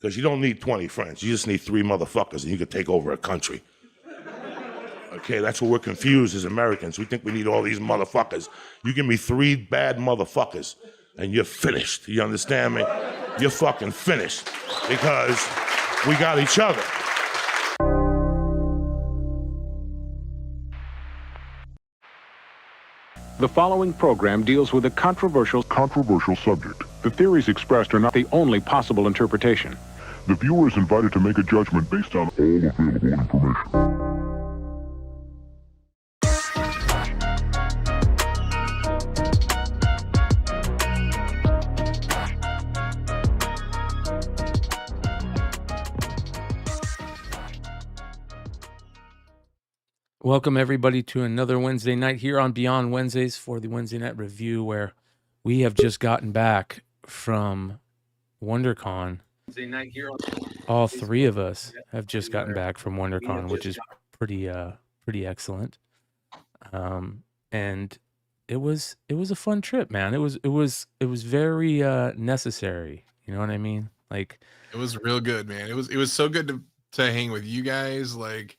Because you don't need 20 friends. You just need 3 motherfuckers and you can take over a country. Okay, that's what we're confused as Americans. We think we need all these motherfuckers. You give me 3 bad motherfuckers and you're finished. You understand me? You're fucking finished because we got each other. The following program deals with a controversial subject. The theories expressed are not the only possible interpretation. The viewer is invited to make a judgment based on all available information. Welcome, everybody, to another Wednesday night here on Beyond Wednesdays for the Wednesday Night Review, where we have just gotten back from WonderCon. All 3 of us have just gotten back from WonderCon, which is pretty excellent. And it was a fun trip, man. It was very necessary. You know what I mean? Like, it was real good, man. It was so good to hang with you guys. Like,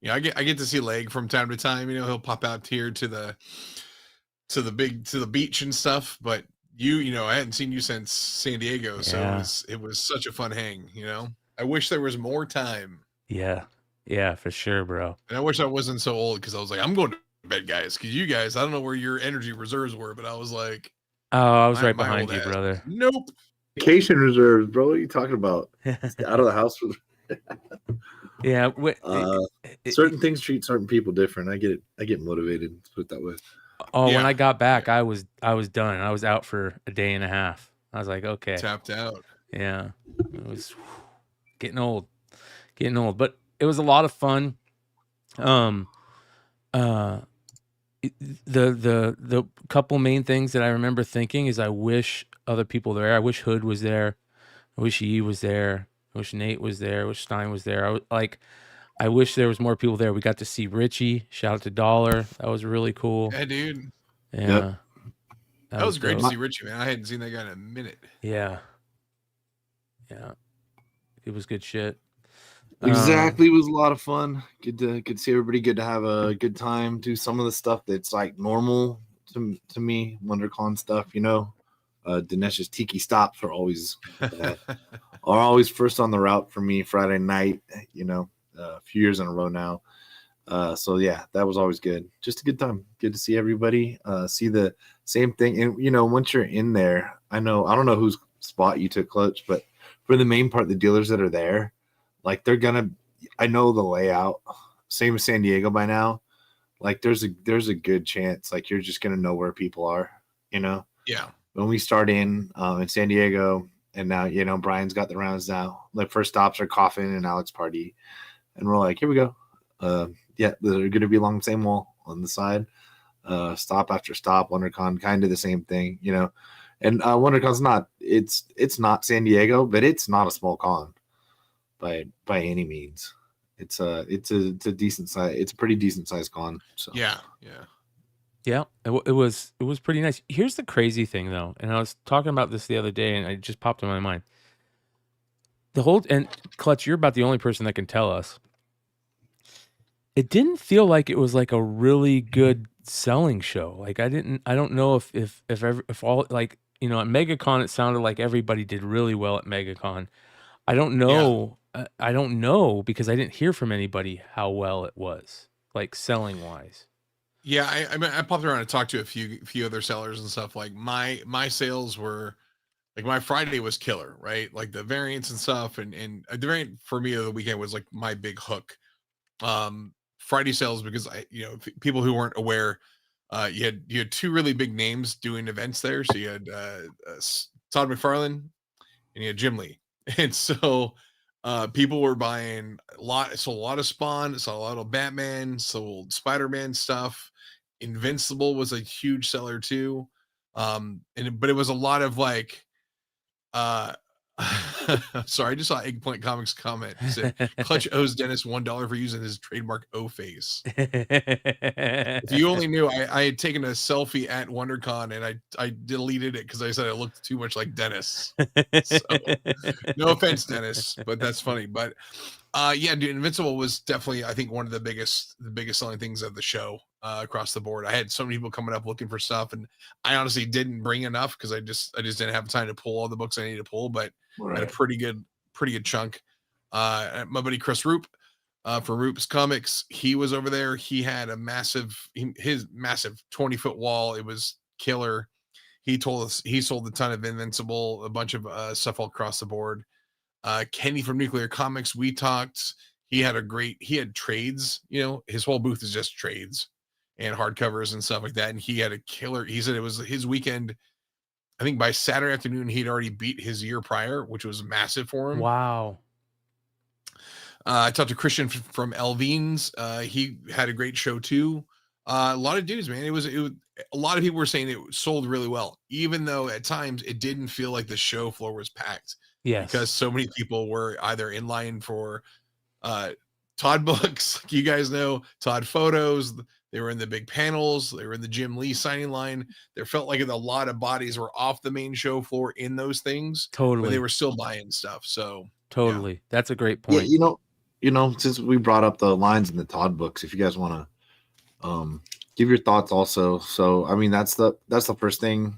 you know, I get to see Leg from time to time. You know, he'll pop out here to the beach and stuff. But you know, I hadn't seen you since San Diego, so it was such a fun hang. You know, I wish there was more time. Yeah, for sure, bro. And I wish I wasn't so old, because I was like, I'm going to bed, guys. Because you guys, I don't know where your energy reserves were, but I was like, oh, I was right behind you, brother. Nope. Vacation reserves, bro. What are you talking about? Out of the house for yeah. Certain things treat certain people different. I get it. I get motivated. Let's put it that way. Oh, yeah. When I got back, I was done. I was out for a day and a half. I was like, okay, tapped out. Yeah, it was getting old, but it was a lot of fun. The couple main things that I remember thinking is I wish other people were there. I wish Hood was there. I wish Yee was there. I wish Nate was there. I wish Stein was there. I wish there was more people there. We got to see Richie. Shout out to Dollar. That was really cool. Yeah, dude. Yeah. Yep. That was great to see Richie, man. I hadn't seen that guy in a minute. Yeah. It was good shit. Exactly. It was a lot of fun. Good to see everybody. Good to have a good time. Do some of the stuff that's like normal to me. WonderCon stuff, you know. Dinesh's Tiki stops are always first on the route for me. Friday night, you know, a few years in a row now. So yeah, that was always good. Just a good time. Good to see everybody. See the same thing, and you know, once you're in there, I don't know whose spot you took, Clutch, but for the main part, the dealers that are there, like I know the layout. Same as San Diego by now. Like there's a good chance like you're just gonna know where people are. You know. Yeah. When we start in San Diego, and now, you know, Brian's got the rounds now. Like first stops are Coffin and Alex Party. And we're like, here we go. Yeah, they're going to be along the same wall on the side. Stop after stop. WonderCon, kind of the same thing, you know. And WonderCon's it's not San Diego, but it's not a small con by any means. It's a decent size. It's a pretty decent sized con. So yeah. Yeah, it was pretty nice. Here's the crazy thing, though, and I was talking about this the other day, and it just popped in my mind. And Clutch, you're about the only person that can tell us. It didn't feel like it was like a really good selling show. Like I don't know if all, like, you know, at MegaCon it sounded like everybody did really well at MegaCon. I don't know. Yeah. I don't know because I didn't hear from anybody how well it was, like selling wise. Yeah, I mean, I popped around and talked to a few other sellers and stuff. Like my sales were, like, my Friday was killer, right? Like the variants and stuff, and the variant for me of the weekend was like my big hook. Friday sales, because people who weren't aware, you had 2 really big names doing events there. So you had Todd McFarlane and you had Jim Lee, and so people were buying a lot of Spawn, saw a lot of Batman, sold Spider-Man stuff. Invincible was a huge seller too. But it was a lot of like Sorry, I just saw Eggplant Comics comment. He said Clutch owes Dennis $1 for using his trademark O face. If you only knew, I had taken a selfie at WonderCon and I deleted it because I said it looked too much like Dennis. So no offense, Dennis, but that's funny. But yeah, dude, Invincible was definitely, I think, one of the biggest selling things of the show across the board. I had so many people coming up looking for stuff, and I honestly didn't bring enough because I just didn't have time to pull all the books I needed to pull, but I had a pretty good chunk. My buddy Chris Roop for Roop's Comics, he was over there. He had a his massive 20-foot wall. It was killer. He told us he sold a ton of Invincible, a bunch of stuff all across the board. Kenny from Nuclear Comics, we talked. He had trades, his whole booth is just trades and hardcovers and stuff like that. And he had a killer. He said it was his weekend. I think by Saturday afternoon, he'd already beat his year prior, which was massive for him. Wow. I talked to Christian from Elvines. He had a great show too. A lot of dudes, man. It was a lot of people were saying it sold really well, even though at times it didn't feel like the show floor was packed. Yes. Because so many people were either in line for Todd books, you guys know, Todd photos. They were in the big panels. They were in the Jim Lee signing line. There felt like a lot of bodies were off the main show floor in those things. Totally. But they were still buying stuff. So totally. Yeah. That's a great point. Yeah, since we brought up the lines in the Todd books, if you guys want to give your thoughts also. So, I mean, that's the first thing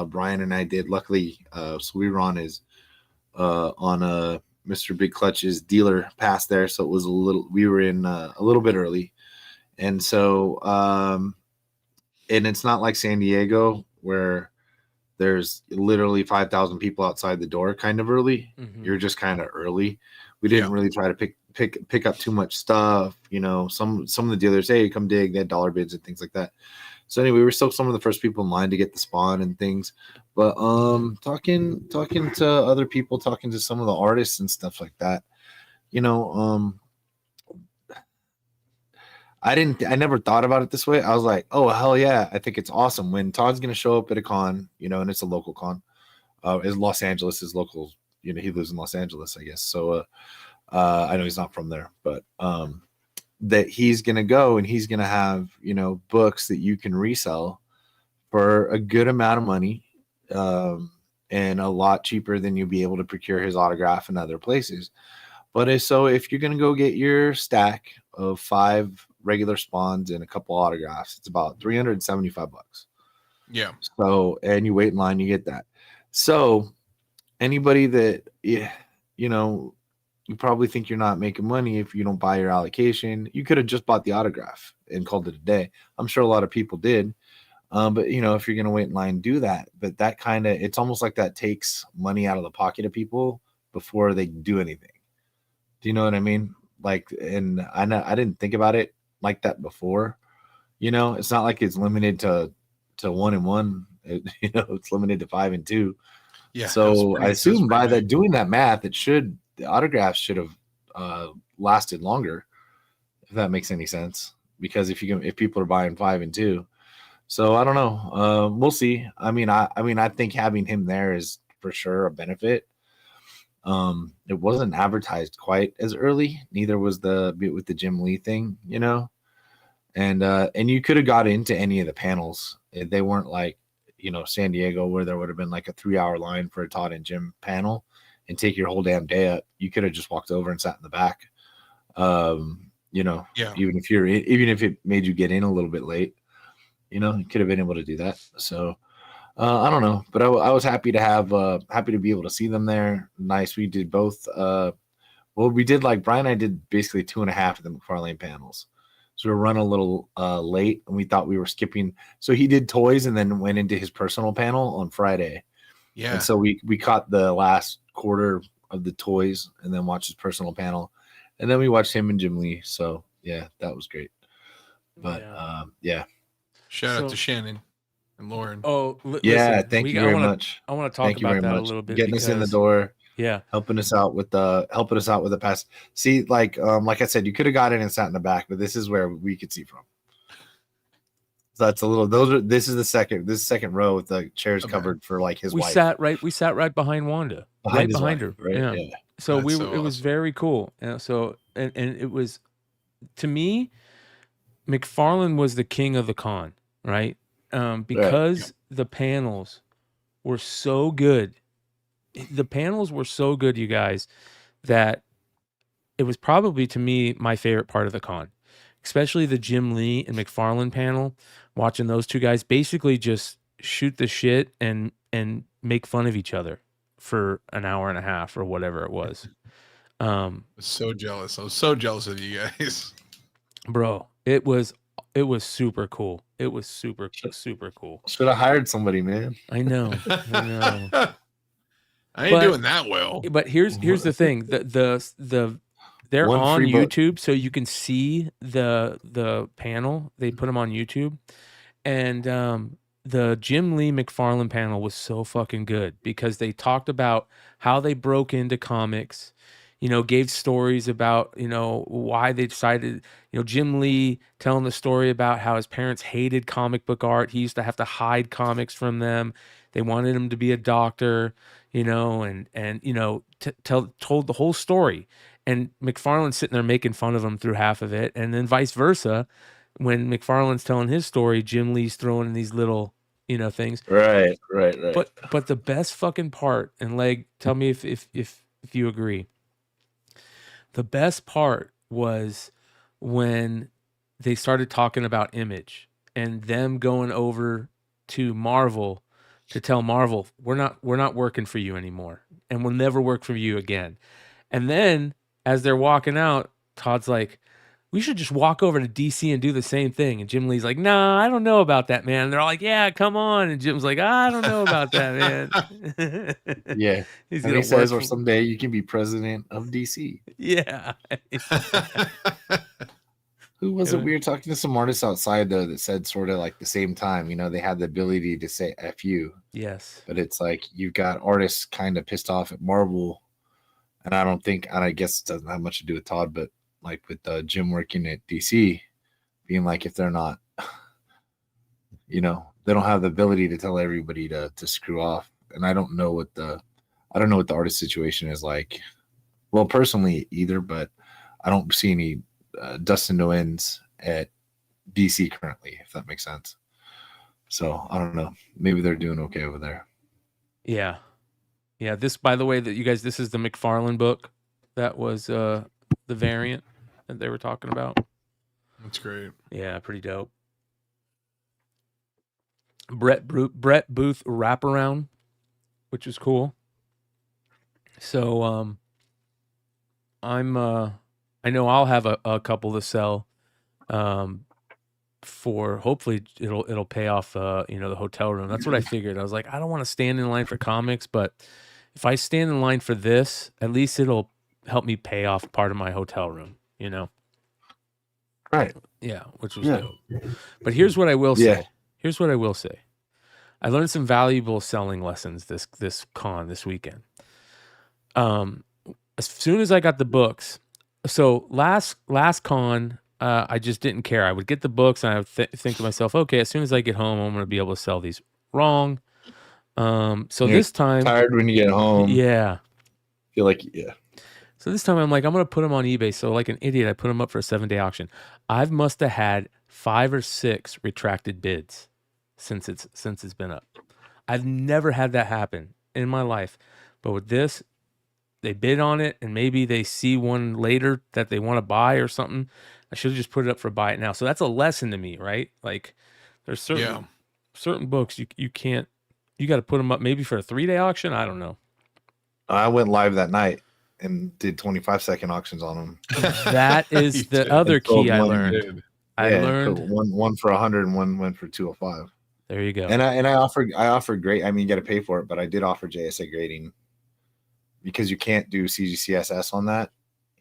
Brian and I did. Luckily, so we were on Mr. Big Clutch's dealer pass there. So it was we were in a little bit early. And so, and it's not like San Diego where there's literally 5,000 people outside the door kind of early. Mm-hmm. You're just kind of early. We didn't really try to pick up too much stuff. Some of the dealers, hey, come dig, they had dollar bids and things like that. So anyway, we were still some of the first people in line to get the spawn and things. But talking to other people, talking to some of the artists and stuff like that, I never thought about it this way. I was like, oh, hell yeah. I think it's awesome when Todd's going to show up at a con, and it's a local con. Is Los Angeles is local. He lives in Los Angeles, I guess. So I know he's not from there, but that he's going to go and he's going to have, books that you can resell for a good amount of money and a lot cheaper than you'll be able to procure his autograph in other places. But if you're going to go get your stack of 5 regular spawns and a couple autographs, it's about $375. Yeah. So, and you wait in line, you get that. So anybody that, you probably think you're not making money if you don't buy your allocation. You could have just bought the autograph and called it a day. I'm sure a lot of people did. But if you're going to wait in line, do that. But that it's almost like that takes money out of the pocket of people before they do anything. Do you know what I mean? Like, and I didn't think about it like that before. It's not like it's limited to 1 and 1. It's limited to 5 and 2. Yeah. So I assume by that doing that math, the autographs should have lasted longer, if that makes any sense. Because if people are buying 5 and 2, so I don't know. We'll see. I mean, I think having him there is for sure a benefit. It wasn't advertised quite as early. Neither was with the Jim Lee thing, and you could have got into any of the panels. They weren't like, San Diego where there would have been like a 3-hour line for a Todd and Jim panel and take your whole damn day up. You could have just walked over and sat in the back. Even if it made you get in a little bit late, you could have been able to do that. So I don't know, but I was happy to be able to see them there. Nice. We did both. We did like Brian and I did basically 2.5 of the McFarlane panels. So we were running a little late and we thought we were skipping. So he did toys and then went into his personal panel on Friday. Yeah. And so we caught the last quarter of the toys and then watched his personal panel. And then we watched him and Jim Lee. So yeah, that was great. But yeah. Shout out to Shannon and Lauren. Oh, yeah. Thank you very much. I want to talk about that a little bit. Getting us in the door. Yeah. Helping us out with the pass. See, like I said, you could have got in and sat in the back, but this is where we could see from. So that's a little. This is the second row with the chairs covered for like his We wife. sat right behind Wanda, Behind right his behind wife, her. right? Yeah. Yeah. So That's it so was awesome. very cool. And it was, to me, McFarlane was the king of the con, right? Because the panels were so good. The panels were so good, you guys, that it was probably, to me, my favorite part of the con, especially the Jim Lee and McFarlane panel. Watching those two guys basically just shoot the shit and make fun of each other for an hour and a half or whatever it was. So jealous. I was so jealous of you guys. Bro, it was super cool. It was super cool. Should have hired somebody, man. I know. I ain't doing that well. But here's the thing. They're One on free book. YouTube, so you can see the panel. They put them on YouTube, and the Jim Lee McFarlane panel was so fucking good because they talked about how they broke into comics, gave stories about, why they decided, Jim Lee telling the story about how his parents hated comic book art. He used to have to hide comics from them. They wanted him to be a doctor, and told the whole story. And McFarlane's sitting there making fun of him through half of it. And then vice versa. When McFarlane's telling his story, Jim Lee's throwing in these little, things. Right. But the best fucking part, and Leg, tell me if you agree. The best part was when they started talking about Image and them going over to Marvel to tell Marvel, we're not working for you anymore, and we'll never work for you again. And then as they're walking out, Todd's like, we should just walk over to DC and do the same thing. And Jim Lee's like, nah, I don't know about that, man. And they're all like, yeah, come on. And Jim's like, I don't know about that, man. Yeah. He's And gonna he says, work or someday you can be president of DC. yeah. Who was it? We were talking to some artists outside though that said sort of like the same time, they had the ability to say F you. Yes. But it's like you've got artists kind of pissed off at Marvel. And I guess it doesn't have much to do with Todd, but like with Jim working at DC, being like, if they're not, they don't have the ability to tell everybody to screw off. And I don't know what the artist situation is like. Well, personally either, but I don't see any Dustin No Ends at DC currently, if that makes sense. So I don't know. Maybe they're doing okay over there. Yeah. Yeah. This, by the way, that you guys, this is the McFarlane book. That was the variant that they were talking about. That's great. Yeah, pretty dope. Brett Booth wraparound, which is cool. So I know I'll have a couple to sell. For hopefully it'll pay off the hotel room. That's what I figured. I was like, I don't want to stand in line for comics, but if I stand in line for this, at least it'll help me pay off part of my hotel room, Right. Yeah, which was dope. But here's what I will say. Here's what I will say. I learned some valuable selling lessons this weekend. As soon as I got the books, so last con, I just didn't care. I would get the books and I would think to myself, okay, as soon as I get home, I'm going to be able to sell these. Wrong. So You're this time, tired when you get home. yeah. Feel like So this time I'm like, I'm going to put them on eBay. So like an idiot, I put them up for a 7-day auction. I've must have had 5 or 6 retracted bids since it's been up. I've never had that happen in my life. But with this, they bid on it and maybe they see one later that they want to buy or something. I should have just put it up for buy it now. So that's a lesson to me, right? Like there's certain books you can't, you got to put them up maybe for a 3-day auction. I don't know. I went live that night and did 25-second auctions on them. That is the other key I learned. I learned one for 100 and one went for 205. There you go. And I offered great. I mean, you got to pay for it, but I did offer JSA grading because you can't do CGCSS on that,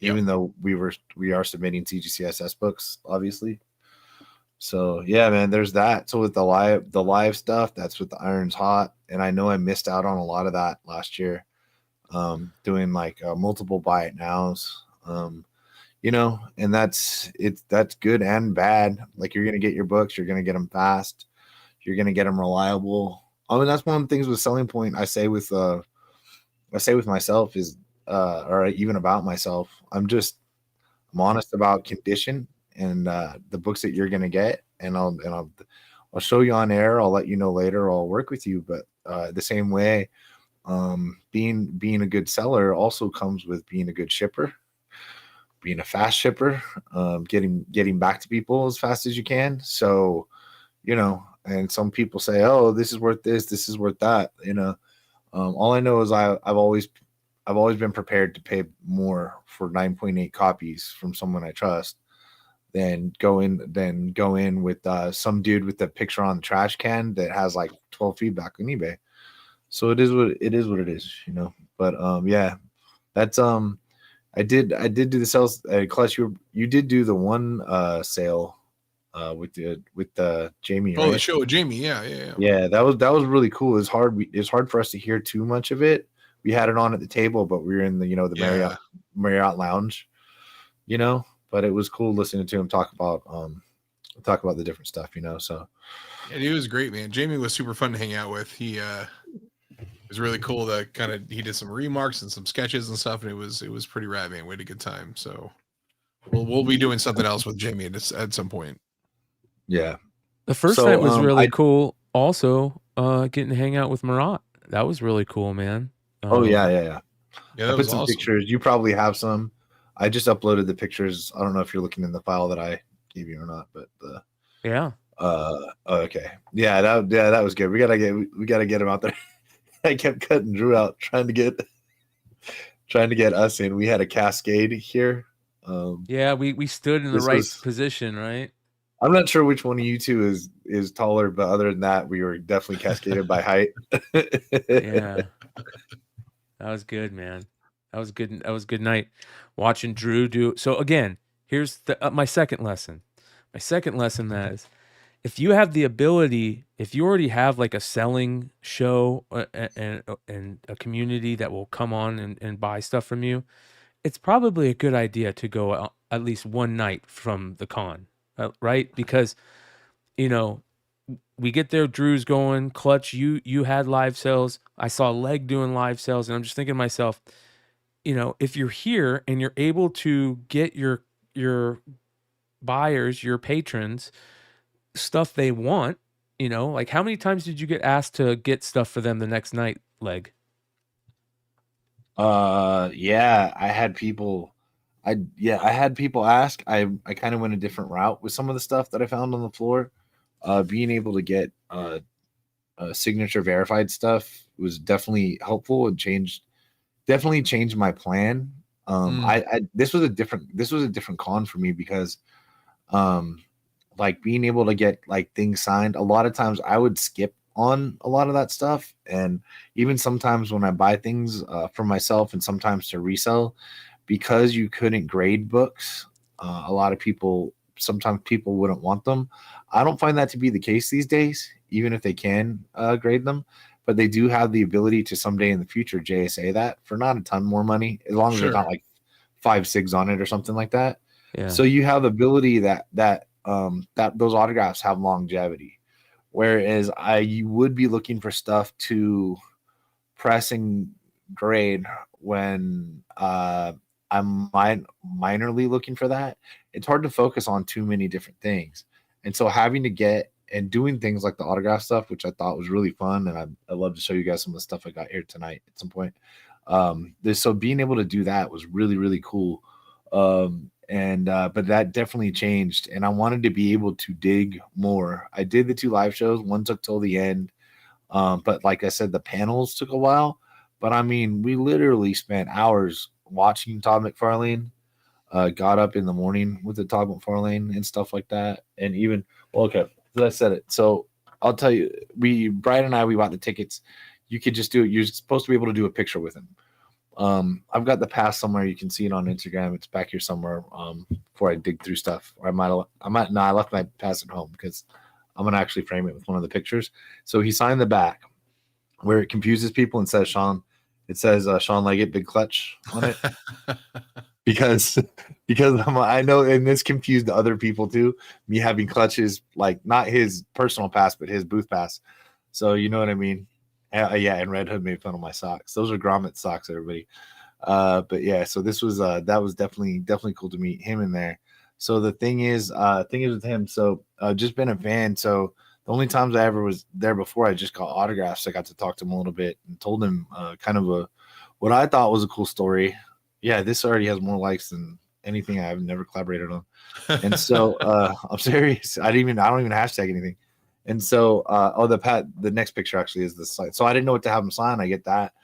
even though we are submitting CGCSS books, obviously. So yeah, man, there's that. So with the live stuff, that's with the Iron's Hot, and I know I missed out on a lot of that last year. Doing like multiple buy it nows. you know, and that's good and bad. Like you're gonna get your books, you're gonna get them fast, you're gonna get them reliable. I mean, that's one of the things with Selling Point. I say with myself is, or even about myself, I'm honest about condition and the books that you're gonna get, and I'll show you on air. I'll let you know later. I'll work with you, but the same way, being a good seller also comes with being a good shipper, being a fast shipper, getting back to people as fast as you can. So, you know, and some people say, oh, this is worth this is worth that. You know, all I know is I've always been prepared to pay more for 9.8 copies from someone I trust than go in with some dude with the picture on the trash can that has like 12 feedback on eBay. So it is what it is, you know. But yeah, that's I did do the sales. Clutch, you did do the one sale with the Jamie. Oh, right? the show with Jamie. Yeah. Yeah, that was really cool. It's hard for us to hear too much of it. We had it on at the table, but we were in the Marriott lounge, you know. But it was cool listening to him talk about the different stuff, you know. So yeah, he was great, man. Jamie was super fun to hang out with. He it was really cool to he did some remarks and some sketches and stuff, and it was pretty rad, man. We had a good time. So we'll be doing something else with Jamie at some point. yeah. The first night was really cool. Also, getting to hang out with Marat. That was really cool, man. Yeah. Yeah, I put some pictures. You probably have some. I just uploaded the pictures. I don't know if you're looking in the file that I gave you or not, but yeah. Okay. Yeah, that was good. We gotta get him out there. I kept cutting Drew out trying to get us in. We had a cascade here. Yeah, we stood in the right position, right? I'm not sure which one of you two is taller, but other than that, we were definitely cascaded by height. Yeah, that was good, man. That was good. That was a good night watching Drew do. So again, here's my second lesson. My second lesson is, if you have the ability, if you already have like a selling show and a community that will come on and buy stuff from you, it's probably a good idea to go at least one night from the con, right? Because, you know, we get there, Drew's going, Clutch, you had live sales. I saw Leg doing live sales, and I'm just thinking to myself, you know, if you're here and you're able to get your buyers, your patrons, stuff they want, you know, like how many times did you get asked to get stuff for them the next night, Leg? Yeah, I had people ask. I kind of went a different route with some of the stuff that I found on the floor. Being able to get signature verified stuff was definitely helpful and definitely changed my plan. This was a different con for me because like being able to get like things signed, a lot of times I would skip on a lot of that stuff. And even sometimes when I buy things for myself and sometimes to resell, because you couldn't grade books, a lot of people, sometimes people wouldn't want them. I don't find that to be the case these days, even if they can grade them, but they do have the ability to someday in the future JSA that for not a ton more money, as long as there's not like 5 SIGs on it or something like that. Yeah. So you have the ability that those autographs have longevity. Whereas you would be looking for stuff to press and grade when I'm minorly looking for that. It's hard to focus on too many different things. And so having to get and doing things like the autograph stuff, which I thought was really fun. And I'd love to show you guys some of the stuff I got here tonight at some point. So being able to do that was really, really cool. But that definitely changed, and I wanted to be able to dig more. I did the 2 live shows. One took till the end, but like I said, the panels took a while. But I mean, we literally spent hours watching Todd McFarlane. Got up in the morning with the Todd McFarlane and stuff like that, and even so I said it. So I'll tell you, Brian and I, we bought the tickets. You could just do it. You're supposed to be able to do a picture with him. I've got the pass somewhere. You can see it on Instagram. It's back here somewhere. Before I dig through stuff, or I left my pass at home because I'm gonna actually frame it with one of the pictures. So he signed the back where it confuses people and says Sean. It says Sean Leggett, Big Clutch on it because I know, and this confused other people too. Me having Clutch's, like, not his personal pass, but his booth pass. So you know what I mean? Yeah, and Red Hood made fun of my socks. Those are Grommet socks, everybody. But yeah, so this was that was definitely cool to meet him in there. So the thing is with him, so just been a fan. So the only times I ever was there before, I just got autographs. I got to talk to him a little bit and told him kind of what I thought was a cool story. Yeah, this already has more likes than anything I've never collaborated on. And so I'm serious. I don't even hashtag anything. And so the next picture actually is this slide. So I didn't know what to have him sign. I get that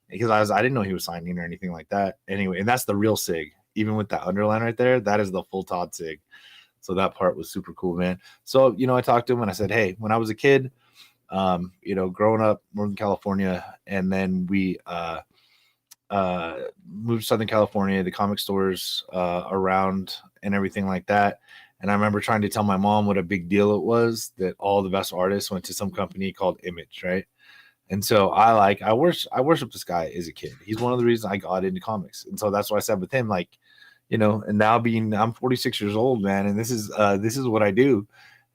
because I didn't know he was signing or anything like that. Anyway, and that's the real Sig. Even with that underline right there, that is the full Todd Sig. So that part was super cool, man. So, you know, I talked to him and I said, hey, when I was a kid, you know, growing up Northern California, and then we moved to Southern California, the comic stores around and everything like that. And I remember trying to tell my mom what a big deal it was that all the best artists went to some company called Image, right? And so I worship this guy as a kid. He's one of the reasons I got into comics. And so that's why I said with him, like, you know, and now I'm 46 years old, man, and this is what I do,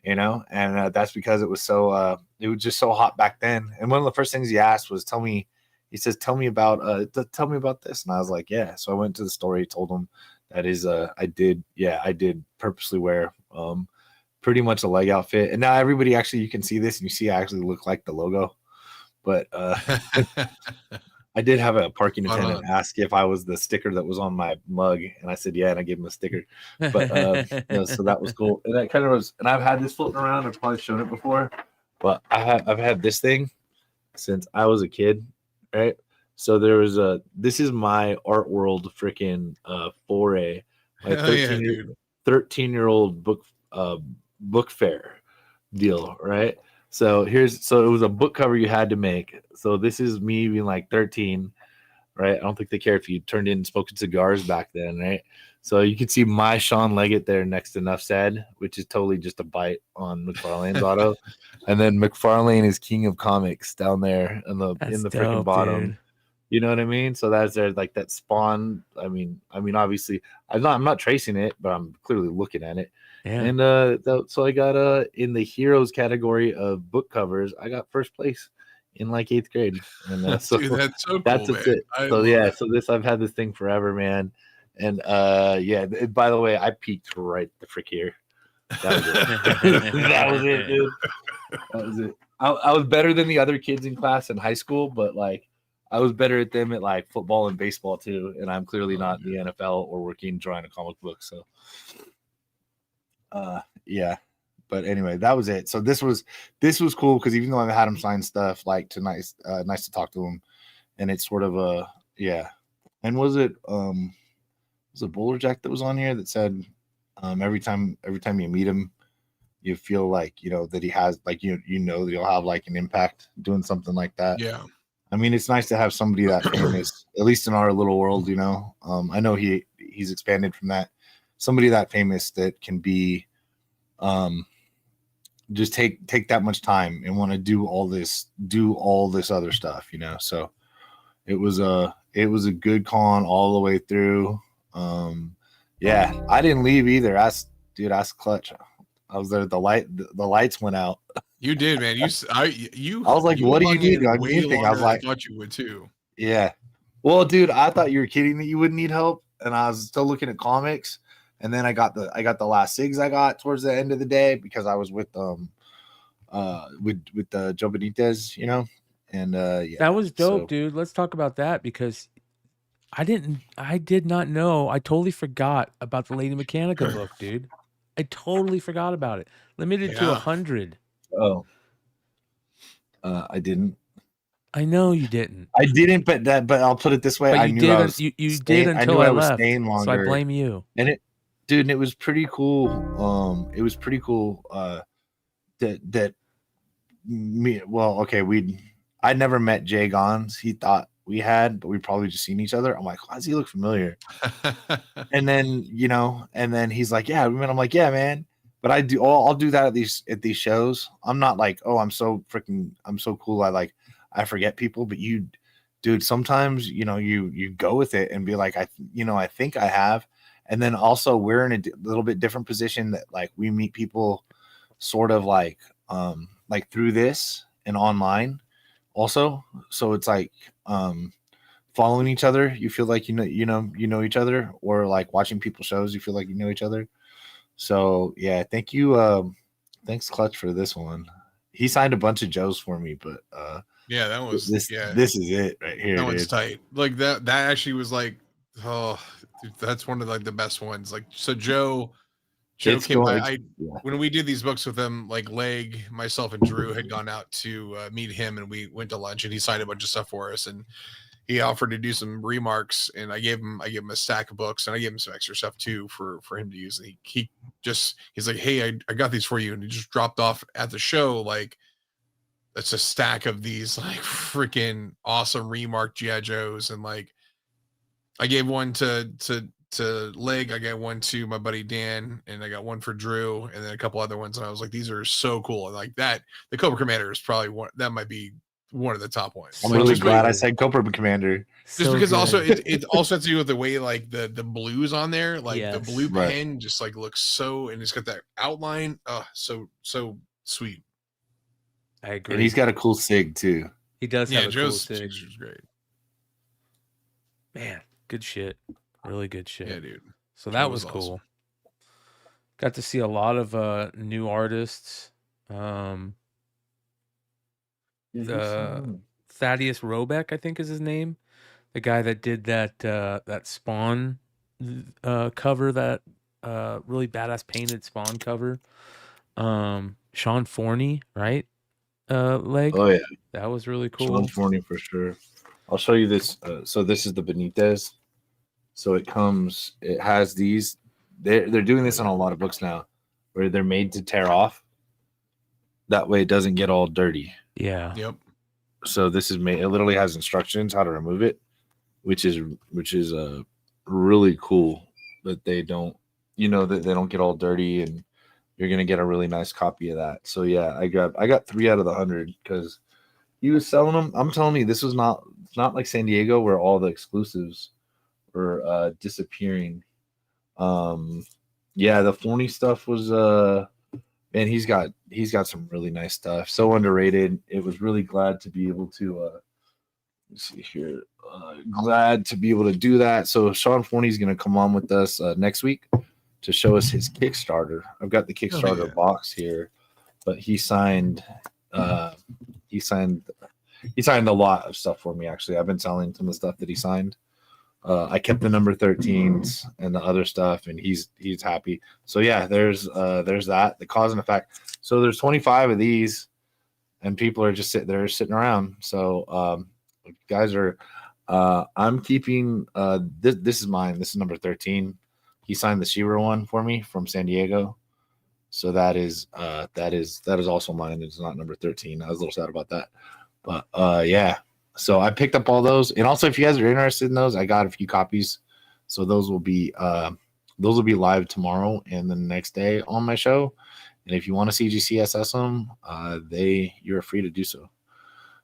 you know, and that's because it was just so hot back then. And one of the first things he asked was, tell me about this, and I was like, yeah. So I went to the store, told him that is I did purposely wear pretty much a leg outfit, and now everybody actually, you can see this and you see I actually look like the logo, but I did have a parking attendant ask if I was the sticker that was on my mug, and I said yeah, and I gave him a sticker. But you know, so that was cool. And that kind of was, and I've had this floating around. I've probably shown it before, but I've had this thing since I was a kid, right? So this is my art world freaking foray, my 13-year-old book fair deal, right? So it was a book cover you had to make. So this is me being like 13, right? I don't think they care if you turned in smoking cigars back then, right? So you can see my Sean Leggett there next to Enough Said, which is totally just a bite on McFarlane's auto. And then McFarlane is King of Comics down there in the freaking bottom. Dude. You know what I mean? So that's there, like that Spawn. I mean, obviously, I'm not tracing it, but I'm clearly looking at it. Yeah. And so I got in the heroes category of book covers, I got first place in like 8th grade. And so dude, that's so that's cool, it. So yeah, so I've had this thing forever, man. And yeah, by the way, I peaked right the frick here. That was it. That was it, dude. That was it. I was better than the other kids in class in high school, but like I was better at them at like football and baseball too. And I'm clearly not in the NFL or working drawing a comic book. So yeah, but anyway, that was it. So this was cool because even though I had him sign stuff, like nice to talk to him, and it's sort of a yeah. And was it Bowler Jack that was on here that said every time you meet him, you feel like you know that he has like you know that he'll have like an impact doing something like that. Yeah. I mean, it's nice to have somebody that famous, at least in our little world, you know. I know he's expanded from that. Somebody that famous that can be just take that much time and want to do all this other stuff, you know. So it was a good con all the way through. Yeah, I didn't leave either. Ask Clutch. I was there. The lights went out. You did, man. I was like, what do you need? Anything? I was like, I thought you would too. Yeah. Well, dude, I thought you were kidding that you wouldn't need help, and I was still looking at comics. And then I got the last SIGs I got towards the end of the day because I was with Joe Benitez, you know, and yeah, that was dope, dude. Let's talk about that because I did not know. I totally forgot about the Lady Mechanica book, dude. I totally forgot about it. Limited to 100. Oh, I didn't. I know you didn't. I didn't, but I'll put it this way: I knew I was. You did until I left. Longer, so I blame you. And it was pretty cool. It was pretty cool. That me. Well, okay, I'd never met Jay Gons. He thought we had, but we probably just seen each other. I'm like, why does he look familiar? And then he's like, yeah, I'm like, yeah, man. But I'll do that at these shows. I'm not like, oh, I'm so cool. I forget people, but dude, sometimes you go with it and be like, I think I have, and then also we're in a little bit different position that like we meet people sort of like through this and online also, so it's like following each other, you feel like you know each other, or like watching people's shows, you feel like you know each other. So yeah, thank you, thanks Clutch for this one. He signed a bunch of Joes for me, but Yeah, that was this yeah. this is it right here. That one's Dude. tight. Like that actually was like, oh, dude, that's one of like the best ones. Like so Joe It's came by. going. Yeah. When we did these books with him, like Leg, myself, and Drew had gone out to meet him, and we went to lunch, and he signed a bunch of stuff for us, and he offered to do some remarks, and I gave him a stack of books, and I gave him some extra stuff too for him to use. And he's like, hey, I got these for you, and he just dropped off at the show like that's a stack of these like freaking awesome remarked GI Joes, and like I gave one to Leg, I got one to my buddy Dan, and I got one for Drew, and then a couple other ones, and I was like, these are so cool. And like that, the Cobra Commander is probably one that might be one of the top ones. I'm Like, really just glad really- I said Cobra Commander. just because also it also has to do with the way like the blues on there, like the Yes. blue Right. pen just like looks so, and it's got that outline. So sweet. I agree. And he's got a cool sig too. He does Yeah, have a cool Joe's sig. was great. Man, good shit. Really good shit. Yeah, dude. So that Joe was was cool. awesome. Got to see a lot of new artists. Thaddeus Robeck, I think is his name. The guy that did that Spawn cover, that really badass painted Spawn cover. Sean Forney, right? Leg. Oh yeah, That was really cool. Sean Forney for sure. I'll show you this. So this is the Benitez. So it has these. They're doing this on a lot of books now, where they're made to tear off. That way it doesn't get all dirty. Yeah. Yep. So this is made. It literally has instructions how to remove it, which is really cool. That they don't, that they don't get all dirty, and you're gonna get a really nice copy of that. So yeah, I got 3 out of the 100 because he was selling them. I'm telling you, this was not like San Diego where all the exclusives were disappearing. Yeah, the Forney stuff was man, he's got some really nice stuff. So underrated. It was really glad to be able to let's see here. Glad to be able to do that. So Sean Forney's gonna come on with us next week to show us his Kickstarter. I've got the Kickstarter box here, but he signed a lot of stuff for me. Actually, I've been selling some of the stuff that he signed. I kept the number 13s and the other stuff, and he's happy. So yeah, there's that, the cause and effect. So there's 25 of these, and people are just sitting around. So guys are I'm keeping this is mine. This is number 13. He signed the She-Ra one for me from San Diego. So that is also mine. It's not number 13. I was a little sad about that. But yeah. So I picked up all those. And also if you guys are interested in those, I got a few copies. So those will be live tomorrow and the next day on my show. And if you want to CGCSS them, you're free to do so.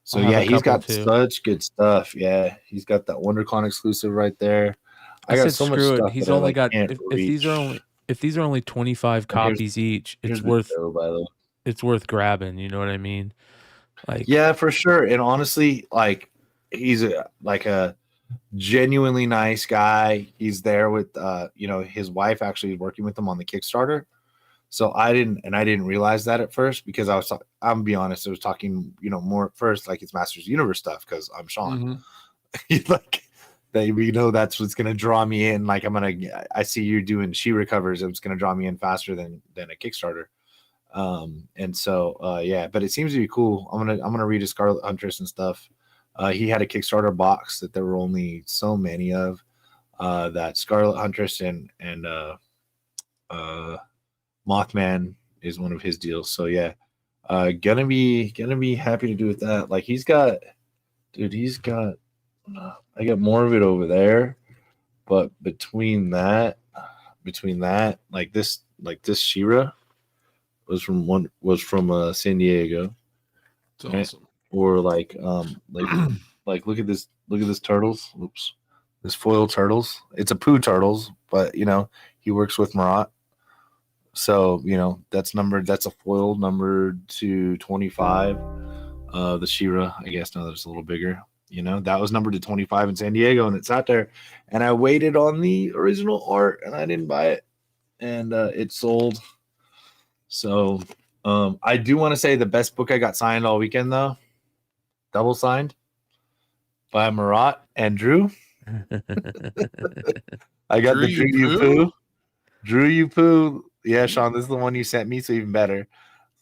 So I'll have yeah, a he's got couple, too. such good stuff. Yeah, he's got that WonderCon exclusive right there. I got said so much screw it. stuff. He's that I, only like, got can't if these are only 25 And here's- copies each, Here's it's the worth show, by the way. it's worth grabbing, you know what I mean? Like Yeah, for sure. And honestly, like he's a genuinely nice guy. He's there with his wife actually is working with him on the Kickstarter. So I didn't realize that at first because I'm gonna be honest, I was talking, more at first like it's Masters Universe stuff because I'm Sean. Mm-hmm. He's like that's what's gonna draw me in. Like I see you doing She-Ra covers, it's gonna draw me in faster than a Kickstarter. And so yeah, but it seems to be cool. I'm gonna read his Scarlet Huntress and stuff. He had a Kickstarter box that there were only so many of. That Scarlet Huntress and Mothman is one of his deals. So yeah, gonna be happy to do with that. Like he's got I got more of it over there, but between that, like this She-Ra was from San Diego. It's Right. awesome. Or like Like, look at this. Look at this turtles. Oops. This foil turtles. It's a poo turtles, but he works with Marat. So, that's a foil numbered to 25. The She-Ra, I guess now that it's a little bigger. That was numbered to 25 in San Diego, and it sat there. And I waited on the original art, and I didn't buy it. And it sold. So I do want to say the best book I got signed all weekend, though, double signed by Marat and Drew. I got the Drew You Poo. Drew You Poo. Yeah, Sean, this is the one you sent me, so even better.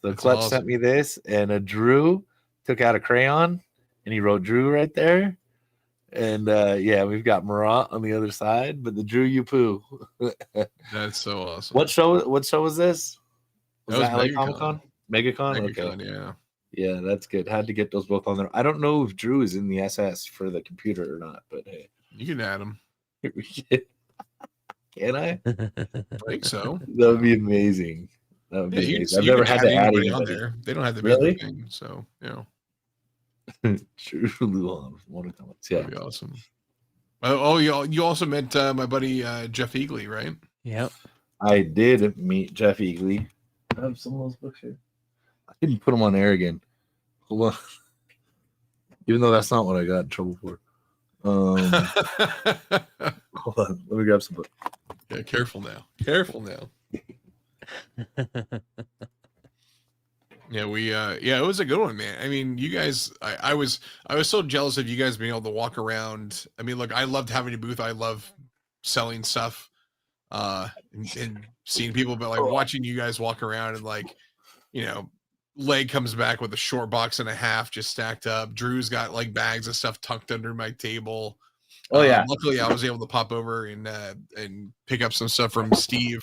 So Clutch sent me this, and a Drew took out a crayon, and he wrote Drew right there. And we've got Marat on the other side, but the Drew You Poo. That's so awesome. What show was this? Was that LA MegaCon. Comic-Con? MegaCon? MegaCon, Okay. yeah. Yeah, that's good. Had to get those both on there. I don't know if Drew is in the SS for the computer or not, but hey. You can add him. Can I? I think so. That would be amazing. That would be amazing. I've never had to add anybody on there. They don't have the really thing, so True. WonderCon. Yeah, that'd be awesome. You also met my buddy Jeff Eagley, right? Yep. I did meet Jeff Eagley. I have some of those books here. I didn't put them on air again. Hold on. Even though that's not what I got in trouble for. Hold on. Let me grab some books. Yeah, careful now. Careful now. Yeah, it was a good one, man. I mean, you guys, I was so jealous of you guys being able to walk around. I mean, look, I loved having a booth. I love selling stuff, and seeing people, but like watching you guys walk around and Leg comes back with a short box and a half just stacked up. Drew's got like bags of stuff tucked under my table. Oh yeah. Luckily, I was able to pop over and pick up some stuff from Steve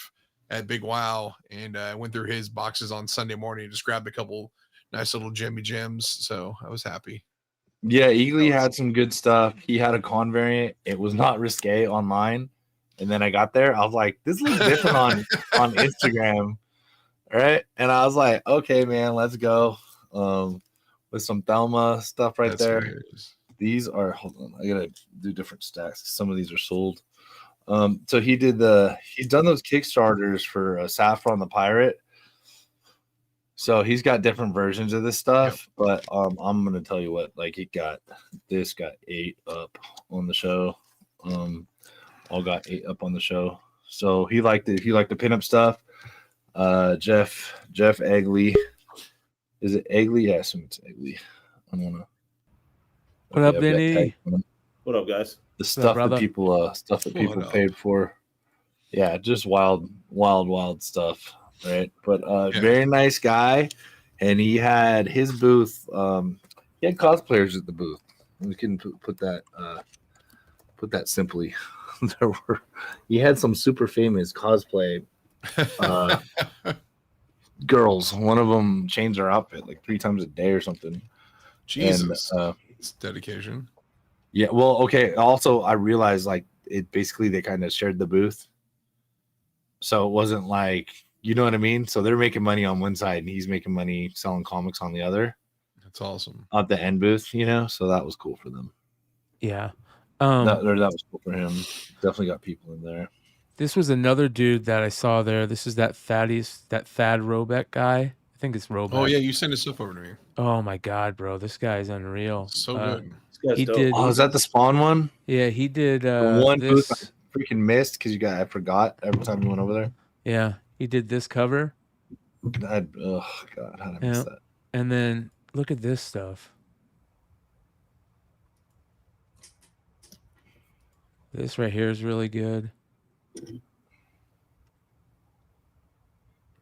at Big Wow, and I went through his boxes on Sunday morning and just grabbed a couple nice little Jimmy gems. So I was happy. Yeah, Eagley had some good stuff. He had a con variant. It was not risque online. And then I got there. I was like, this looks different on Instagram. All right. And I was like, okay, man, let's go. With some Thelma stuff right there. Hilarious. These are, hold on, I gotta do different stacks. Some of these are sold. So he's done those Kickstarters for Saffron the Pirate. So he's got different versions of this stuff, but I'm gonna tell you what, like got 8 up on the show. All got 8 up on the show. So he liked it. If you like the pinup stuff, Jeff Egley. Is it Egley? Yeah, I assume it's Egley. I don't know. What up, Vinny? What up, guys? The stuff that people paid for. Yeah, just wild stuff, right? But very nice guy, and he had his booth. He had cosplayers at the booth. We can put that simply. He had some super famous cosplay girls. One of them changed her outfit like 3 times a day or something. Jesus, it's dedication. Yeah, well, okay. Also, I realized like it basically they kind of shared the booth, so it wasn't like, you know what I mean. So they're making money on one side, and he's making money selling comics on the other. That's awesome. At the end booth, so that was cool for them. Yeah, that was cool for him. Definitely got people in there. This was another dude that I saw there. This is that Thad Robeck guy. I think it's Robeck. Oh yeah, you sent his stuff over to me. Oh my god, bro, this guy's unreal. So good. He did. Oh, is that the Spawn one? Yeah, he did. The one booth I freaking missed because I forgot every time you went over there. Yeah, he did this cover. Oh god, how did I miss that? And then look at this stuff. This right here is really good.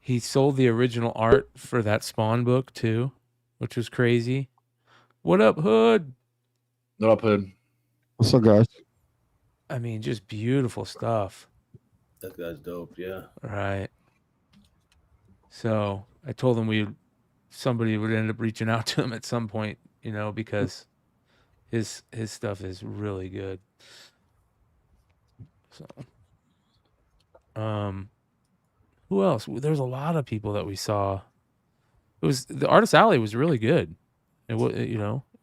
He sold the original art for that Spawn book too, which was crazy. What up, Hood? What up, Hood? What's up, guys? I mean, just beautiful stuff. That guy's dope, yeah. Right. So I told him somebody would end up reaching out to him at some point, because his stuff is really good. So, who else? There's a lot of people that we saw. The Artist Alley was really good. It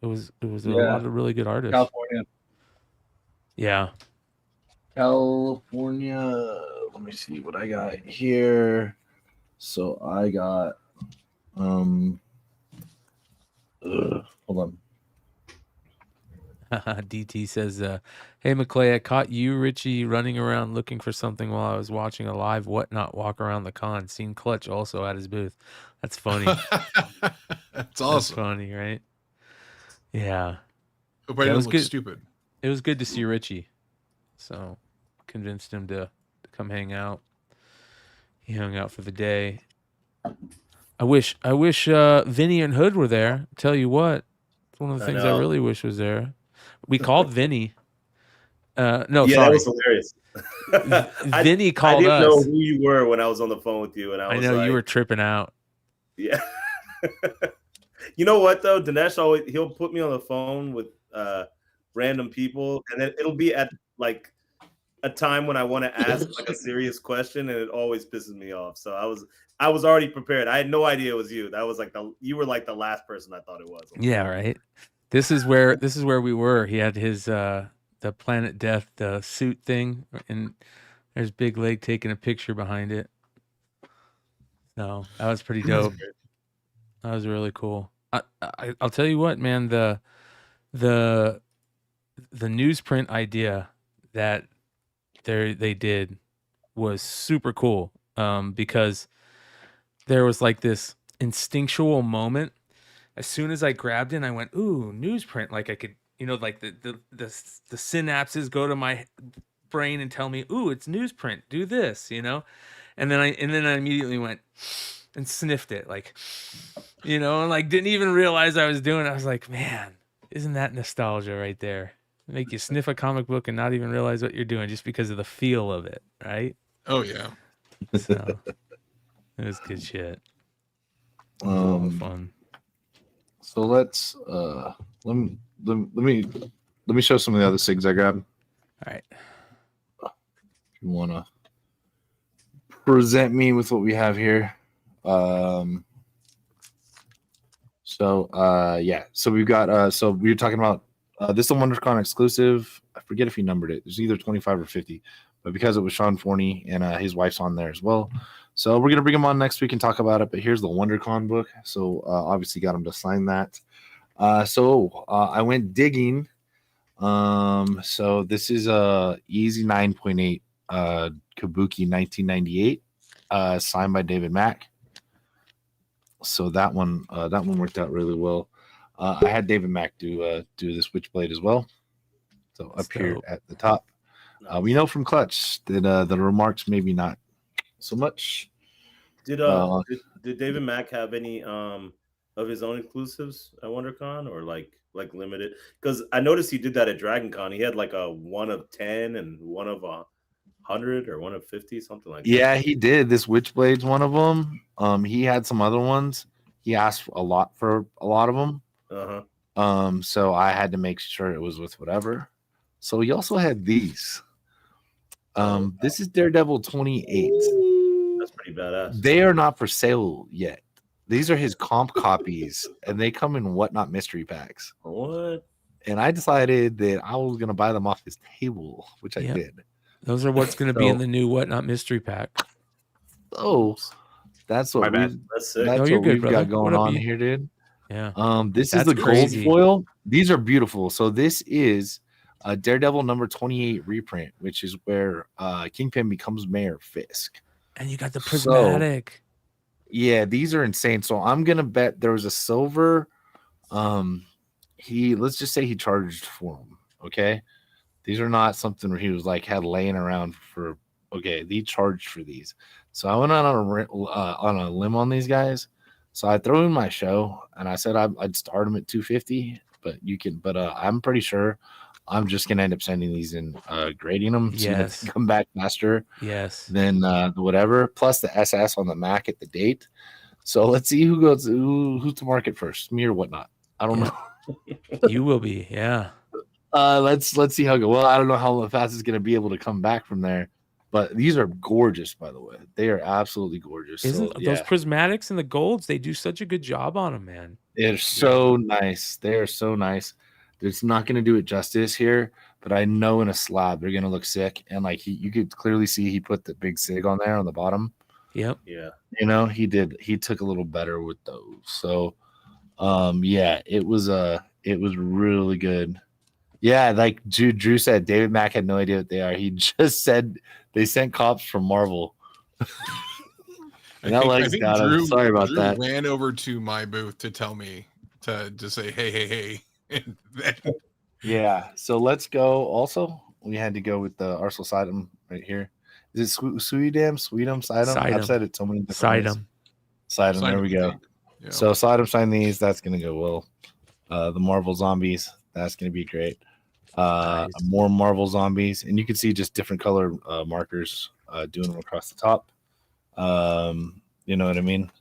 It was a Yeah. lot of really good artists. California. Yeah. California. Let me see what I got here. So I got hold on. DT says, "Hey McClay, I caught you, Richie, running around looking for something while I was watching a live whatnot walk around the con. Seen Clutch also at his booth. That's funny. That's That's awesome. funny, right? Yeah, Hope I that didn't was look good. stupid. It was good to see Richie. So convinced him to come hang out. He hung out for the day. I wish Vinny and Hood were there. Tell you what, it's one of the I things I know. really wish was there. We called Vinny. No, Yeah, sorry. that was hilarious. Vinny I called didn't know us. who you were when I was on the phone with you, and I I was know like, you were tripping out. yeah. You know what though? Dinesh he'll put me on the phone with random people, and then it'll be at like a time when I want to ask like a serious question, and it always pisses me off. So I was already prepared. I had no idea it was you. That was like you were like the last person I thought it was. Yeah, right. This is where we were. He had his the Planet Death suit thing, and there's Big Leg taking a picture behind it. So that was pretty dope. That was really cool. I'll tell you what, man. The newsprint idea that they did was super cool. Because there was like this instinctual moment. As soon as I grabbed it, I went, "Ooh, newsprint!" Like I could, like the synapses go to my brain and tell me, "Ooh, it's newsprint. Do this," And then I immediately went and sniffed it, like, and like didn't even realize I was doing it. I was like, "Man, isn't that nostalgia right there?" Make you sniff a comic book and not even realize what you're doing just because of the feel of it, right? Oh yeah. So it was good shit. It was a lot of fun. So let's let me show some of the other SIGs I grabbed. All right. If you want to present me with what we have here. So we've got so we were talking about this is a WonderCon exclusive. I forget if he numbered it. It's either 25 or 50, but because it was Sean Forney and his wife's on there as well. So we're gonna bring him on next week and talk about it. But here's the WonderCon book. So obviously got him to sign that. I went digging. So this is a Easy 9.8 Kabuki 1998, signed by David Mack. So that one worked out really well. I had David Mack do the Switchblade as well. So up here at the top, we know from Clutch that the remarks maybe not so much. Did David Mack have any of his own exclusives at WonderCon or like limited? Because I noticed he did that at DragonCon. He had like a 1 of 10 and 1 of 100 or 1 of 50, something like that. Yeah, he did. This Witchblade's one of them. He had some other ones. He asked a lot for a lot of them. So I had to make sure it was with whatever. So he also had these. This is Daredevil 28. That's pretty badass. They are not for sale yet. These are his comp copies, and they come in whatnot mystery packs. What? And I decided that I was gonna buy them off his table, which I did. Those are what's going to be in the new Whatnot mystery pack. Oh, that's what That's sick. that's you're what good, we've brother. got going on here, dude. Yeah. This is That's the crazy. gold foil. These are beautiful. So this is a Daredevil number 28 reprint, which is where Kingpin becomes Mayor Fisk. And you got the prismatic. Yeah, these are insane. So I'm gonna bet there was a silver. Let's just say he charged for them. Okay, these are not something where he was like had laying around for. Okay, he charged for these. So I went out on a limb on these guys. So I threw in my show and I said I'd start them at 250, but you can. But I'm pretty sure I'm just gonna end up sending these in, grading them. So that they come back faster. Yes. Than whatever. Plus the SS on the Mac at the date. So let's see who's to market first, me or whatnot. I don't know. You will be, yeah. Let's see how it goes. Well, I don't know how fast it's gonna be able to come back from there. But these are gorgeous, by the way. They are absolutely gorgeous. Isn't those prismatics and the golds? They do such a good job on them, man. They're so nice. They are so nice. It's not going to do it justice here, but I know in a slab they're going to look sick. And like you could clearly see he put the big sig on there on the bottom. Yep. Yeah. You know, he did. He took a little better with those. So, yeah, it was really good. Yeah, like Drew said, David Mack had no idea what they are. He just said they sent cops from Marvel. And that leg's got him. Sorry about Drew that. ran over to my booth to tell me to say, hey. And then, Yeah. So let's go. Also, we had to go with the Arsenal Sidem right here. Is it Sweedam? Sidem? I've said it so many different ways. Sidem. There we go. Yeah. So Sidem sign these. That's gonna go well. The Marvel Zombies. That's gonna be great. Nice. More Marvel Zombies, and you can see just different color markers doing them across the top. You know what I mean?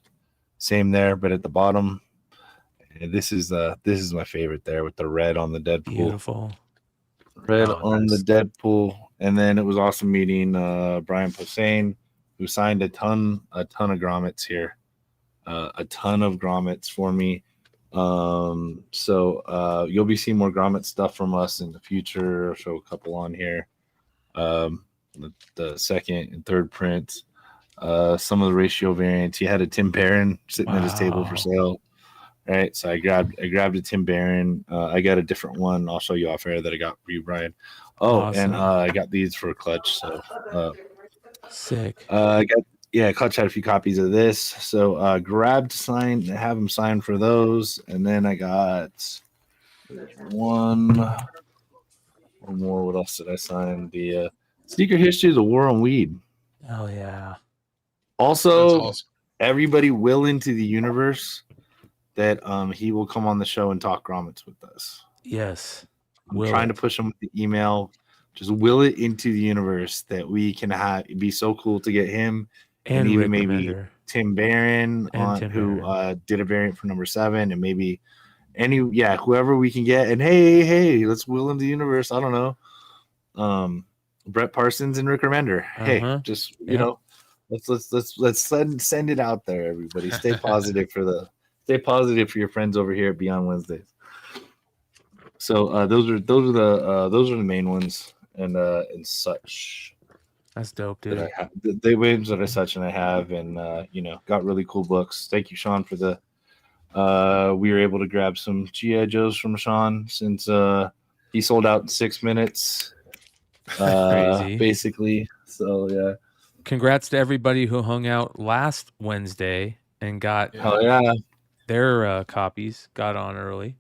Same there, but at the bottom. This is my favorite there with the red on the Deadpool. Beautiful. Red on the Deadpool. And then it was awesome meeting Brian Posehn, who signed a ton of grommets here. A ton of grommets for me. So you'll be seeing more grommet stuff from us in the future. I'll show a couple on here. The second and third prints. Some of the ratio variants. He had a Tim Barron sitting at his table for sale. Right, so I grabbed a Tim Barron. I got a different one. I'll show you off air that I got for you, Brian. Oh, Awesome. and I got these for Clutch. So Sick. Clutch had a few copies of this. So grabbed, signed, have them signed for those, and then I got one more. What else did I sign? The Sneaker History of the War on Weed. Oh yeah. Also, that's awesome. Everybody will into the universe that he will come on the show and talk grommets with us. Yes. I'm trying to push him with the email. Just will it into the universe that we can have. It'd be so cool to get him and even Rick maybe Remender. Tim Barron who did a variant for number 7, and maybe whoever we can get. And hey, let's will into the universe. I don't know. Brett Parsons and Rick Remender. Hey, just you know, let's send it out there, everybody. Stay positive for your friends over here at Beyond Wednesdays. So those are the main ones and such. That's dope, dude. That I have. The waves that I such and I have, and got really cool books. Thank you, Sean, for the. We were able to grab some G.I. Joes from Sean since he sold out in 6 minutes. Crazy. Basically. So yeah. Congrats to everybody who hung out last Wednesday and got their copies. Got on early,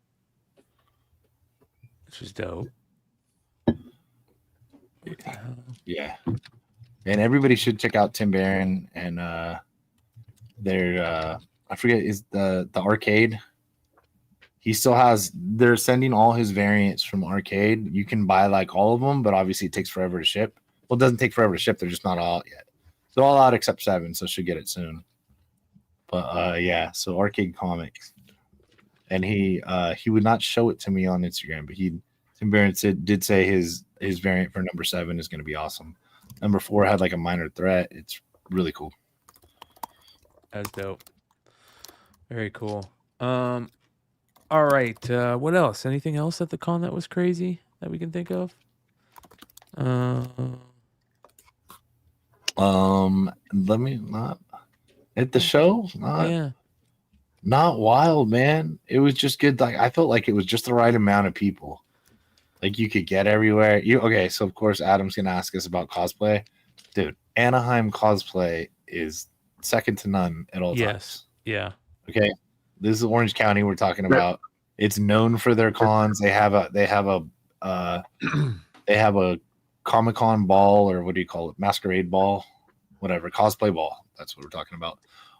which is dope. Yeah. And everybody should check out Tim Barron and their I forget is the arcade. He still has. They're sending all his variants from arcade. You can buy like all of them, but obviously it takes forever to ship. Well, it doesn't take forever to ship. They're just not all out yet. They're all out except 7, so should get it soon. But so arcade comics, and he would not show it to me on Instagram, but Tim Barron did say his variant for number 7 is going to be awesome. Number 4 had like a minor threat. It's really cool. That's dope. Very cool. All right. What else? Anything else at the con that was crazy that we can think of? Let me not at the show. Not wild, man. It was just good. Like I felt like it was just the right amount of people. Like you could get everywhere. So of course Adam's gonna ask us about cosplay. Dude, Anaheim cosplay is second to none at all times. Yeah. Okay. This is Orange County we're talking about. It's known for their cons. They have a Comic-Con ball, or what do you call it? Masquerade ball, whatever, cosplay ball. That's what we're talking about.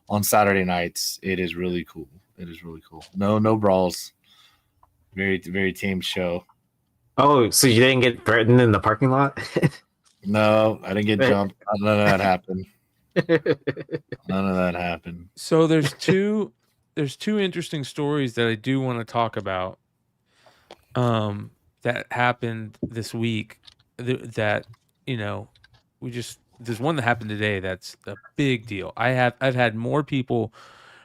On Saturday nights, it is really cool. No brawls. Very, very tame show. Oh, so you didn't get threatened in the parking lot? No, I didn't get jumped. None of that happened. None of that happened. So there's two interesting stories that I do want to talk about that happened this week that there's one that happened today that's a big deal. I've had more people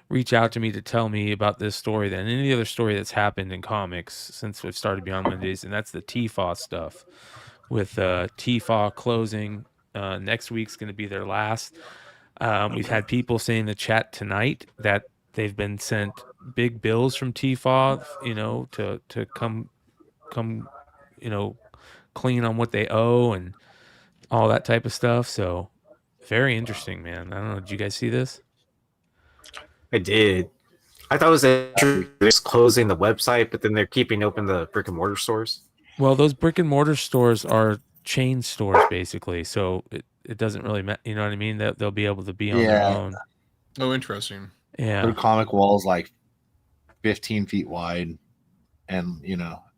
reach out to me to tell me about this story than any other story that's happened in comics since we've started Beyond Mondays, and that's the TFAW stuff. With TFAW closing, next week's going to be their last. We've had people say in the chat tonight that they've been sent big bills from TFAW, to come, clean on what they owe and all that type of stuff. So very interesting, man. I don't know. Did you guys see this? I did. I thought it was interesting. They're just closing the website, but then they're keeping open the brick and mortar stores. Well, those brick and mortar stores are chain stores, basically. So it doesn't really matter. You know what I mean? They'll be able to be on their own. Oh, interesting. Yeah. Their comic walls like 15 feet wide, and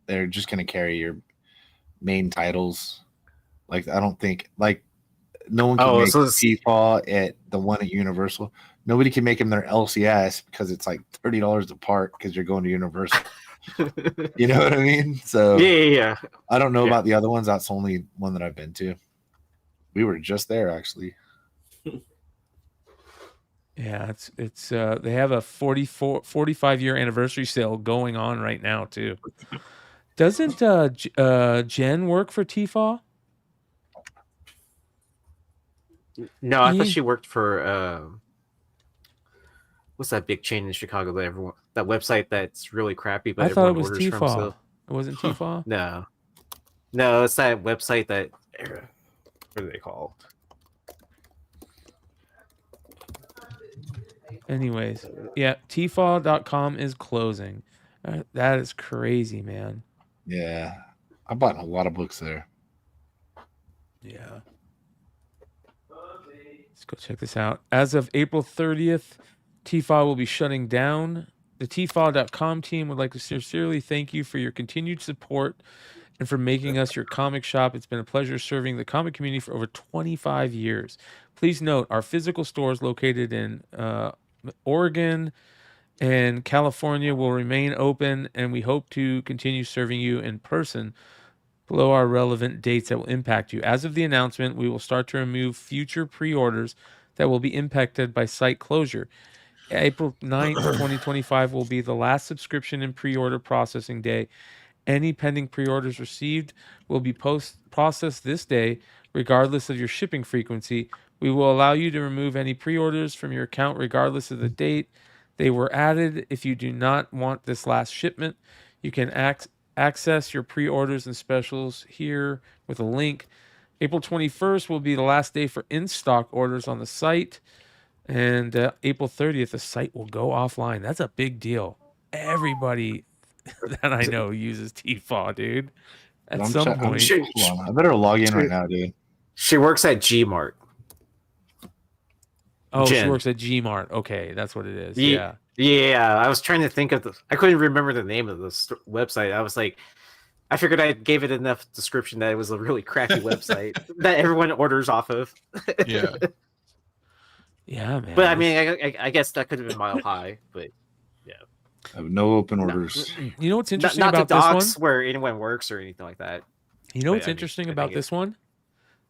they're just gonna carry your main titles. Like I don't think no one can make TFAW at the one at Universal. Nobody can make them their LCS because it's like $30 a part because you're going to Universal. You know what I mean? So yeah. I don't know about the other ones. That's the only one that I've been to. We were just there actually. Yeah, it's they have a 45-year anniversary sale going on right now too. Doesn't Jen work for TFAW? No, I thought she worked for what's that big chain in Chicago that website that's really crappy, but I thought it everyone was orders from. TFAW. So. It wasn't TFAW? No, it's that website that what are they called? Anyways, yeah, TFAW.com is closing. That is crazy, man. Yeah, I bought a lot of books there. Yeah. Let's go check this out. As of April 30th, TFAW will be shutting down. The TFAW.com team would like to sincerely thank you for your continued support and for making us your comic shop. It's been a pleasure serving the comic community for over 25 years. Please note, our physical stores located in Oregon and California will remain open, and we hope to continue serving you in person below our relevant dates that will impact you. As of the announcement, we will start to remove future pre-orders that will be impacted by site closure. April 9th, 2025 will be the last subscription and pre-order processing day. Any pending pre-orders received will be processed this day, regardless of your shipping frequency. We will allow you to remove any pre-orders from your account regardless of the date they were added. If you do not want this last shipment, you can access your pre-orders and specials here with a link. April 21st will be the last day for in-stock orders on the site. And April 30th, the site will go offline. That's a big deal. Everybody that I know uses TFAW, dude. At some point. I better log in right now, dude. She works at Gmart. Oh, Jen. She works at Gmart. Okay, that's what it is. Yeah. Yeah, I was trying to think of I couldn't remember the name of the website. I was like, I figured I gave it enough description that it was a really crappy website that everyone orders off of. Yeah. Yeah, man. But I mean, I guess that could have been Mile High, but yeah. I have no open orders. You know what's interesting not about the docs this one? where anyone works or anything like that. You know what's interesting about this one?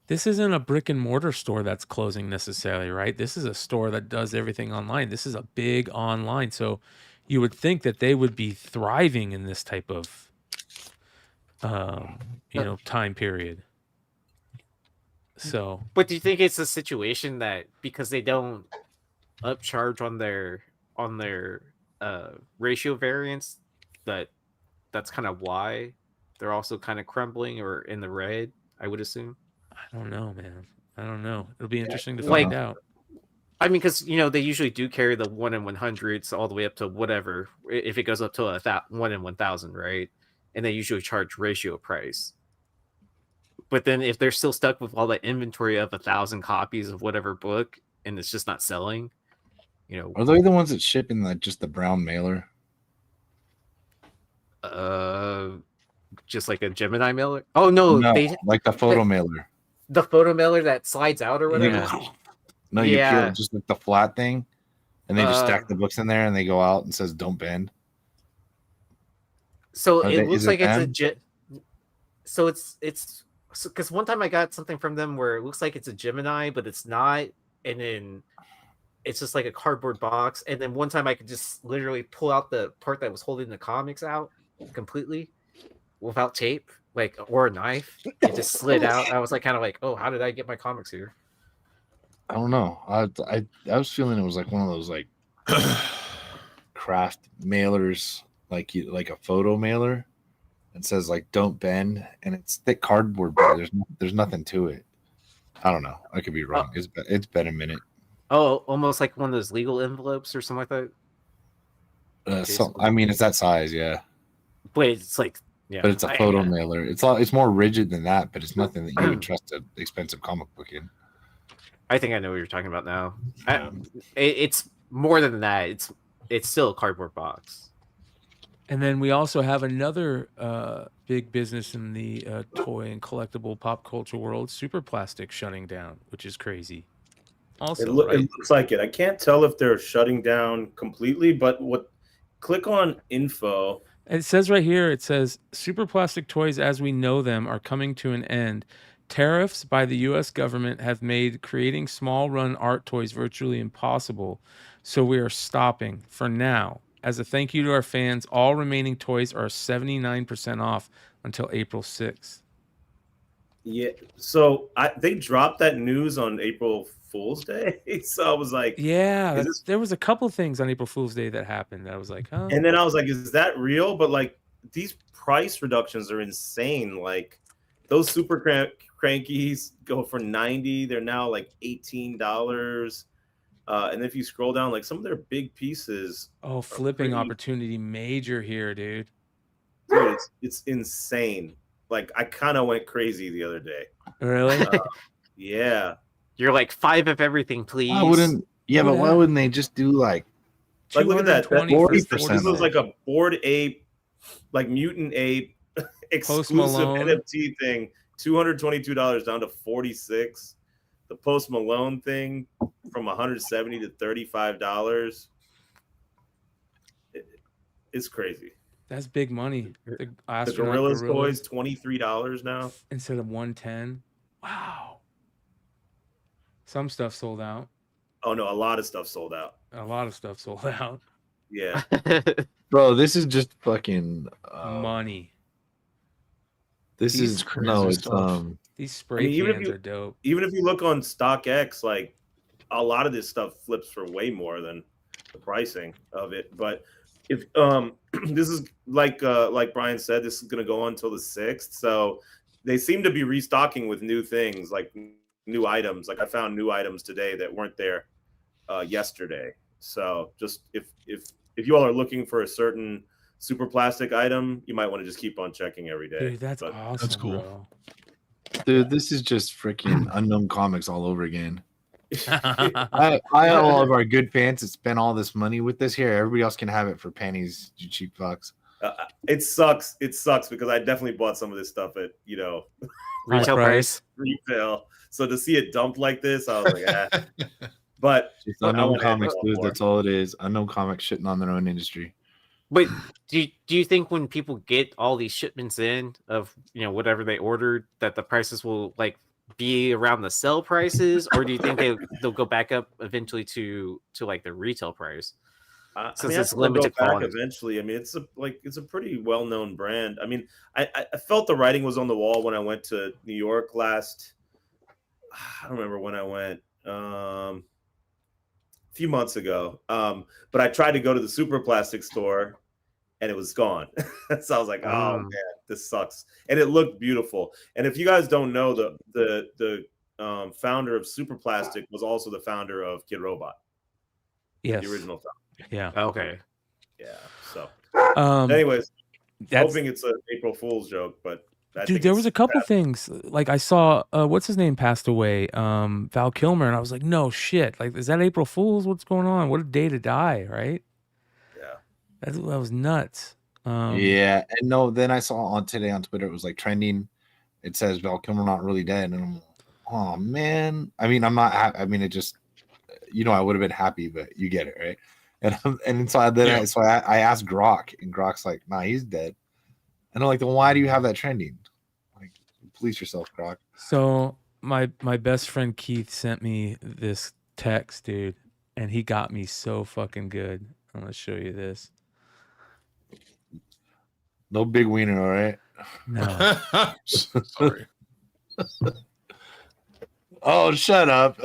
This isn't a brick and mortar store that's closing necessarily, right? This is a store that does everything online. This is a big online. So you would think that they would be thriving in this type of, time period. So, but do you think it's a situation that because they don't upcharge on their ratio variance, that's kind of why they're also kind of crumbling or in the red? I would assume. I don't know, man. I don't know. It'll be interesting to find out. I mean, because they usually do carry the 1 in 100s all the way up to whatever. If it goes up to 1 in 1,000, right? And they usually charge ratio price. But then if they're still stuck with all that inventory of 1,000 copies of whatever book and it's just not selling, are they the ones that ship in just the brown mailer? Just like a Gemini mailer? Oh no, like the photo mailer. The photo mailer that slides out or whatever. No, you peel just like the flat thing, and they just stack the books in there, and they go out and says "Don't bend." So it looks like it's So it's because one time I got something from them where it looks like it's a Gemini, but it's not, and then it's just like a cardboard box. And then one time I could just literally pull out the part that was holding the comics out completely without tape, like, or a knife. It just slid out. I was like, kind of like, oh, how did I get my comics here? I don't know. I was feeling it was like one of those like craft mailers, like a photo mailer. It says like "Don't bend," and it's thick cardboard, but there's nothing to it. I don't know. I could be wrong. It's been a minute. Oh, almost like one of those legal envelopes or something like that. So I mean, it's that size, yeah. But it's like, yeah. But it's a photo mailer. It's more rigid than that, but it's nothing that you would trust an expensive comic book in. I think I know what you're talking about now. It's more than that. It's still a cardboard box. And then we also have another big business in the toy and collectible pop culture world, Super Plastic, shutting down, which is crazy. Also, It looks like it. I can't tell if they're shutting down completely, but click on info. It says right here, it says Super Plastic toys as we know them are coming to an end. Tariffs by the U.S. government have made creating small run art toys virtually impossible. So we are stopping for now. As a thank you to our fans, all remaining toys are 79% off until April 6th. Yeah. So they dropped that news on April Fool's Day. So I was like, yeah, there was a couple things on April Fool's Day that happened. I was like, huh? And then I was like, is that real? But like these price reductions are insane. Like those super crankies go for $90. They're now like $18. And if you scroll down, like some of their big pieces. Oh, flipping opportunity major here, dude. Dude, it's insane. Like I kind of went crazy the other day. Really? Yeah. You're like 5 of everything, please. I wouldn't. Yeah, but why wouldn't they just do like look at that. 40%. This was like a Bored Ape, like Mutant Ape exclusive NFT thing. $222 down to $46. The Post Malone thing from $170 to $35. It's crazy. That's big money. The Gorillas toys, $23 now instead of $110. Wow. Some stuff sold out. Oh no, a lot of stuff sold out. A lot of stuff sold out. Yeah. Bro, this is just fucking money. This is crazy. No, it's these spray cans are dope. Even if you look on StockX, like a lot of this stuff flips for way more than the pricing of it. But if this is like Brian said, this is gonna go on until the 6th. So they seem to be restocking with new things, like new items. Like I found new items today that weren't there yesterday. So just if you all are looking for a certain Super Plastic item, you might want to just keep on checking every day. Dude, that's awesome. That's cool. Bro. Dude, this is just freaking Unknown Comics all over again. I all of our good fans that spent all this money with this here. Everybody else can have it for pennies, you cheap fucks. It sucks. It sucks because I definitely bought some of this stuff at retail price. Retail. So to see it dumped like this, I was like, ah. But it's Unknown Comics, dude. That's all it is. Unknown Comics shitting on their own industry. But do you think when people get all these shipments in of whatever they ordered that the prices will like be around the sell prices, or do you think they'll go back up eventually to like the retail price? Since it's limited quantity. Eventually, I mean, it's a pretty well-known brand. I mean, I felt the writing was on the wall when I went to New York last. I don't remember when I went. A few months ago. But I tried to go to the Super Plastic store and it was gone. So I was like, oh man, this sucks. And it looked beautiful. And if you guys don't know, the founder of Super Plastic was also the founder of Kid Robot. Yes. The original founder. Yeah. Okay. Yeah. So anyways, hoping it's an April Fool's joke, but dude, there was a couple things. Like I saw, what's his name passed away, Val Kilmer, and I was like, no shit. Like, is that April Fool's? What's going on? What a day to die, right? Yeah, that was nuts. Yeah, and no, then I saw today on Twitter, it was like trending. It says Val Kilmer not really dead, and I'm like, oh man. I mean, I'm not. I mean, it just, I would have been happy, but you get it, right? And so I asked Grok, and Grok's like, nah, he's dead. And I'm like, then why do you have that trending? Like, police yourself, Grok. So my best friend Keith sent me this text, dude, and he got me so fucking good. I'm gonna show you this. No big wiener, all right? No, Sorry. Oh, shut up.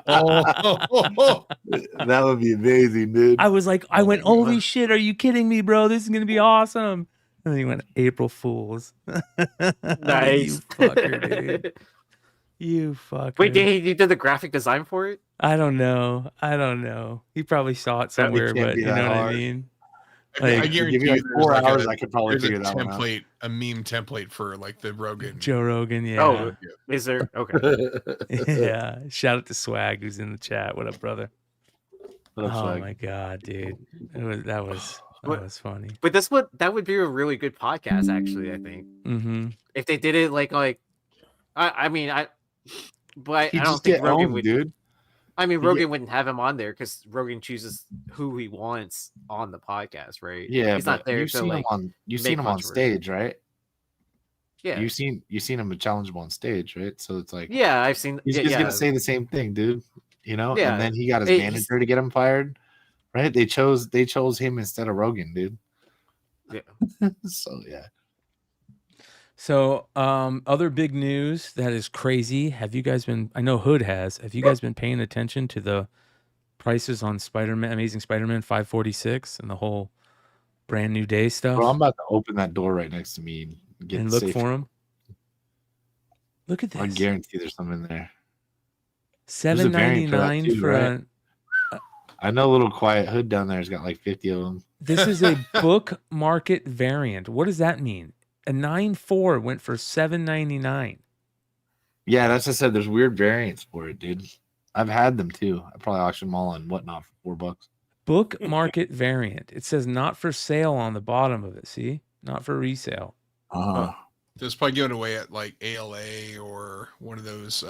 Oh, That would be amazing, dude. I was like, I went, Oh, holy God. shit, are you kidding me, bro? This is gonna be awesome. And then he went, April Fools. Nice. You fucker, dude. You fucker. Wait, you did the graphic design for it? I don't know. He probably saw it somewhere, can't but be you that know what I hard. mean? I Like, guarantee give you like there's 4 like hours, I could probably there's a figure that one out. template, a meme template for like the Rogan. Joe Rogan, yeah. Oh, is there? Okay. Yeah. Shout out to Swag who's in the chat. What up, brother? What up, Oh Swag? my god, dude. That was funny. But that would be a really good podcast, actually. I think Mm-hmm. if they did it like I mean I don't just think get Rogan owned, would. dude. I mean, Rogan wouldn't have him on there because Rogan chooses who he wants on the podcast, right? Yeah, he's not there you've to seen like. him on make controversy. stage, right? Yeah, You've seen him challengeable on stage, right? So it's like yeah, I've seen. he's yeah, just yeah. gonna say the same thing, dude. You know, Yeah. and then he got his He's- manager to get him fired, right? They chose him instead of Rogan, dude. Yeah. So yeah. So, other big news that is crazy. Have you guys been? I know Hood has. Have you guys been paying attention to the prices on Spider-Man, Amazing Spider-Man 546, and the whole brand new day stuff? Bro, I'm about to open that door right next to me and get and look safe. for them. Look at I this. guarantee there's some in there. There's a variant for that $7.99 too, for right? a. I know Little Quiet Hood down there's got like 50 of them. This is a book market variant. What does that mean? A 9.4 went for $7.99. Yeah, that's what I said. There's weird variants for it, dude. I've had them too. I probably auctioned them all on whatnot for $4. Book market variant. It says not for sale on the bottom of it. See, not for resale. This is probably given away at like ALA or one of those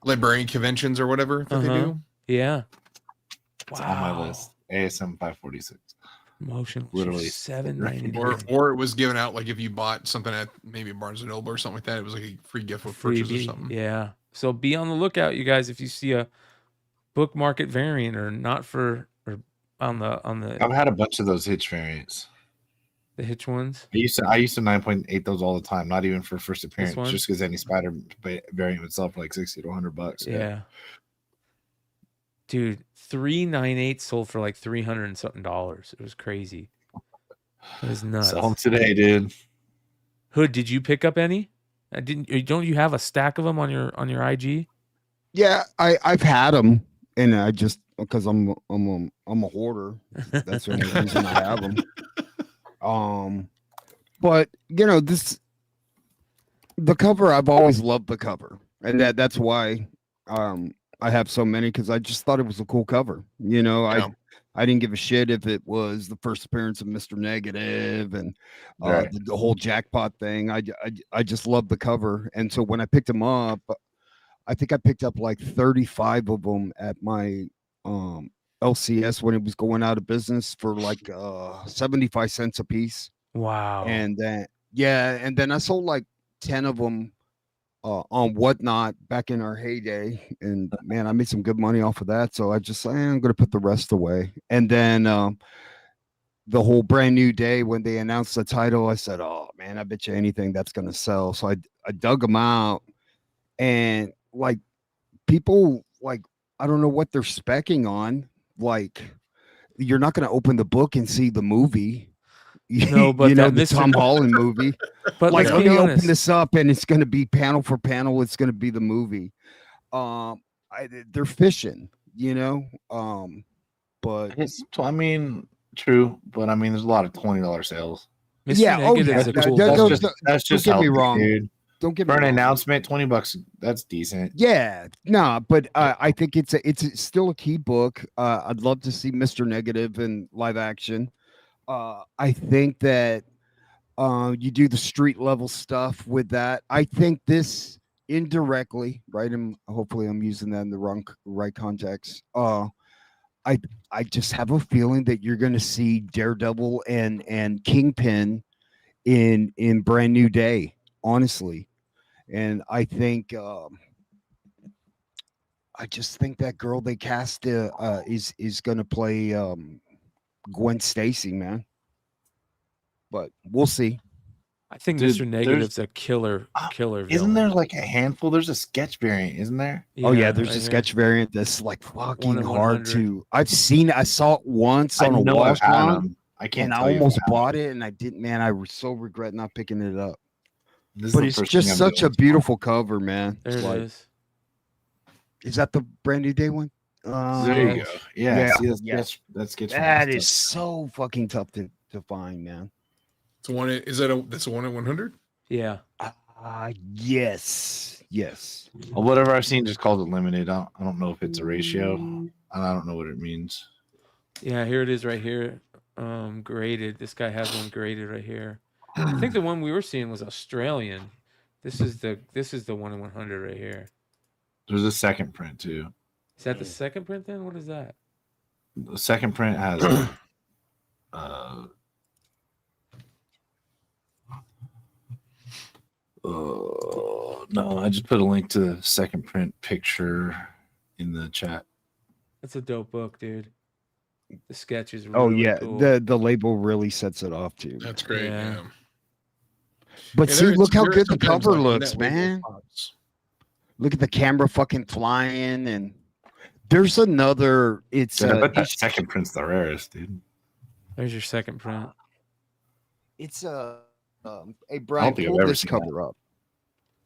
librarian conventions or whatever that they do. Yeah. It's on my list. ASM 546. Motion Literally $7.99. Or it was given out like if you bought something at maybe Barnes and Noble or something like that. It was like a free gift with purchase or Freebie. something. Yeah. So be on the lookout, you guys, if you see a book market variant or not for or on the I've had a bunch of those Hitch variants. the Hitch ones. I used to 9.8 those all the time, not even for first appearance, one? just because any spider variant would sell for like $60 to $100. Yeah. Dude, 398 sold for like $300 and something dollars. It was crazy. It was nuts. Sell them today, dude. Hood, did you pick up any? Don't you have a stack of them on your IG? Yeah, I've had them, and I just because I'm a hoarder. That's the only reason I have them. But you know the cover. I've always loved the cover, and that's why I have so many because I just thought it was a cool cover. You know, Yeah. I didn't give a shit if it was the first appearance of Mr. Negative and Right. the whole jackpot thing. I just love the cover, and so when I picked them up, I think I picked up like 35 of them at my LCS when it was going out of business for like 75 cents a piece. Wow. And then I sold like 10 of them on Whatnot back in our heyday, and man, I made some good money off of that. So I just I'm gonna put the rest away. And then the whole brand new day when they announced the title, I said, oh man, I bet you anything that's gonna sell. So I dug them out, and like people like I don't know what they're specking on. Like you're not gonna open the book and see the movie. No, but you know that the Mr. Tom Holland movie. But Like let's when be you honest. open this up and it's going to be panel for panel, it's going to be the movie. They're fishing, you know. But I mean, true, but I mean, there's a lot of $20 sales. Mr. yeah, Negative is a cool don't- That's just don't get me healthy, wrong. dude. Don't get me For an wrong. announcement, $20, that's decent. Yeah, no, but I think it's still a key book. I'd love to see Mr. Negative in live action. I think that you do the street level stuff with that. I think this indirectly, right? And hopefully I'm using that in the right context. I just have a feeling that you're going to see Daredevil and Kingpin in Brand New Day, honestly. And I think I just think that girl they cast is gonna play Gwen Stacy, man. But we'll see. I think Dude, Mr. Negative's a killer villain. Isn't there like a handful? There's a sketch variant, isn't there? Oh yeah, there's right a here. sketch variant that's like fucking 1 in hard 100. to. I saw it once on a know I've had Wall them. I can't. and I tell you if almost I have bought it, and I didn't. Man, I so regret not picking it up. them. This is But the it's first just thing I'm such a doing. beautiful cover, man. There It's it like, is. is that the brand new day one? There you go. Yeah. yeah, See, that's, yeah. that's sketch. That variant is stuff. so fucking tough to find, man. It's one. Is that a? That's a 1 in 100. Yeah. Yes. Well, whatever I've seen just calls it limited. I don't know if it's a ratio. And I don't know what it means. Yeah, here it is right here. Graded. This guy has one graded right here. I think the one we were seeing was Australian. This is the 1 in 100 right here. There's a second print too. Is that the second print then? What is that? The second print has no, I just put a link to the second print picture in the chat. That's a dope book, dude. The sketch is really Oh yeah, cool. the label really sets it off too. That's great. Yeah. Yeah. But Yeah, see, there is- look how there is good the sometimes, cover like, in looks, that label man. box. Look at the camera fucking flying, and there's another. It's Dude, I bet that second print's the rarest, dude. There's your second print. It's hey Brian, think I've pull ever this seen cover up.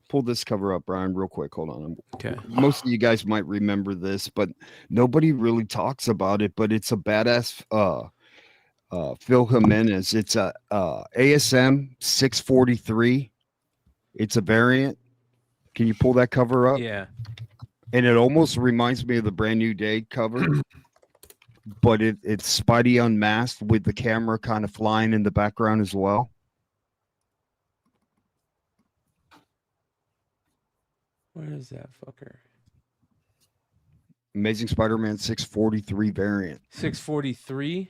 Pull this cover up, Brian, real quick. Hold on. Okay. Most of you guys might remember this, but nobody really talks about it. But it's a badass Phil Jimenez. It's a ASM 643. It's a variant. Can you pull that cover up? Yeah. And it almost reminds me of the Brand New Day cover, but it's Spidey unmasked with the camera kind of flying in the background as well. Where is that fucker? Amazing Spider-Man 643 variant. 643.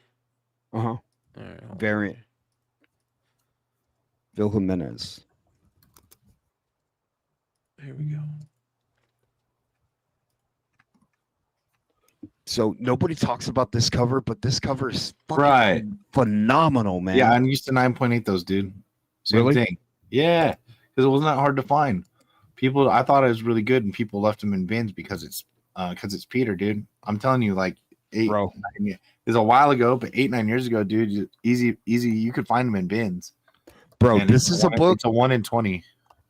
Uh-huh. All right. hold on Variant. here. Phil Jimenez. Here we go. So nobody talks about this cover, but this cover is fucking Right. phenomenal, man. Yeah, I'm used to 9.8 those, dude. Same Really? thing. Yeah, because it wasn't that hard to find. People, I thought it was really good, and people left them in bins because it's Peter, dude. I'm telling you, like it Bro. was a while ago, but 8-9 years ago, dude, easy. You could find them in bins. Bro, And this is a book. It's a 1 in 20.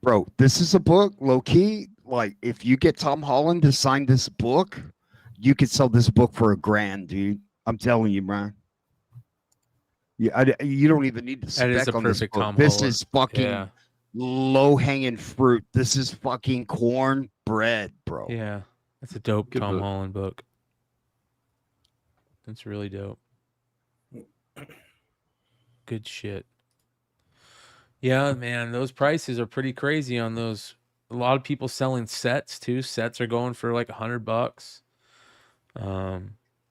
Bro, this is a book, low key. Like, if you get Tom Holland to sign this book, you could sell this book for $1,000, dude. I'm telling you, man. Yeah, you don't even need to That is spec a on this perfect book. Tom This Holland. is fucking Yeah. low hanging fruit. This is fucking corn bread, bro. Yeah. That's a dope Good Tom book. Holland book. That's really dope. Good shit. Yeah, man, those prices are pretty crazy on those. A lot of people selling sets too. Sets are going for like $100.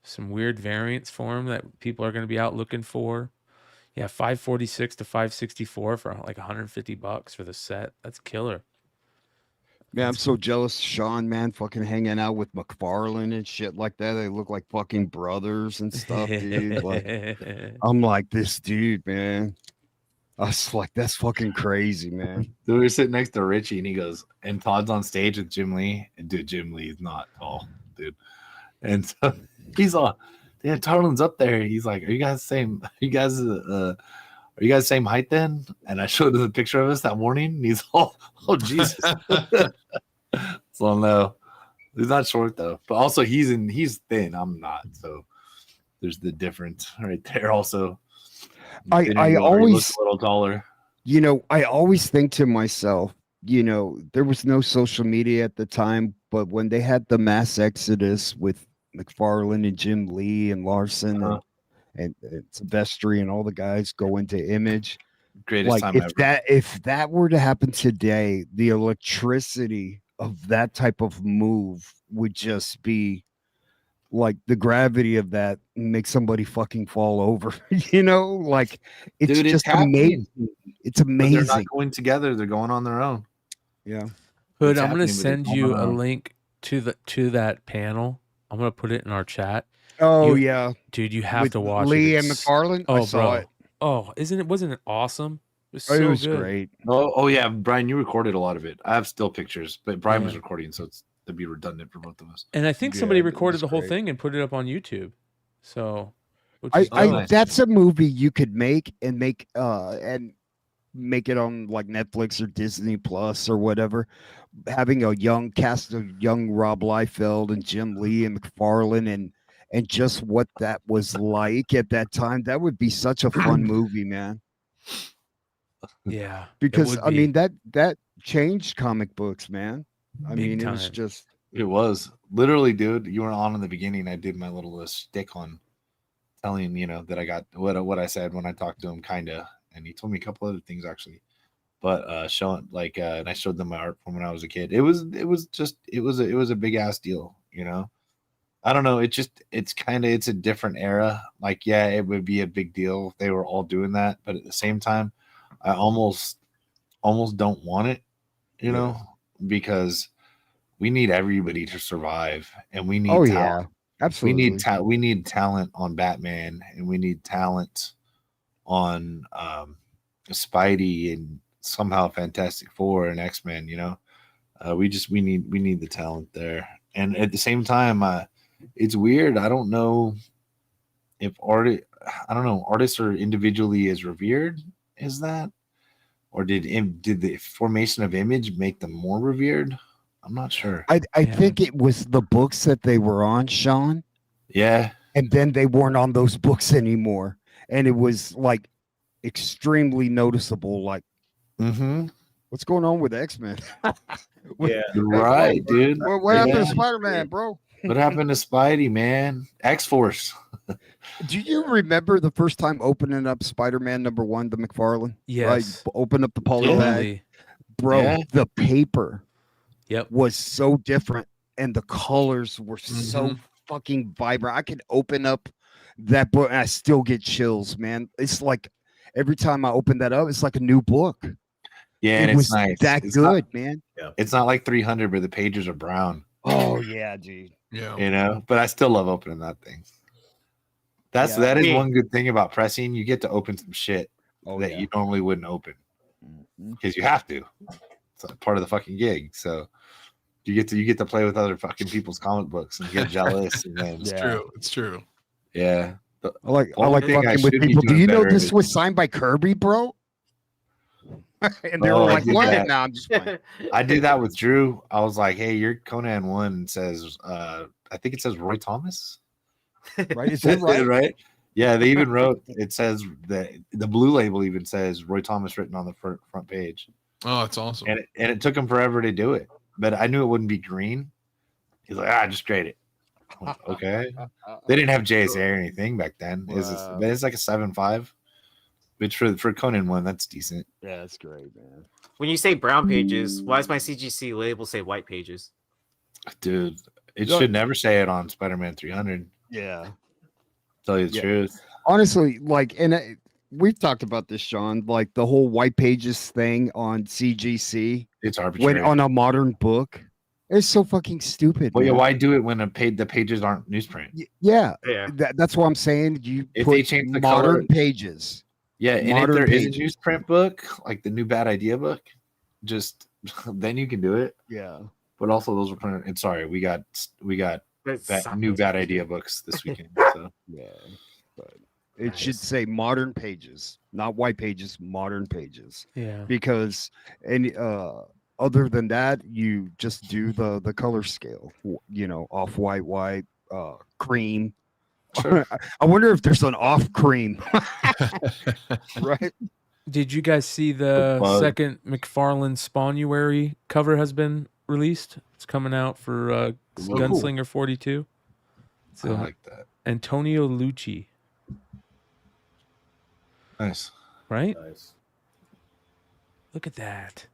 Some weird variants for them that people are going to be out looking for. Yeah, 546 to 564 for like $150 for the set. That's killer. Man, I'm so jealous of Sean, man, fucking hanging out with McFarlane and shit like that. They look like fucking brothers and stuff, dude. Like, I'm like, this dude, man. I was like, that's fucking crazy, man. So we were sitting next to Richie, and he goes, and Todd's on stage with Jim Lee, and dude, Jim Lee is not tall, dude. And so he's all, yeah, Tarlin's up there. He's like, are you guys same? Are you guys same height then? And I showed him the picture of us that morning, and he's all, oh Jesus. So no, he's not short though, but also he's thin. I'm not, so there's the difference right there. Also, I he always looks a little taller. You know, I always think to myself, you know, there was no social media at the time, but when they had the mass exodus with McFarlane and Jim Lee and Larson and Silvestri and all the guys go into Image, Greatest like time ever. if that were to happen today, the electricity of that type of move would just be like the gravity of that makes somebody fucking fall over. You know, like it's Dude, it's just happening. amazing. It's But amazing. they're not going together. They're going on their own. Yeah. Hood, It's I'm going happening, to but send it's you going a on. link to that panel. I'm gonna put it in our chat. Oh You- yeah, Dude, you have with to watch Lee it. and It's- McFarlane. I Oh, saw bro. it. Oh, wasn't it awesome? It was Oh, so it was good. great. Oh yeah, Brian, you recorded a lot of it. I have still pictures, but Brian was Yeah. recording, so it's to be redundant for both of us. And I think Yeah, somebody it recorded was the whole great. thing and put it up on YouTube. So, which I, is I dope. nice. that's a movie you could make and make it on like Netflix or Disney Plus or whatever. Having a young cast of young Rob Liefeld and Jim Lee and McFarlane and just what that was like at that time, that would be such a fun movie, man. Yeah, it Because would I be. mean that changed comic books, man. I Big mean, it was time. just It was literally, dude. You were on in the beginning. I did my little stick on telling that I got what I said when I talked to him, kinda, and he told me a couple other things actually. But showing and I showed them my art from when I was a kid. It was a big ass deal, I don't know. It's a different era. Like, yeah, it would be a big deal if they were all doing that, but at the same time, I almost don't want it, because we need everybody to survive, and we need oh talent. yeah, absolutely. We need talent on Batman, and we need talent on Spidey, and somehow Fantastic Four and X-Men. We need the talent there, and at the same time, it's weird. I don't know if artists are individually as revered as that, or did the formation of Image make them more revered? I'm not sure. I Yeah. think it was the books that they were on, Sean, Yeah, and then they weren't on those books anymore, and it was like extremely noticeable. Like, mm-hmm. what's going on with X-Men? Yeah. You're right, dude. What happened to Yeah. Spider-Man, bro? What happened to Spidey, man? X-Force. Do you remember the first time opening up Spider-Man #1, the McFarlane? Yes. Right? Open up the poly bag. Totally. Bro, Yeah. the paper Yep. was so different and the colors were so Mhm. fucking vibrant. I could open up that book and I still get chills, man. It's like every time I open that up, it's like a new book. Yeah, and It it's was nice. that It's good, man. It's not like 300 where the pages are brown, Oh yeah, dude. Yeah. But I still love opening that thing. Yeah. That is Me- one good thing about pressing. You get to open some shit Oh that yeah. you normally wouldn't open Mhm. because you have to. It's a part of the fucking gig. So you get to play with other fucking people's comic books and get jealous. And then, It's Yeah. true. It's true. yeah. I like Only thing I fucking with should be people. Do doing you know better this is- was signed by Kirby, bro? And they Oh, were I like, did "What?" that. No, I'm just playing. I did that with Drew. I was like, hey, your Conan 1 says, I think it says Roy Thomas. Right? Is that right? Right? Yeah, they even wrote, it says the blue label even says Roy Thomas written on the front page. Oh, that's awesome. And it took him forever to do it, but I knew it wouldn't be green. He's like, just grade it. I'm like, okay. They didn't have JSA or anything back then. Wow. It's like a 7.5, which for Conan 1, that's decent. Yeah, that's great, man. When you say brown pages, why does my CGC label say white pages? Dude, it Look- should never say it on Spider-Man 300. Yeah. Tell you the Yeah. truth. Honestly, like, and we've talked about this, Sean, like the whole white pages thing on CGC It's when arbitrary. on a modern book. It's so fucking stupid. Well, yeah, man. why do it when the pages aren't newsprint? Yeah, Yeah. that's what I'm saying. You If put they change the modern color- pages. Yeah, and Modern if there is a pages. newsprint book, like the new Bad Idea book, just then you can do it. Yeah. But also those are printed. And sorry, we got That's new Bad Idea books this weekend. So Yeah. But it should say modern pages, not white pages, modern pages. Yeah. Because any other than that, you just do the color scale, off white, cream. Sure. I wonder if there's an off cream. Right? Did you guys see the Bug. second McFarlane Spawnuary cover has been released? It's coming out for cool. Gunslinger 42. I So like that. Antonio Lucci, Nice. right? Nice. Look at that.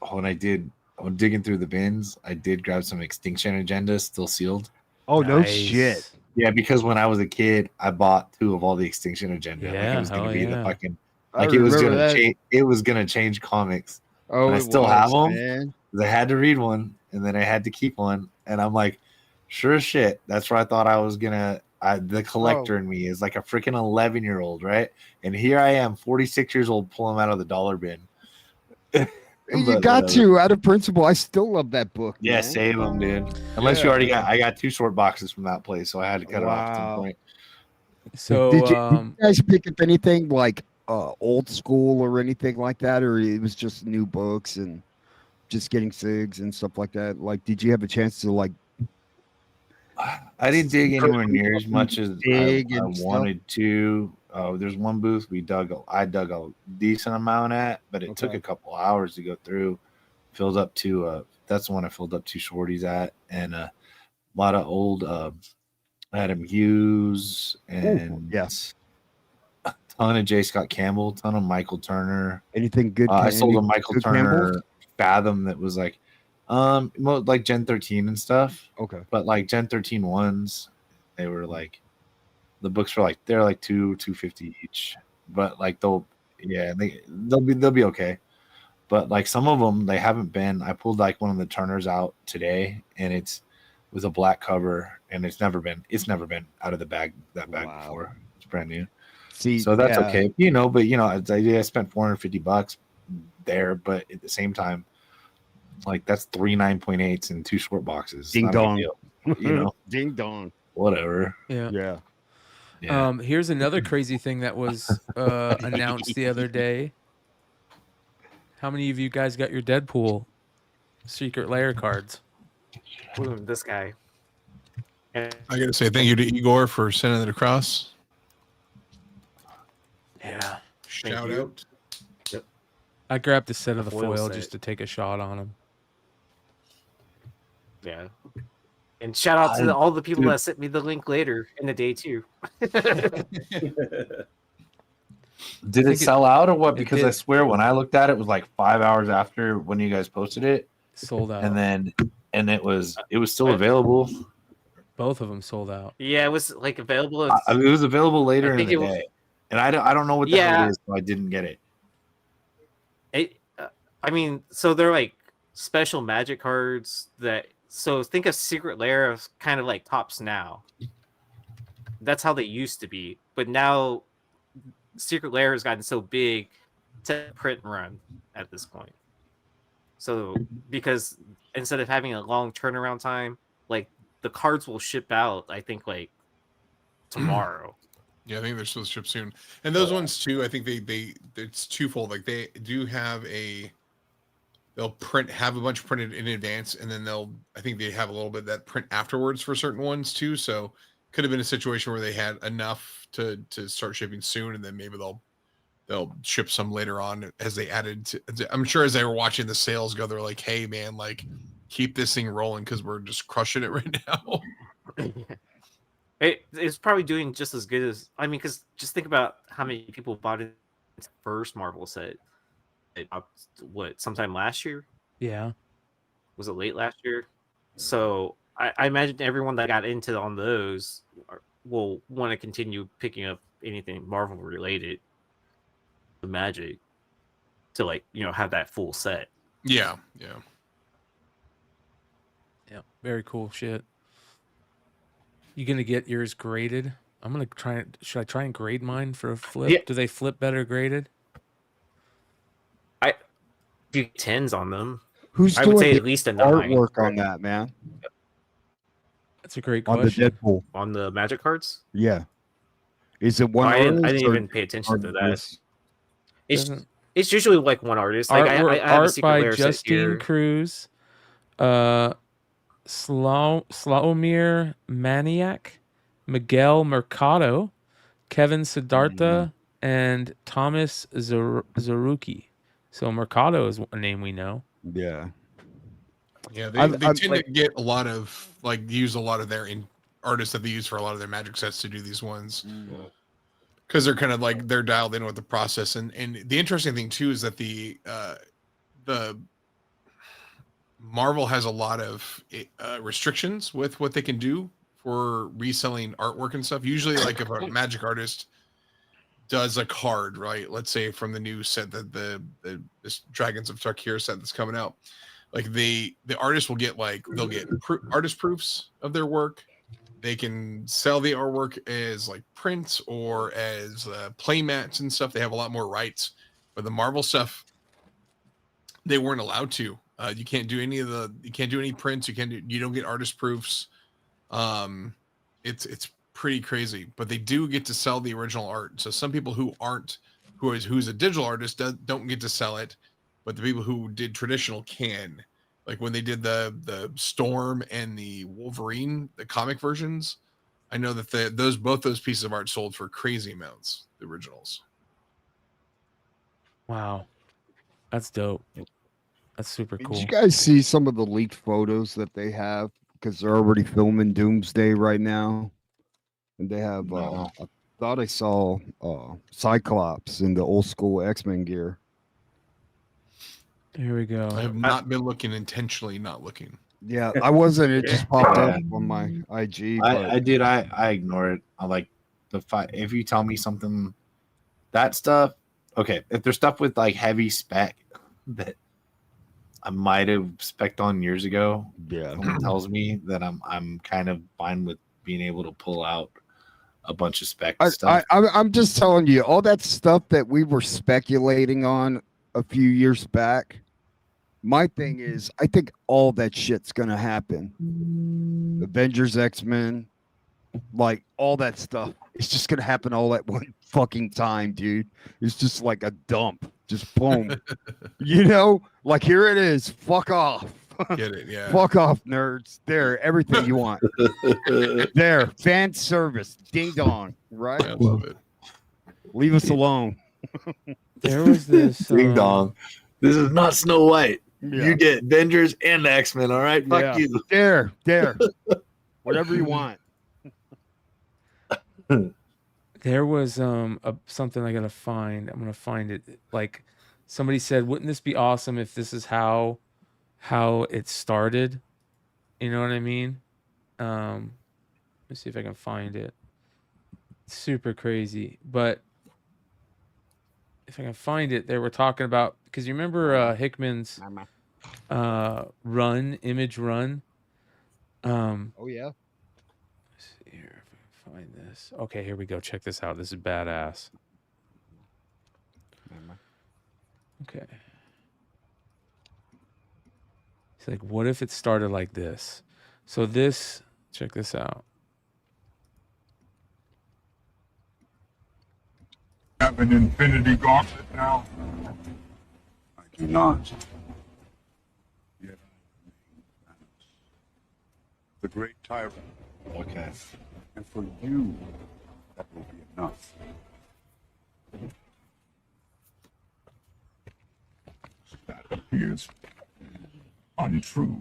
Oh, and I'm digging through the bins. I did grab some Extinction Agenda still sealed. Oh, no Nice. shit. Yeah, because when I was a kid, I bought 2 of all the Extinction Agenda. Like Yeah, it was gonna hell be the yeah. fucking I like it was remember gonna that. change. It was gonna change comics. Oh, and I it still was, have 'em. man. 'Cause I had to read one, and then I had to keep one, and I'm like, sure as shit, that's where I thought I was gonna. The collector in me is like a freaking 11-year-old, right? And here I am, 46 years old, pulling them out of the dollar bin. You got to, out of principle. I still love that book. Yeah, man. save them, dude. Unless you already got, I got 2 short boxes from that place, so I had to cut it off at some point. So Did you guys pick up anything like old school or anything like that, or it was just new books and just getting SIGs and stuff like that? Like, did you have a chance to like? I didn't dig anywhere near as much as I and wanted to. There's one booth I dug a decent amount at, but it took a couple hours to go through. Filled up to that's the one I filled up 2 shorties at, and a lot of old Adam Hughes and yes, a ton of J. Scott Campbell, ton of Michael Turner. Anything good? I sold a Michael good Turner Campbell? Fathom that was like like Gen 13 and stuff. Okay. But like Gen 13 ones, they were like the books were like they're like $250 each. But like they'll be okay. But like some of them they haven't been. I pulled like one of the Turners out today, and it's with a black cover, and it's never been out of the bag before. It's brand new. See, so that's okay, but I spent $450 there, but at the same time, like that's 3 9.8s and 2 short boxes. Ding dong. Ding dong. Whatever. Yeah. Yeah. Here's another crazy thing that was announced the other day. How many of you guys got your Deadpool secret lair cards? Boom, this guy. I gotta say thank you to Igor for sending it across. Yeah. Shout out. Yep. I grabbed a set of the Foil foil set. just to take a shot on him. Yeah. And shout out to all the people that sent me the link later in the day too. Did it sell out or what? it Because did. I swear when I looked at it, it was like 5 hours after when you guys posted it. Sold out. And it was still available. Both of them sold out. Yeah, it was like available. It was available later I in think the it was- day. And I don't know what the hell it is, so I didn't get it. I mean, so they're like special magic cards that. So think of Secret Lair as kind of like Tops now. That's how they used to be, but now Secret Lair has gotten so big to print and run at this point. So because instead of having a long turnaround time, like the cards will ship out, I think like tomorrow. Yeah, I think they're supposed to ship soon. And those ones too, I think they it's twofold. Like they do have they'll have a bunch printed in advance, and then I think they have a little bit that print afterwards for certain ones too. So could have been a situation where they had enough to start shipping soon, and then maybe they'll ship some later on as they added to. I'm sure as they were watching the sales go, they're like, hey man, like keep this thing rolling because we're just crushing it right now. It's probably doing just as good as because just think about how many people bought it first Marvel set. Sometime last year? Yeah. Was it late last year? So I imagine everyone that got into on those will want to continue picking up anything Marvel related, the Magic, to have that full set. Yeah. Very cool shit. You gonna get yours graded? I'm gonna try. Should I try and grade mine for a flip? Yeah. Do they flip better graded? Few 10s on them. Who's I doing would say the at least a 9 artwork on that, man? That's a great On question. the Deadpool. on the Magic cards. Yeah. Is it one? I didn't artist or even pay attention to that. artists? Doesn't- It's usually like one artist. Like I have a art Secret by Lair set Justine here. Cruz, Slawomir Maniac, Miguel Mercado, Kevin Siddhartha, and Thomas Zaruki. So Mercado is a name we know. Yeah. Yeah, I'm they tend to like- get a lot of use a lot of their artists that they use for a lot of their Magic sets to do these ones because they're kind of like they're dialed in with the process. And the interesting thing too is that the Marvel has a lot of restrictions with what they can do for reselling artwork and stuff. Usually, like if a Magic artist does a card, right? Let's say from the new set that this Dragons of Tarkir set that's coming out. like the artist will get they'll get artist proofs of their work. They can sell the artwork as like prints or as play mats and stuff. They have a lot more rights, but the Marvel stuff, they weren't allowed to. You can't do any prints. You don't get artist proofs. It's pretty crazy, but they do get to sell the original art. So some people who's a digital artist don't get to sell it, but the people who did traditional can. Like when they did the Storm and the Wolverine, the comic versions, I know that both those pieces of art sold for crazy amounts, the originals. Wow. That's dope. That's super cool. Did you guys see some of the leaked photos that they have? Because they're already filming Doomsday right now. And they have, I thought I saw Cyclops in the old school X-Men gear. Here we go. I have not been looking, intentionally not looking. Yeah, I wasn't. It just popped up on my IG. I did. I ignore it. I like the fight. If you tell me something, that stuff. Okay, if there's stuff with like heavy spec that I might have spec'd on years ago, yeah, someone tells me that I'm kind of fine with being able to pull out a bunch of spec stuff. I'm just telling you, all that stuff that we were speculating on a few years back. My thing is, I think all that shit's gonna happen. Avengers, X-Men, like all that stuff. It's just gonna happen all at one fucking time, dude. It's just like a dump. Just boom. You know, like here it is. Fuck off. Get it? Yeah. Fuck off, nerds. There, everything you want. There, fan service. Ding dong. Right? I love it. Leave us alone. There was this Ding dong. This is not Snow White. Yeah. You get Avengers and X-Men, all right? Fuck Yeah. you. There. Whatever you want. There was something I gotta find. I'm gonna find it. Like somebody said, wouldn't this be awesome if this is how it started? You know what I mean? Let's see if I can find it. It's super crazy, but if I can find it, they were talking about, because you remember Hickman's image run. Oh yeah. Let's see here if I can find this. Okay, here we go. Check this out. This is badass. Okay. It's like, what if it started like this? So this, check this out. Have an infinity gauntlet now? I do not. Yet I am the great tyrant. Okay. And for you, that will be enough. That appears untrue.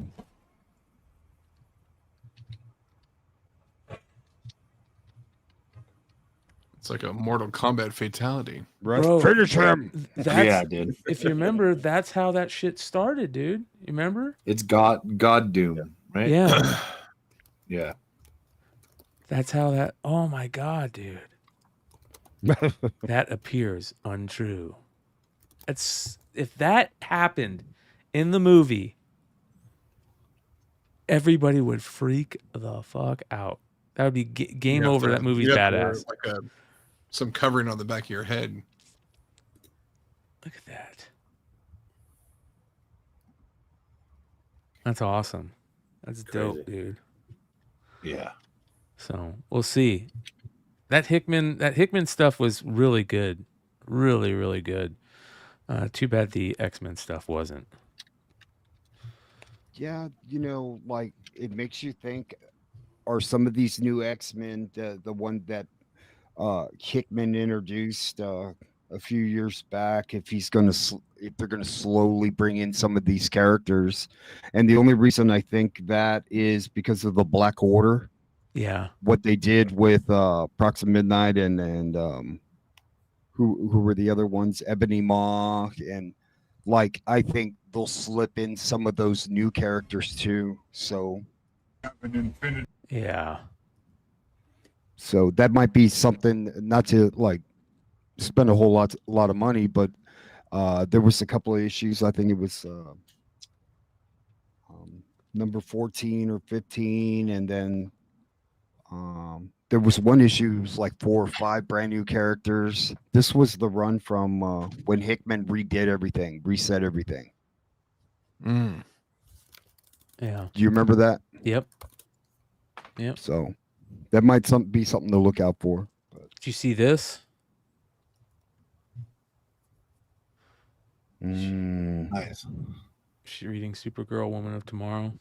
It's like a Mortal Kombat fatality. Right. Bro, Finish him. Yeah, dude. If you remember, that's how that shit started, dude. You remember? It's God Doom, right? Yeah. Yeah. That's how that. Oh my god, dude. That appears untrue. It's if that happened in the movie, everybody would freak the fuck out. That would be game You have over. to- That movie's you have to wear, badass. like some covering on the back of your head. Look at that. That's awesome. That's dope, dude. Yeah. So we'll see. That Hickman stuff was really good. Really, really good. Too bad the X-Men stuff wasn't. Yeah, you know, like it makes you think, are some of these new X-Men the one that Hickman introduced a few years back, if they're gonna slowly bring in some of these characters? And the only reason I think that is because of the Black Order. Yeah. What they did with Proxima Midnight and who were the other ones? Ebony Maw, and like I think they'll slip in some of those new characters too. So Yeah. So that might be something, not to like spend a whole lot of money, but there was a couple of issues. I think it was number 14 or 15, and then there was one issue. It was like 4 or 5 brand new characters. This was the run from when Hickman redid everything, reset everything. Mm. Yeah. Do you remember that? Yep. Yep. So that might be something to look out for. Did you see this? Nice. She reading Supergirl, Woman of Tomorrow.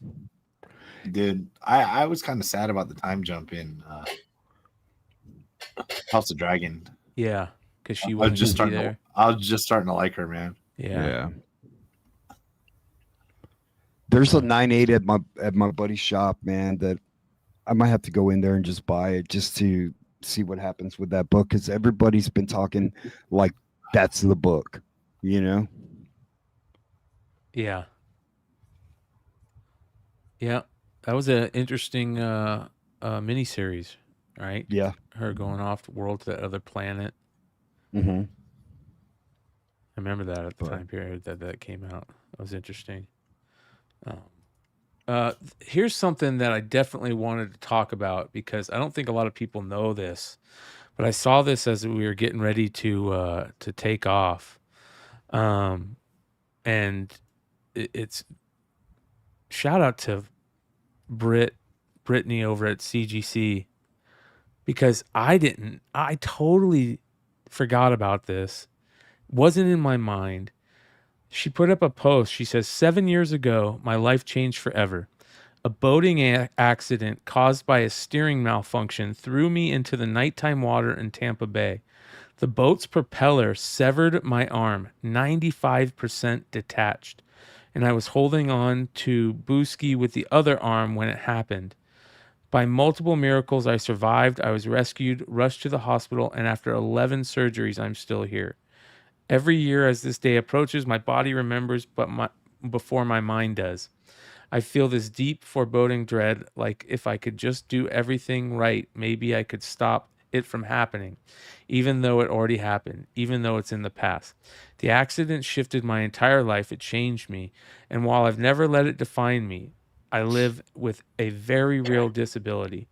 Dude, I was kind of sad about the time jump in House of Dragon. Yeah, because she I wasn't was just gonna be starting. there. I was just starting to like her, man. Yeah. There's a 9.8 at my buddy's shop, man, that I might have to go in there and just buy it just to see what happens with that book, because everybody's been talking like that's the book, you know? Yeah. Yeah. That was an interesting miniseries, right? Yeah. Her going off the world to that other planet. Mm-hmm. I remember that at the time period that came out. That was interesting. Here's something that I definitely wanted to talk about because I don't think a lot of people know this, but I saw this as we were getting ready to take off, and it's shout out to Brittany over at CGC, because I totally forgot about this. Wasn't in my mind. She put up a post. She says, 7 years ago, my life changed forever. A boating accident caused by a steering malfunction threw me into the nighttime water in Tampa Bay. The boat's propeller severed my arm, 95% detached, and I was holding on to Booski with the other arm when it happened. By multiple miracles, I survived. I was rescued, rushed to the hospital, and after 11 surgeries, I'm still here. Every year as this day approaches, my body remembers, but before my mind does. I feel this deep foreboding dread, like if I could just do everything right, maybe I could stop it from happening, even though it already happened, even though it's in the past. The accident shifted my entire life. It changed me. And while I've never let it define me, I live with a very real disability.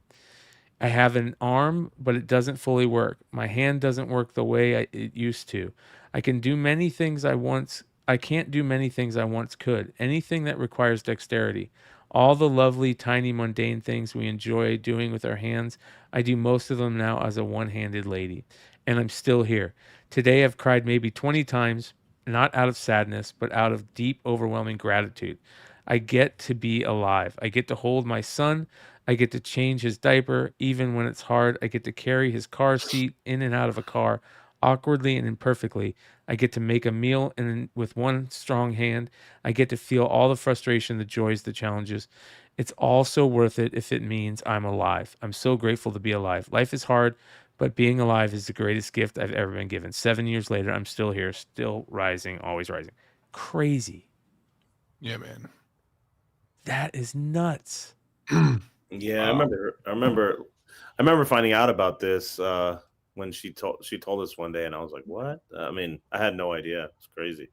I have an arm, but it doesn't fully work. My hand doesn't work the way it used to. I can't do many things I once could. Anything that requires dexterity. All the lovely, tiny, mundane things we enjoy doing with our hands, I do most of them now as a one-handed lady. And I'm still here. Today I've cried maybe 20 times, not out of sadness, but out of deep, overwhelming gratitude. I get to be alive. I get to hold my son. I get to change his diaper, even when it's hard. I get to carry his car seat in and out of a car, awkwardly and imperfectly. I get to make a meal with one strong hand. I get to feel all the frustration, the joys, the challenges. It's all so worth it if it means I'm alive. I'm so grateful to be alive. Life is hard, but being alive is the greatest gift I've ever been given. 7 years later, I'm still here, still rising, always rising. Crazy. Yeah, man. That is nuts. Yeah, wow. I remember finding out about this when she told us one day, and I was like, "What?" I mean, I had no idea. It's crazy.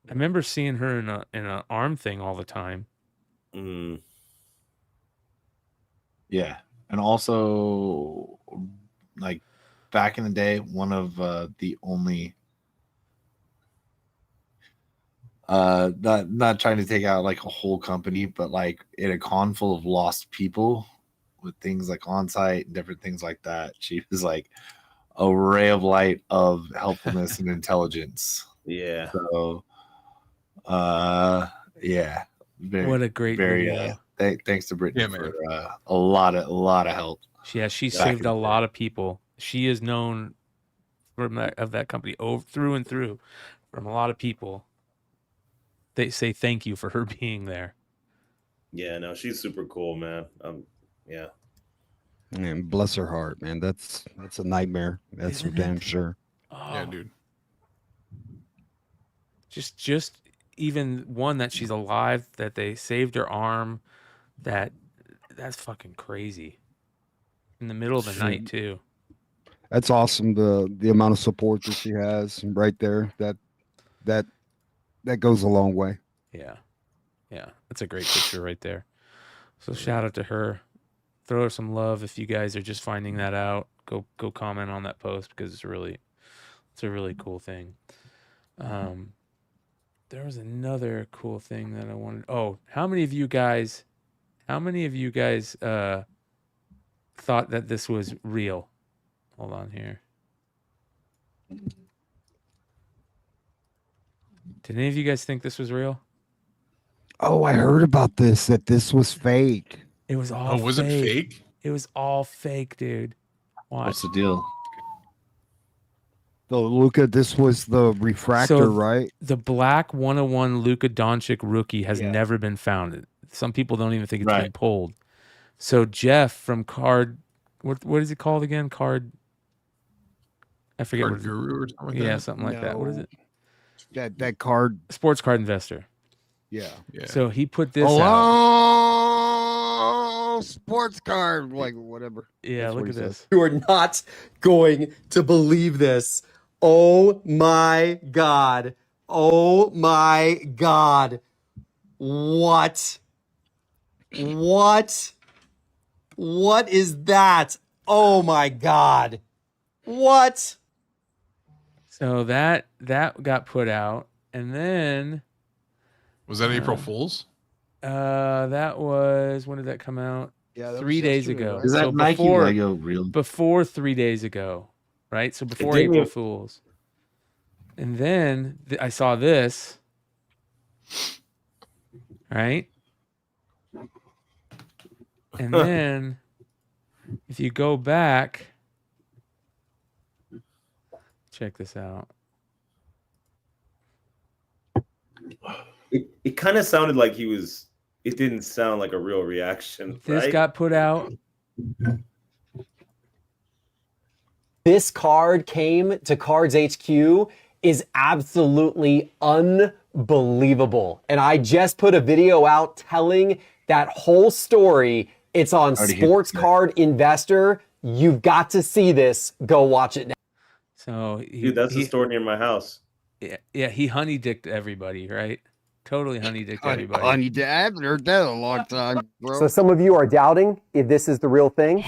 I remember seeing her in an arm thing all the time. Mm. Yeah, and also, like back in the day, one of the only. Not trying to take out like a whole company, but like in a con full of lost people with things like on site and different things like that, she was like a ray of light of helpfulness and intelligence. Yeah. So yeah, what a great video. Thanks to Brittany for a lot of help. Yeah, she saved a lot of people. She is known from that company through and through from a lot of people. They say thank you for her being there. Yeah, no, she's super cool, man. Yeah. And bless her heart, man. That's a nightmare. That's for damn sure. Oh. Yeah, dude. Just even one that she's alive, that they saved her arm, that's fucking crazy. In the middle of the night too. That's awesome. The amount of support that she has right there. That goes a long way. Yeah. That's a great picture right there. So shout out to her. Throw her some love if you guys are just finding that out. Go comment on that post because it's a really cool thing. There was another cool thing that I wanted. Oh, how many of you guys thought that this was real? Hold on here. Did any of you guys think this was real? Oh, I heard about this, that this was fake. It was all Oh, was it fake? It was all fake, dude. Watch. What's the deal? So, Luca, this was the refractor, So, right? The black 101 Luka Doncic rookie has never been found. Some people don't even think it's been pulled. So Jeff from Card, what is it called again? Card, I forget Card what it is. Guru or something like Yeah, that? something like that. What is it? That card. Sports Card Investor. Yeah. So he put this out. Oh, sports card, like whatever. Yeah, That's look what at he this. says. You are not going to believe this. Oh my God. Oh my God. What? What? What is that? Oh my God. What? So that got put out, and then Was that April Fool's? that was, when did that come out? Yeah, that 3 was days yesterday, ago. right? Is that So Nike before, Lego real? before 3 days ago, right? So before didn't April even- Fools. And then I saw this, right? And then if you go back, check this out. It kind of sounded like he was. It didn't sound like a real reaction. This right? got put out. This card came to Cards HQ is absolutely unbelievable. And I just put a video out telling that whole story. It's on Sports Card Investor. You've got to see this. Go watch it now. So Dude, that's the store near my house. Yeah, he honey dicked everybody, right? Totally honey dicked everybody. Honey, I haven't heard that in a long time, bro. So some of you are doubting if this is the real thing.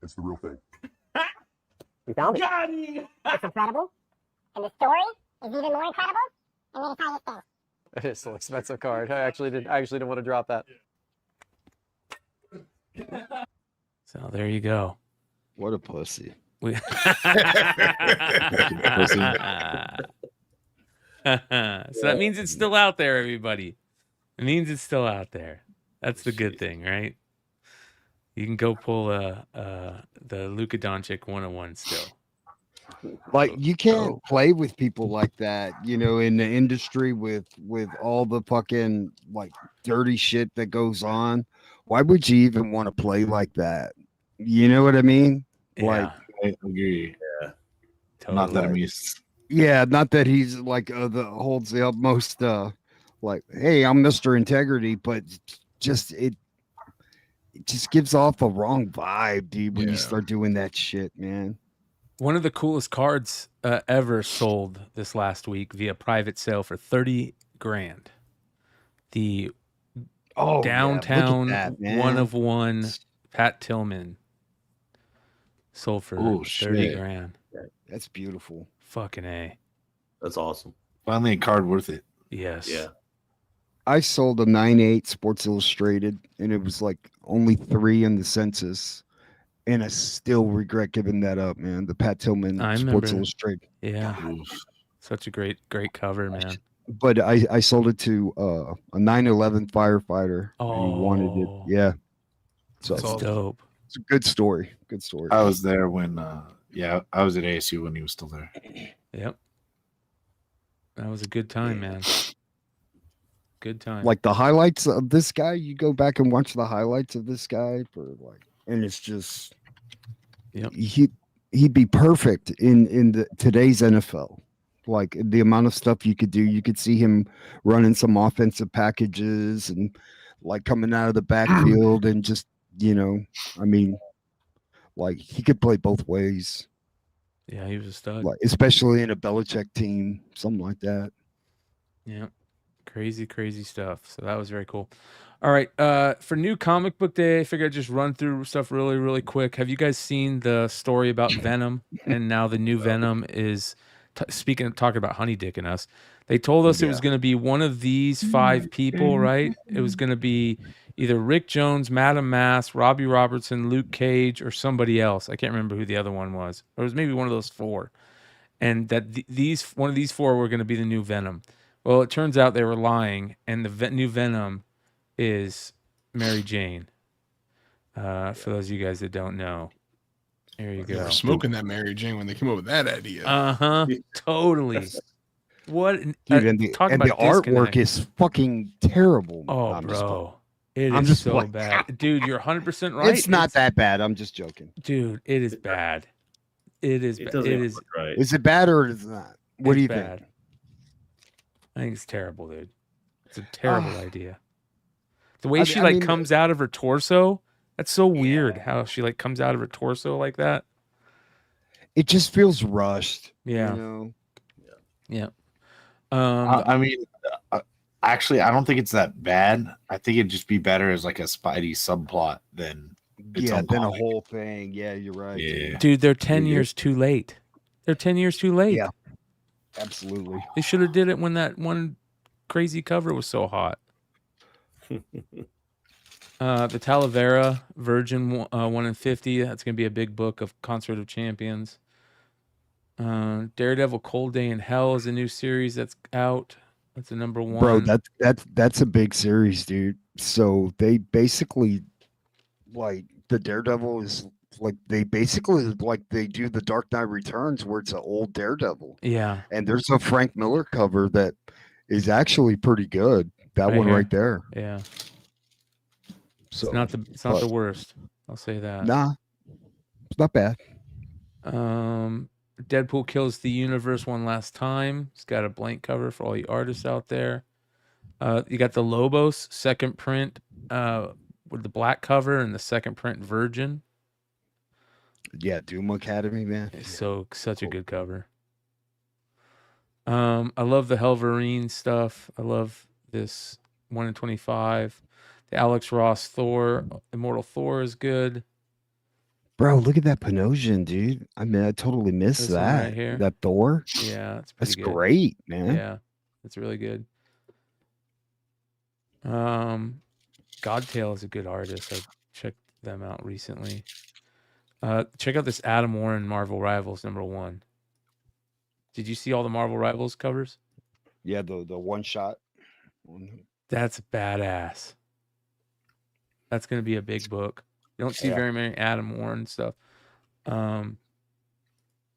It's the real thing. We found it. It's incredible. And the story is even more incredible. And then it's how you think. It is an expensive card. I actually didn't want to drop that. So there you go. What a pussy. We... so that means it's still out there, everybody. It means it's still out there. That's the good thing, right? You can go pull the Luka Doncic 101 still. Like, you can't play with people like that, you know, in the industry with all the fucking like dirty shit that goes on. Why would you even want to play like that? You know what I mean? Like, I agree. Yeah. Totally. Not that I'm used. yeah, not that he's like holds the utmost like, hey, I'm Mr. Integrity, but just it just gives off a wrong vibe, dude, when you start doing that shit, man. One of the coolest cards ever sold this last week via private sale for $30,000. The downtown one of one Pat Tillman sold for $30,000. That's beautiful. Fucking A. That's awesome. Finally, a card worth it. Yes. Yeah. I sold a 9/8 Sports Illustrated, and it was like only 3 in the census. And I still regret giving that up, man. The Pat Tillman I Sports remember. Illustrated. Yeah. Such a great cover, man. But I sold it to a 9/11 firefighter who wanted it. Oh. Yeah. So That's dope. It's a good story. Good story. I was there when, I was at ASU when he was still there. Yep. That was a good time, man. Good time. Like the highlights of this guy, you go back and watch the highlights of this guy for like, and it's just, yep. He'd be perfect in today's NFL. Like the amount of stuff you could do. You could see him running some offensive packages and like coming out of the backfield and just, I mean, like he could play both ways. Yeah, he was a stud. Like especially in a Belichick team, something like that. Yeah. Crazy stuff. So that was very cool. All right. For new comic book day, I figured I'd just run through stuff really quick. Have you guys seen the story about Venom? And now the new Venom is talking about Honey Dick and us. They told us it was going to be one of these 5 people, right? It was going to be either Rick Jones, Madam Mass, Robbie Robertson, Luke Cage, or somebody else. I can't remember who the other one was. Or it was maybe one of those 4. And that one of these 4 were going to be the new Venom. Well, it turns out they were lying, and the new Venom is Mary Jane. For those of you guys that don't know, there you They go. were smoking that Mary Jane when they came up with that idea. Totally. What? Dude, and the artwork is fucking terrible. Oh, bro. It is so bad. Dude, you're 100% right. It's not that bad. I'm just joking. Dude, it is bad. It is bad. It is. Right. Is it bad or is it not? What do you think? I think it's terrible, dude. It's a terrible idea. The way she comes out of her torso, that's so weird how she comes out of her torso like that. It just feels rushed. Yeah. Yeah. I mean, actually, I don't think it's that bad. I think it'd just be better as like a Spidey subplot than than a whole thing. Yeah, you're right. Yeah. Dude, they're 10 years too late. They're 10 years too late. Yeah. Absolutely. They should have did it when that one crazy cover was so hot. The Talavera Virgin 1 in 50. That's going to be a big book of Concert of Champions. Daredevil Cold Day in Hell is a new series that's out. That's the number 1. Bro, that's a big series, dude. So they basically the Daredevil is they basically they do the Dark Knight Returns where it's an old Daredevil. Yeah. And there's a Frank Miller cover that is actually pretty good. That one right there. Yeah. So it's not the worst. I'll say that. Nah. It's not bad. Deadpool Kills the Universe one last time. It's got a blank cover for all you artists out there. You got the Lobos second print with the black cover and the second print Virgin. Yeah, Doom Academy, man. It's such a good cover. I love the Helverine stuff. I love this 1 in 25. The Alex Ross Thor, Immortal Thor is good. Bro, look at that Panosian, dude. I mean, I totally missed This one that. right here. That Thor. Yeah, that's good. Great, man. Yeah, it's really good. Godtail is a good artist. I checked them out recently. Check out this Adam Warren Marvel Rivals number 1. Did you see all the Marvel Rivals covers? Yeah, the one shot. That's badass. That's going to be a big book. You don't see very many Adam Warren stuff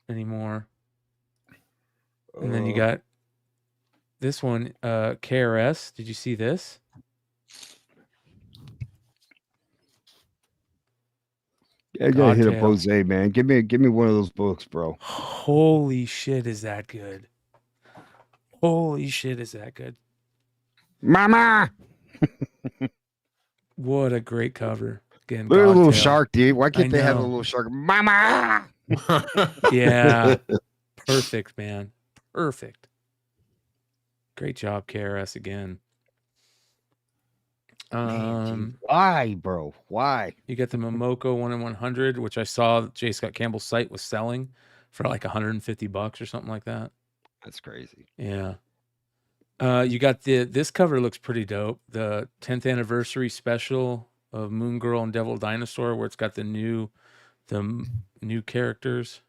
anymore. And then you got this one, KRS. Did you see this? Yeah, I gotta hit up Jose, man. Give me one of those books, bro. Holy shit, is that good? Holy shit, is that good? Mama! What a great cover. Again, Look at a little Godtail. shark, dude. Why can't I they have a know. little shark? Mama! Yeah. Perfect, man. Perfect. Great job, KRS again. Why, bro? Why? You get the Momoko 1 in 100, which I saw J. Scott Campbell's site was selling for like $150 or something like that. That's crazy. Yeah. You got this cover looks pretty dope. The 10th anniversary special of Moon Girl and Devil Dinosaur, where it's got the new characters.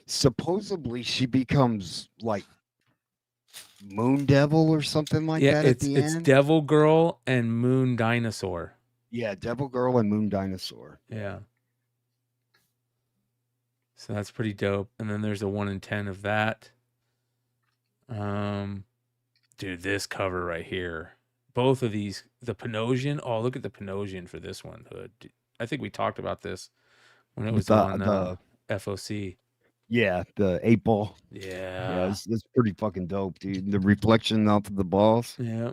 Supposedly she becomes like Moon Devil or something like that at the it's end. Devil Girl and Moon Dinosaur. Yeah, Devil Girl and Moon Dinosaur. Yeah. So that's pretty dope. And then there's a 1 in 10 of that. Dude, this cover right here. Both of these, the Panosian. Oh, look at the Panosian for this one, Hood. I think we talked about this when it was on FOC. Yeah, the 8-ball. Yeah, it's pretty fucking dope, dude. The reflection off of the balls. Yeah.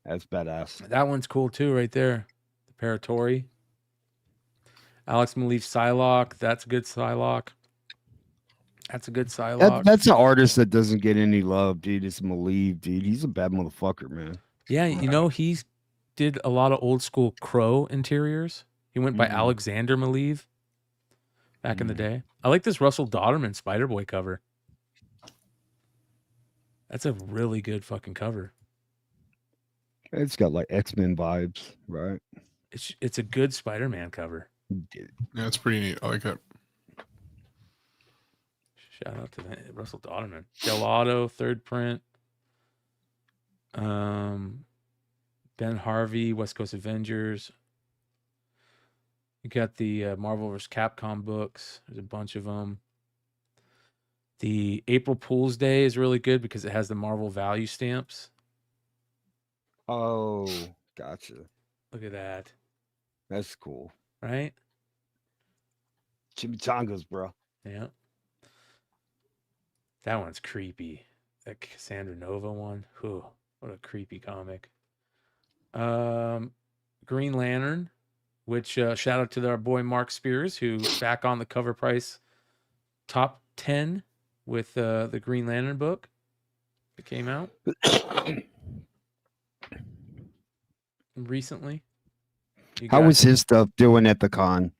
That's badass. That one's cool too, right there. The Paratori. Alex Maleev Psylocke. That's a good Psylocke. That's a good Psylocke. That's an artist that doesn't get any love, dude. It's Maleev, dude. He's a bad motherfucker, man. Yeah, you know, he did a lot of old school Crow interiors. He went by Alexander Maleev back in the day. I like this Russell Dodderman Spider-Boy cover. That's a really good fucking cover. It's got like X-Men vibes, right? It's a good Spider-Man cover. Yeah, it's pretty neat. I like that. Shout out to Russell Dodderman. Gelato, third print. Ben Harvey, West Coast Avengers. You got the Marvel vs. Capcom books. There's a bunch of them. The April Fool's Day is really good because it has the Marvel value stamps. Oh, gotcha. Look at that. That's cool. Right? Chimichangas, bro. Yeah. That one's creepy. That Cassandra Nova one. Whew, what a creepy comic. Green Lantern, which shout out to our boy Mark Spears, who's back on the cover price top 10 with the Green Lantern book that came out recently. How was his stuff doing at the con?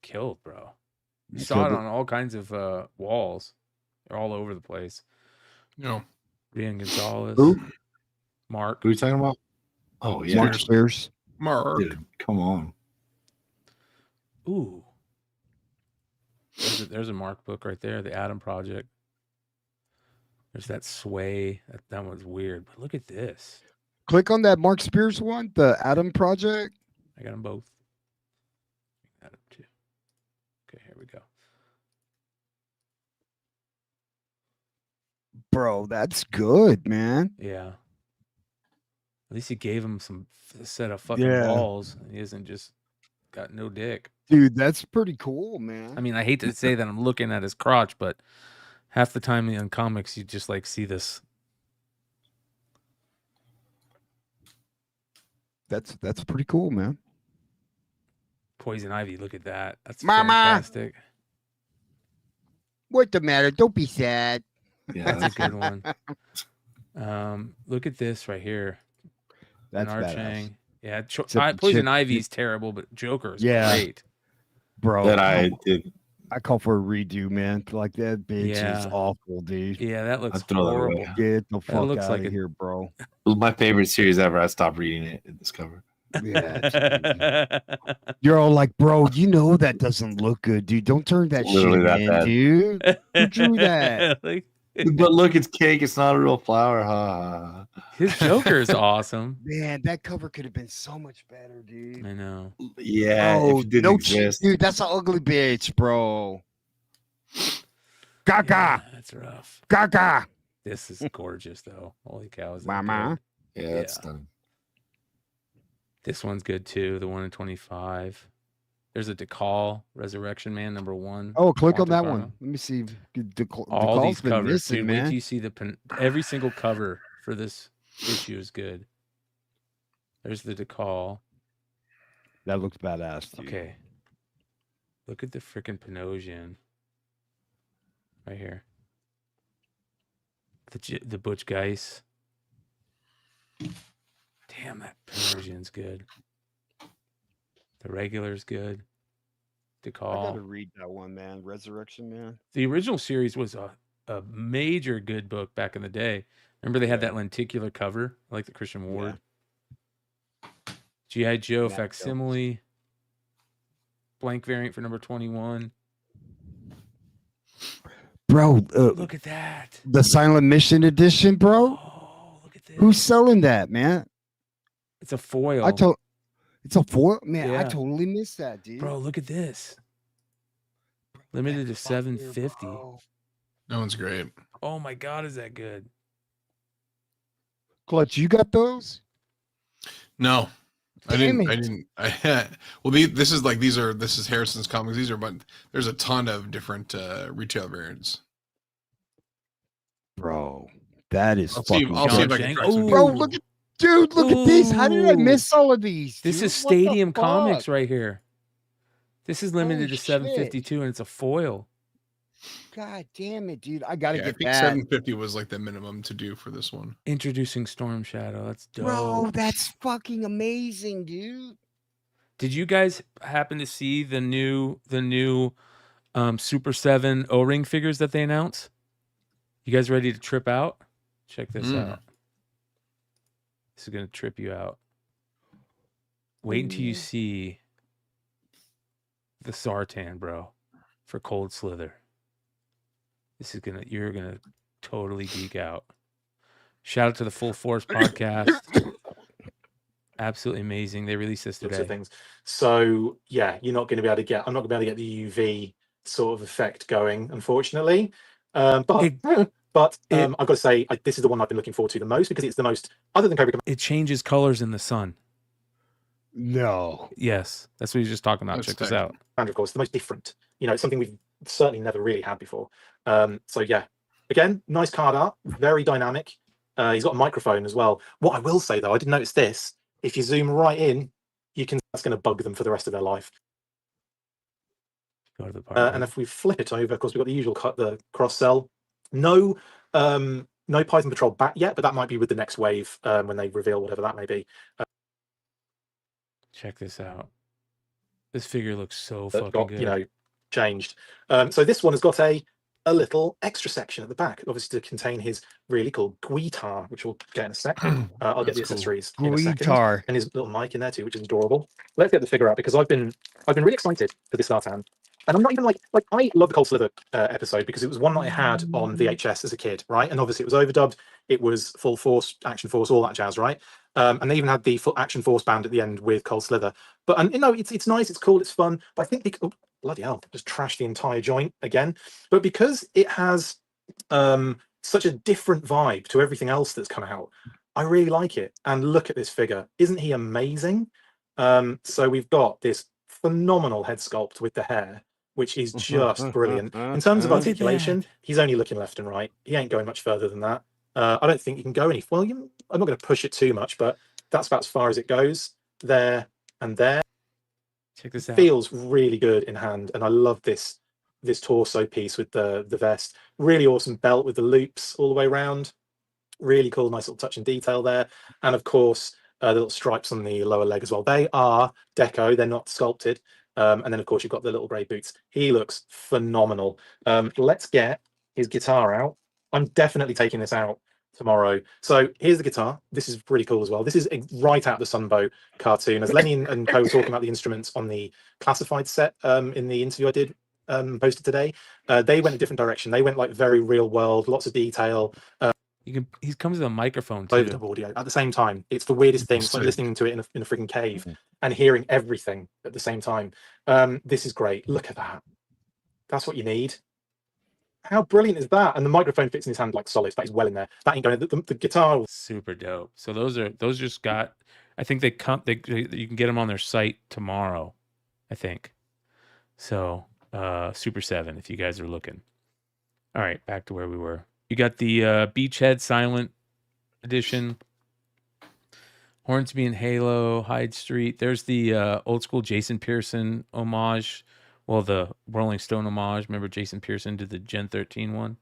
Killed, bro. You saw it on all kinds of walls. They're all over the place. No. Rian Gonzalez. Who? Mark. Who are you talking about? Oh, yeah. Mark Spears. Mark. Dude, come on. Ooh. There's a Mark book right there. The Atom Project. There's that Sway. That one's weird. But look at this. Click on that Mark Spears one, the Atom Project. I got them both. Atom too. Okay, here we go. Bro, that's good, man. Yeah. At least he gave him a set of fucking Yeah. balls. He isn't just got no dick. Dude, that's pretty cool, man. I mean, I hate to say that I'm looking at his crotch, but half the time in comics, you just like see this. That's pretty cool, man. Poison Ivy, look at that. That's Mama! fantastic. What the matter? Don't be sad. Yeah, That's a good one. Look at this right here. That's Bernard badass. Chang. Yeah, Except the Poison chick- Ivy's terrible, but Joker is Yeah. great. Bro, That I did. I call for a redo, man. Like that bitch is Yeah. awful, dude. Yeah, that looks I'll throw that away. horrible. Get the fuck looks out like of a- here, bro. It was my favorite series ever. I stopped reading it in this cover. Yeah, you're all like, bro, you know that doesn't look good, dude. Don't turn that Literally shit that in, bad. dude. Who drew that? Like, But look, it's cake. It's not a real flower. Ha. his Joker is awesome. Man, that cover could have been so much better, dude. I know. Yeah, Oh, if it didn't no exist. dude, that's an ugly bitch, bro. Gaga, Yeah, that's rough. gaga. This is gorgeous, though. Holy cow! Is that Mama. good? Yeah, that's Yeah. stunning. This one's good too. The 1 in 25. There's a DeCall Resurrection Man #1. Oh, click on Walter that Pardo. one. Let me see. All these covers, missing, dude. Wait man. till you see every single cover for this issue is good. There's the DeCall. That looks badass, dude. Okay. Look at the freaking Panosian. Right here. The Butch Geis. Damn, that Panosian's good. The regular's good. I DeCall. gotta read that one, man. Resurrection, man. The original series was a major good book back in the day. Remember they had that lenticular cover, like the Christian Ward. G.I. Joe Matt facsimile. Blank variant for #21. Bro, Look at that. the Silent Mission edition, bro. Oh, look at this. Who's selling that, man? It's a foil. It's a foil, man. I Yeah. totally missed that, dude. Bro, look at this. Limited to Fuck here, 750. bro. That one's great. Oh my god, is that good? Clutch, you got those? No. I Damn didn't. it. Well, this is Harrison's comics. These are, but there's a ton of different retail variants. Bro, that is I'll see. fucking I'll see if John I can Shank. track some. Bro, Ooh. look at these. How did I Ooh. miss all of these? This dude? is What the Stadium Comics fuck? right here. This is limited Holy to 752 and it's a foil. God damn it, dude. I gotta Yeah, I get think that. 750 was like the minimum to do for this one. Introducing Storm Shadow. That's dope. Bro, that's fucking amazing, dude. Did you guys happen to see the new Super 7 O-ring figures that they announced? You guys ready to trip out? Check this out. This is gonna trip you out. Wait until you see the Sartan, bro, for Cold Slither. You're gonna totally geek out. Shout out to the Full Force podcast. Absolutely amazing. They released this today. Things. So yeah, I'm not going to be able to get the UV sort of effect going, unfortunately. But I've got to say, this is the one I've been looking forward to the most because it's the most, other than Cobra. It changes colors in the sun. No. Yes, that's what he's just talking about. That's Check this tight. out. And of course, the most different. It's something we've certainly never really had before. So yeah, again, nice card art, very dynamic. He's got a microphone as well. What I will say though, I did notice this. If you zoom right in, that's going to bug them for the rest of their life. Go to the and if we flip it over, of course, we've got the usual the cross sell. No Python Patrol back yet, but that might be with the next wave when they reveal whatever that may be. Check this out. This figure looks so fucking good. Changed. So this one has got a little extra section at the back, obviously to contain his really cool guitar, which we'll get in a second. I'll get the accessories in a second, and his little mic in there too, which is adorable. Let's get the figure out because I've been really excited for this Sartan, and I'm not even like I love the Cold Slither episode because it was one that I had on VHS as a kid, right? And obviously it was overdubbed, it was Full Force, Action Force, all that jazz, right? And they even had the full Action Force band at the end with Cold Slither. But it's nice, it's cool, it's fun. But I think bloody hell, just trashed the entire joint again. But because it has such a different vibe to everything else that's come out, I really like it. And look at this figure. Isn't he amazing? So we've got this phenomenal head sculpt with the hair, which is just brilliant. In terms of articulation, he's only looking left and right. He ain't going much further than that. I don't think you can go any... Well, I'm not going to push it too much, but that's about as far as it goes. There and there. Check this out. Feels really good in hand, and I love this torso piece with the vest. Really awesome belt with the loops all the way around. Really cool, nice little touch and detail there. And of course, the little stripes on the lower leg as well. They are deco, they're not sculpted. And then of course you've got the little grey boots. He looks phenomenal. Let's get his guitar out. I'm definitely taking this out tomorrow. So here's the guitar. This is pretty cool as well. This is right out of the Sunbow cartoon. As Lenny and co were talking about the instruments on the classified set in the interview I did posted today, they went a different direction. They went like very real world, lots of detail. He comes with a microphone too. Overdub audio at the same time. It's the weirdest thing. It's like listening to it in a freaking cave and hearing everything at the same time. This is great. Look at that. That's what you need. How brilliant is that? And the microphone fits in his hand like solid. That is well in there. That ain't going. The guitar. Super dope. So those just got. I think you can get them on their site tomorrow. I think. So Super 7, if you guys are looking. All right, back to where we were. You got the Beachhead Silent Edition. Hornsby and Halo, Hyde Street. There's the old school Jason Pearson homage. Well, the Rolling Stone homage. Remember Jason Pearson did the Gen 13 one?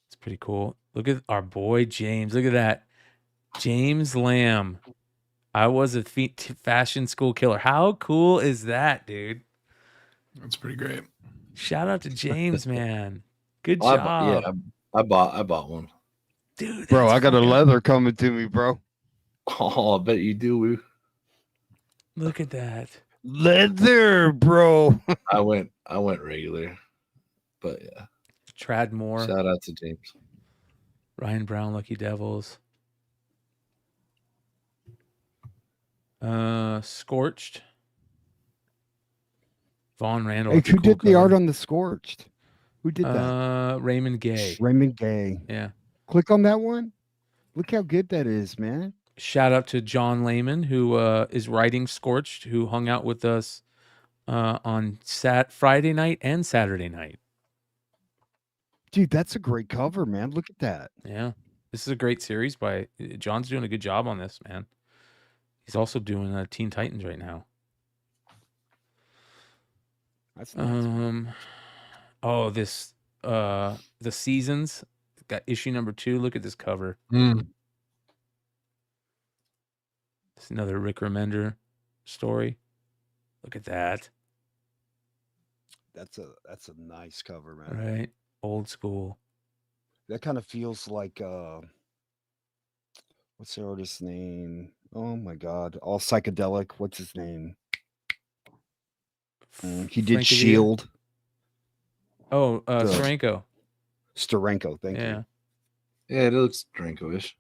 It's pretty cool. Look at our boy James. Look at that. James Lamb. I was a fashion school killer. How cool is that, dude? That's pretty great. Shout out to James, man. Good Well, job. I bought one. Dude, Bro, I got a leather coming to me, bro. Oh, I bet you do. Look at that. Leather, bro. I went regular. But yeah. Trad Moore. Shout out to James. Ryan Brown, Lucky Devils. Scorched. Vaughn Randall. Hey, who did the art on the Scorched? Who did that? Raymond Gay. Raymond Gay. Yeah. Click on that one. Look how good that is, man. shout out to John Lehman, who is writing Scorched, who hung out with us on Friday night and Saturday night. Dude, that's a great cover, man. Look at that. Yeah. This is a great series by John's doing a good job on this, man. He's also doing Teen Titans right now. That's nice. Oh, this the Seasons got issue number 2. Look at this cover. It's another Rick Remender story. Look at that. That's a nice cover, man. Right. Old school. That kind of feels like what's the artist's name? Oh my god. All psychedelic. What's his name? He did Francavilla? Shield. Oh, Steranko. Steranko, thank you. Yeah, it looks Steranko-ish.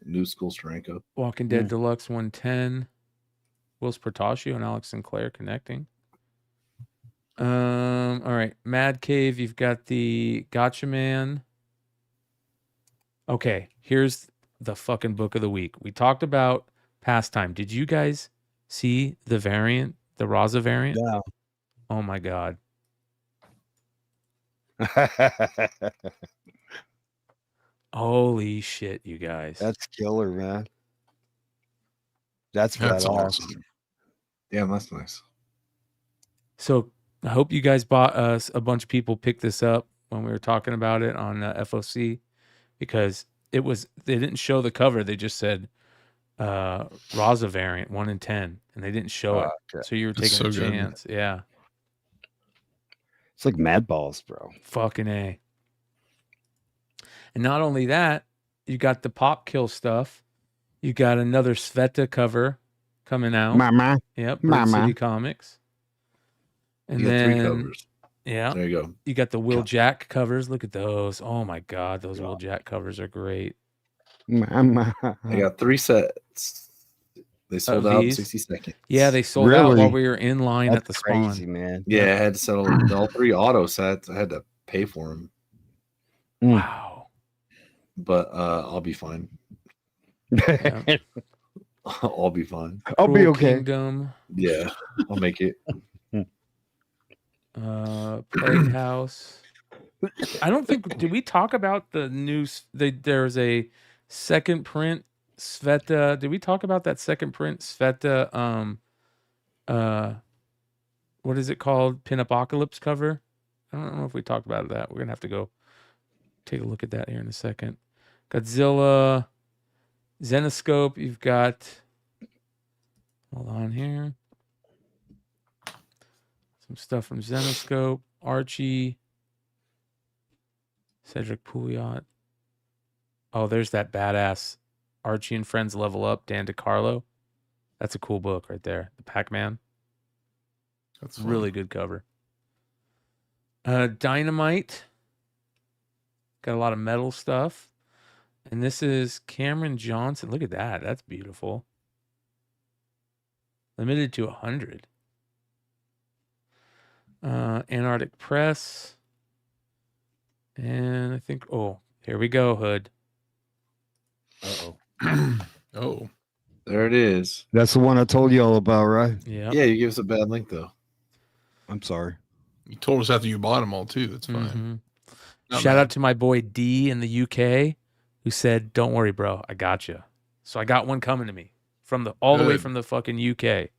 New school Steranko. Walking Dead Deluxe 110. Wills Portacio and Alex Sinclair connecting. All right. Mad Cave, you've got the Gotcha Man. Okay, here's the fucking book of the week. We talked about Pastime. Did you guys see the variant, the Raza variant? Yeah. Oh my god. Holy shit, you guys. That's killer, man. That's That's badass. awesome. Yeah, that's nice. So I hope you guys bought us. A bunch of people picked this up when we were talking about it on FOC, because they didn't show the cover. They just said Raza variant 1 in 10, and they didn't show it. Okay. So you were That's taking so a good. chance. Yeah. It's like Mad Balls, bro. Fucking A. And not only that, you got the Pop Kill stuff. You got another Sveta cover coming out. Mama. Yep. Bird Mama. City Comics. And You got then 3 covers. yeah, There you go. you got the Will Jack covers. Look at those. Oh my god, those Will Jack covers are great. Mama. I got 3 sets. They sold Of out in these? 60 seconds. Yeah, they sold out Really? while we were in line That's at the crazy, spawn. man. Yeah, I had to settle all 3 auto sets. I had to pay for them, Wow. but I'll be fine. Yeah. I'll be fine. I'll be Cruel okay. Kingdom, Yeah, I'll make it. Plague House. I don't think, did we talk about the new there's a second print Sveta. Did we talk about that second print Sveta what is it called? Pin-Apocalypse cover? I don't know if we talked about that. We're gonna have to go take a look at that here in a second. Godzilla, Zenoscope, you've got, hold on here. Some stuff from Zenoscope, Archie, Cedric Pouliot. Oh, there's that badass Archie and Friends Level Up, Dan DiCarlo. That's a cool book right there. The Pac-Man. That's really good cover. Dynamite. Got a lot of metal stuff. And this is Cameron Johnson. Look at that. That's beautiful. Limited to 100. Antarctic Press. And I think, oh, here we go, Hood. Uh-oh. Oh, There it is. That's the one I told you all about, right? Yeah. Yeah, you give us a bad link though. I'm sorry. you told us after you bought them all too. That's fine. Mhm. Not Shout bad. out to my boy D in the UK, who said, "Don't worry, bro, I got you." So I got one coming to me from all the way Good. from the fucking UK.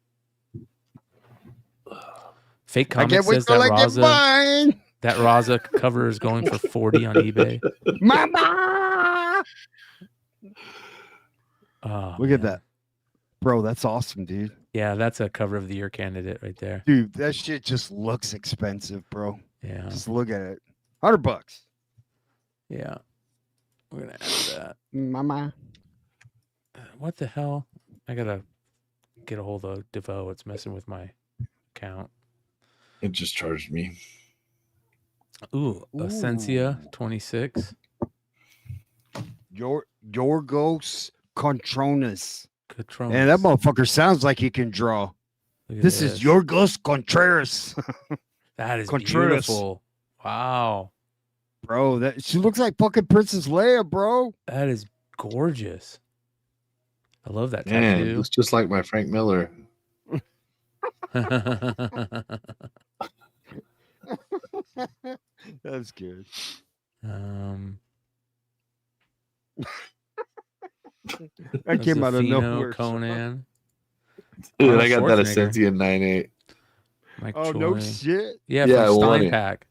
Fake I Comics can't wait says till that I get Raza mine. cover is going for 40 on eBay. Mama. Oh, Look at man. that. Bro, that's awesome, dude. Yeah, that's a cover of the year candidate right there. Dude, that shit just looks expensive, bro. Yeah, Just look at it. $100. yeah. We're gonna add that. Mama. What the hell? I gotta get a hold of DeVoe. It's messing with my account. It just charged me. Ooh, Essentia 26. Yorgos Contreras. Contreras. And that motherfucker sounds like he can draw. Look at This is Yorgos Contreras. That is Contreras. beautiful. Wow, Bro, she looks like fucking Princess Leia, bro. that is gorgeous. I love that Man, tattoo. looks just like my Frank Miller. That's good. That came out of nowhere. Conan. Dude, Arnold I got that Schwarzenegger. Essentia 9.8. Mike Oh, Choi. no shit. Yeah, Yeah, I from won Stein it. Pack.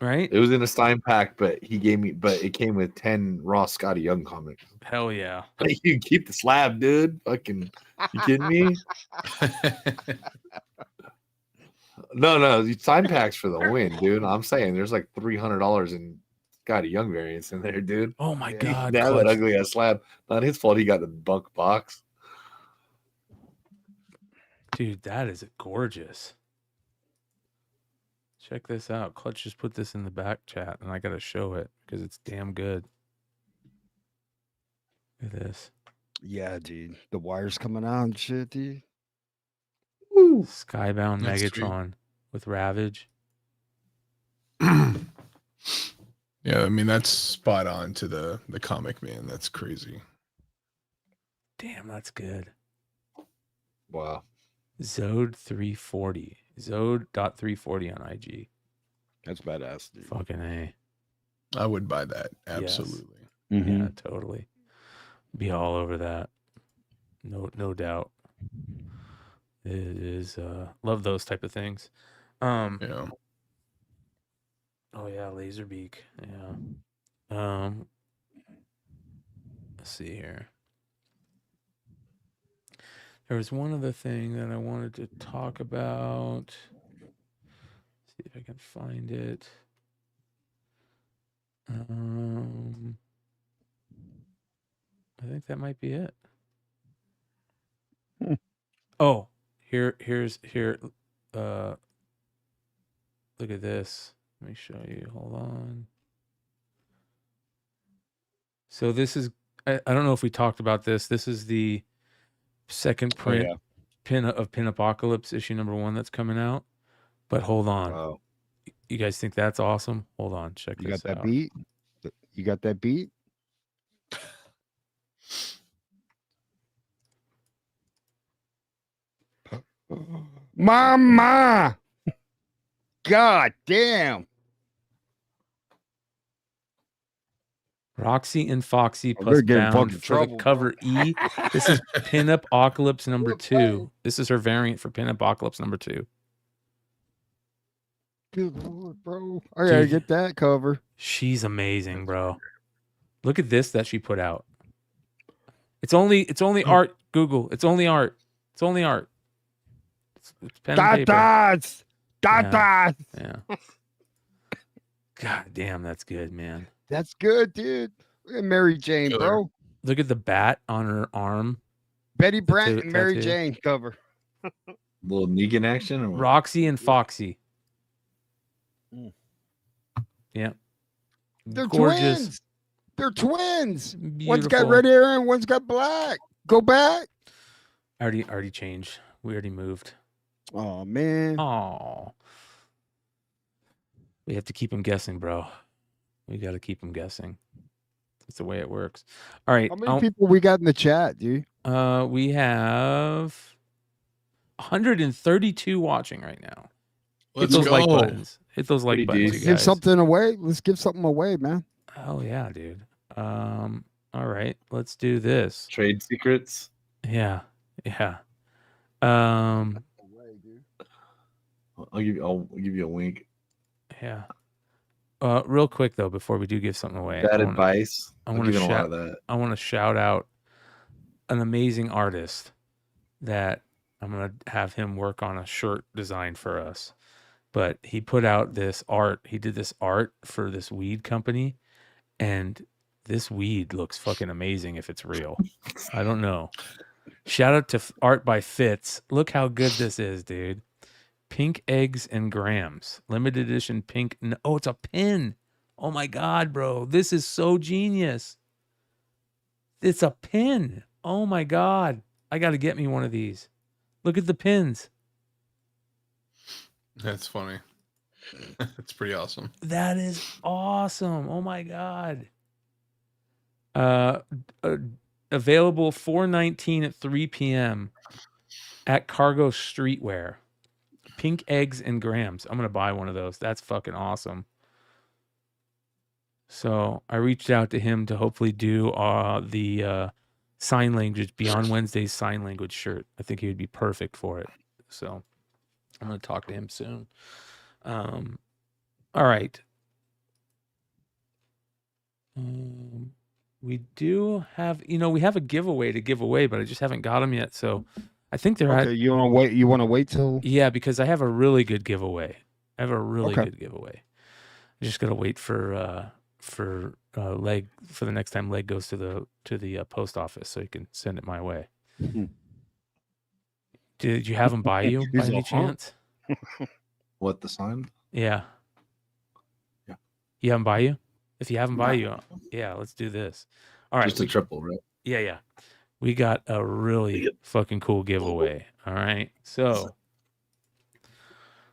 Right? It was in a Stein pack, but it came with 10 Ross Scotty Young comics. Hell yeah. Like, you can keep the slab, dude. Fucking, you kidding me? No, Stein packs for the win, dude. I'm saying there's like $300 in Scotty Young variants in there, dude. Oh my You god. can have that Clutch. ugly ass slab. Not his fault. He got the bunk box. Dude, that is gorgeous. Check this out. Clutch just put this in the back chat, and I gotta show it because it's damn good. Look at this. Yeah, dude. The wires coming out and shit, dude. Skybound That's Megatron with Ravage. Yeah, I mean that's spot on to the comic, man. That's crazy. Damn, that's good. Wow. Zode 340. Zode.340 on IG. That's badass, dude. Fucking A. I would buy that. Absolutely. Mm-hmm. Yeah, totally. Be all over that. No doubt. It is love those type of things. Yeah. Oh yeah, Laserbeak. Yeah. Let's see here. There was one other thing that I wanted to talk about. See if I can find it. I think that might be it. Oh, here's look at this. Let me show you. Hold on. So this is I don't know if we talked about this. This is the second print of Pin Apocalypse issue #1 that's coming out. But hold on. Wow. You guys think that's awesome? Hold on, check You this got that out. beat? You got that beat? Mama! God damn. Roxy and Foxy Oh, plus they're getting bound fucking for trouble, the cover E. This is Pinup Apocalypse #2. This is her variant for Pinup Apocalypse #2. Good Lord, bro. I gotta Dude. get that cover. She's amazing, bro. Look at this that she put out. It's only art. Google. It's only art. It's only art. It's pen and paper. Tatas! Yeah. Tatas! Yeah. God damn, that's good, man. That's good, dude. Look at Mary Jane, bro. Look at the bat on her arm. Betty Brant and Mary tattoo. Jane cover. Little Negan action. Or what? Roxy and Foxy. Mm. Yeah. They're Gorgeous. twins. They're twins. One's Beautiful. got red hair and one's got black. Go back. Already changed. We already moved. Oh man. Oh. We have to keep them guessing, bro. We got to keep them guessing. That's the way it works. All right. How many people we got in the chat, dude? We have 132 watching right now. Let's Hit those like go. buttons. Hit those like Pretty buttons, you decent. Give guys. something away. Let's give something away, man. Oh yeah, dude. All right, let's do this. Trade secrets. Yeah. I'll give you a wink. Yeah. Real quick though, before we do give something away, Bad advice. I I'm want to giving a lot shout. of that. I want to shout out an amazing artist that I'm gonna have him work on a shirt design for us. But he put out this art. He did this art for this weed company, and this weed looks fucking amazing if it's real. I don't know. Shout out to Art by Fitz. Look how good this is, dude. Pink eggs and grams. Limited edition pink. Oh, it's a pin. Oh my God, bro. This is so genius. It's a pin. Oh my God. I got to get me one of these. Look at the pins. That's funny. That's pretty awesome. That is awesome. Oh my God. available 4/19 at 3 p.m. at Cargo Streetwear. Pink eggs and grams. I'm gonna buy one of those. That's fucking awesome. So I reached out to him to hopefully do the sign language Beyond Wednesday's sign language shirt. I think he would be perfect for it. So I'm gonna talk to him soon. All right. We do have, we have a giveaway to give away, but I just haven't got them yet. So I think they're Okay, you want to wait? You want to wait till? Yeah, because I have a really good giveaway. I have a really Okay. good giveaway. I just gotta wait for Leg for the next time Leg goes to the post office, so you can send it my way. Did you have them by you by He's any all, huh? chance? What, the sign? Yeah. Yeah. You have them by you? If you have them by No. you, yeah, let's do this. All right. Just a triple, right? Yeah. We got a really fucking cool giveaway. All right. So,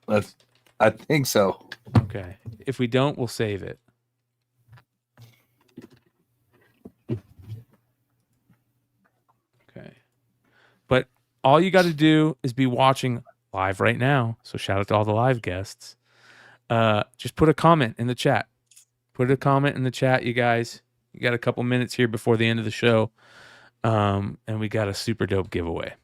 I think so. okay. If we don't, we'll save it. Okay. But all you got to do is be watching live right now. So shout out to all the live guests. Just put a comment in the chat. Put a comment in the chat, you guys. You got a couple minutes here before the end of the show. And we got a super dope giveaway.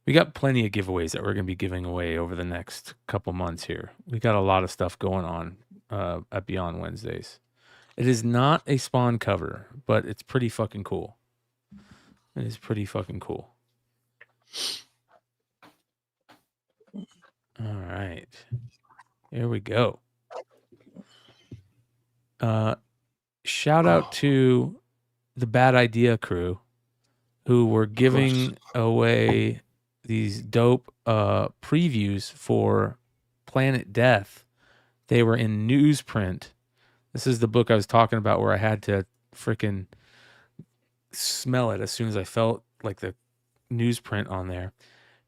We got plenty of giveaways that we're going to be giving away over the next couple months here. We got a lot of stuff going on at Beyond Wednesdays. It is not a Spawn cover, but it's pretty fucking cool. It is pretty fucking cool. All right. Here we go. Shout out to the Bad Idea crew who were giving away these dope previews for Planet Death. They were in newsprint. This is the book I was talking about where I had to freaking smell it as soon as I felt like the newsprint on there.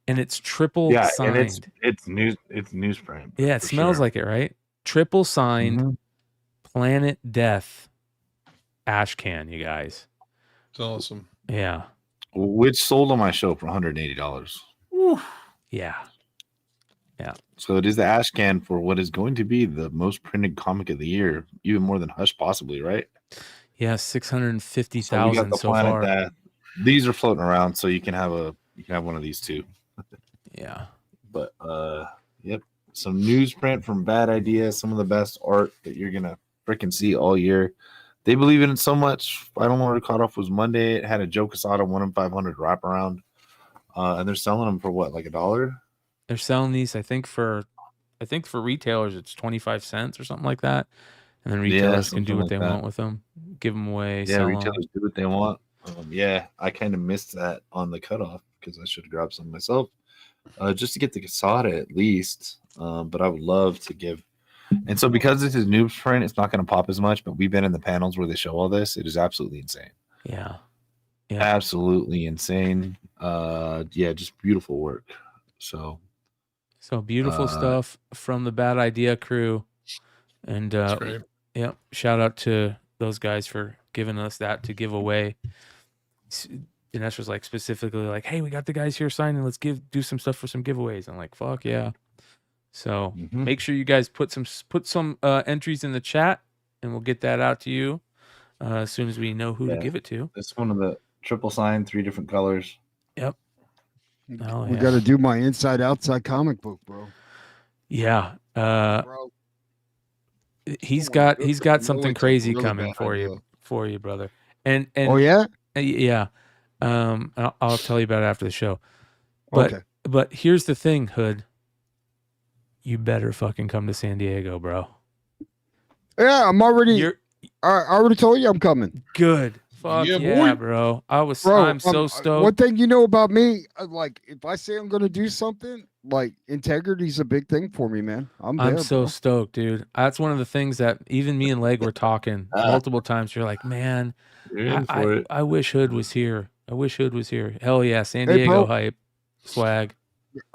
And it's triple signed. And it's newsprint. Yeah, it smells like it, right? Triple signed Planet Death ash can, you guys. It's awesome. Yeah. Which sold on my show for $180. Yeah. Yeah. So it is the ash can for what is going to be the most printed comic of the year, even more than Hush, possibly, right? Yeah, 650,000 so Planet far. Death. These are floating around, so you can have one of these too. Yeah. But yep, some newsprint from Bad Idea, some of the best art that you're gonna freaking see all year. They believe in it so much. I don't know where it caught off was Monday. It had a Joe Quesada 1 in 500 wraparound, and they're selling them for what, like $1? They're selling these, I think for retailers it's 25 cents or something like that. And then retailers can do what they want with them. Give them away. Yeah, sell retailers do what they want. Yeah, I kind of missed that on the cutoff because I should have grabbed some myself, just to get the Quesada at least. But I would love to give. And so because this is newsprint, it's not going to pop as much. But we've been in the panels where they show all this. It is absolutely insane. Yeah. Absolutely insane. Yeah, just beautiful work. So beautiful stuff from the Bad Idea crew. And yeah, shout out to those guys for giving us that to give away. Dinesh was like specifically like, hey, we got the guys here signing. Let's do some stuff for some giveaways. I'm like, fuck yeah. So make sure you guys put some entries in the chat, and we'll get that out to you as soon as we know who to give it to. It's one of the triple sign, 3 different colors. Yep. Oh, We got to do my inside outside comic book, bro. Yeah. Bro. He's got something really crazy really coming bad for idea. you, brother. And Oh yeah. Yeah. I'll tell you about it after the show. But here's the thing, Hood. You better fucking come to San Diego, bro. Yeah, I'm already. I already told you I'm coming. Good. Fuck yeah, bro. I'm so stoked. One thing you know about me, like if I say I'm gonna do something, like integrity's a big thing for me, man. I'm so stoked, dude. That's one of the things that even me and Leg were talking multiple times. You're like, man, I wish Hood was here. I wish Hood was here. Hell yeah, San Diego hype, swag.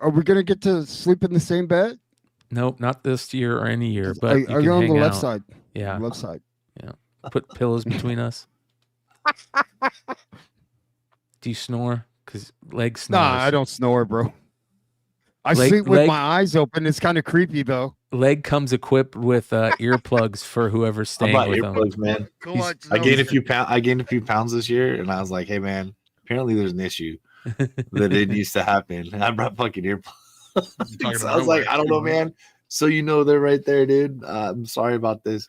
Are we gonna get to sleep in the same bed? Nope, not this year or any year. But are you on the left side? Yeah, left side. Yeah, put pillows between us. Do you snore? Because leg snores. Nah, I don't snore, bro. I Leg- sleep with leg- my eyes open. It's kind of creepy though. Leg comes equipped with earplugs for whoever's I staying bought with them. earplugs, man. I gained a few pounds. I gained a few pounds this year, and I was like, "Hey, man, apparently there's an issue that it needs to happen." And I brought fucking earplugs. So I was like, "I don't know, man." So they're right there, dude. I'm sorry about this.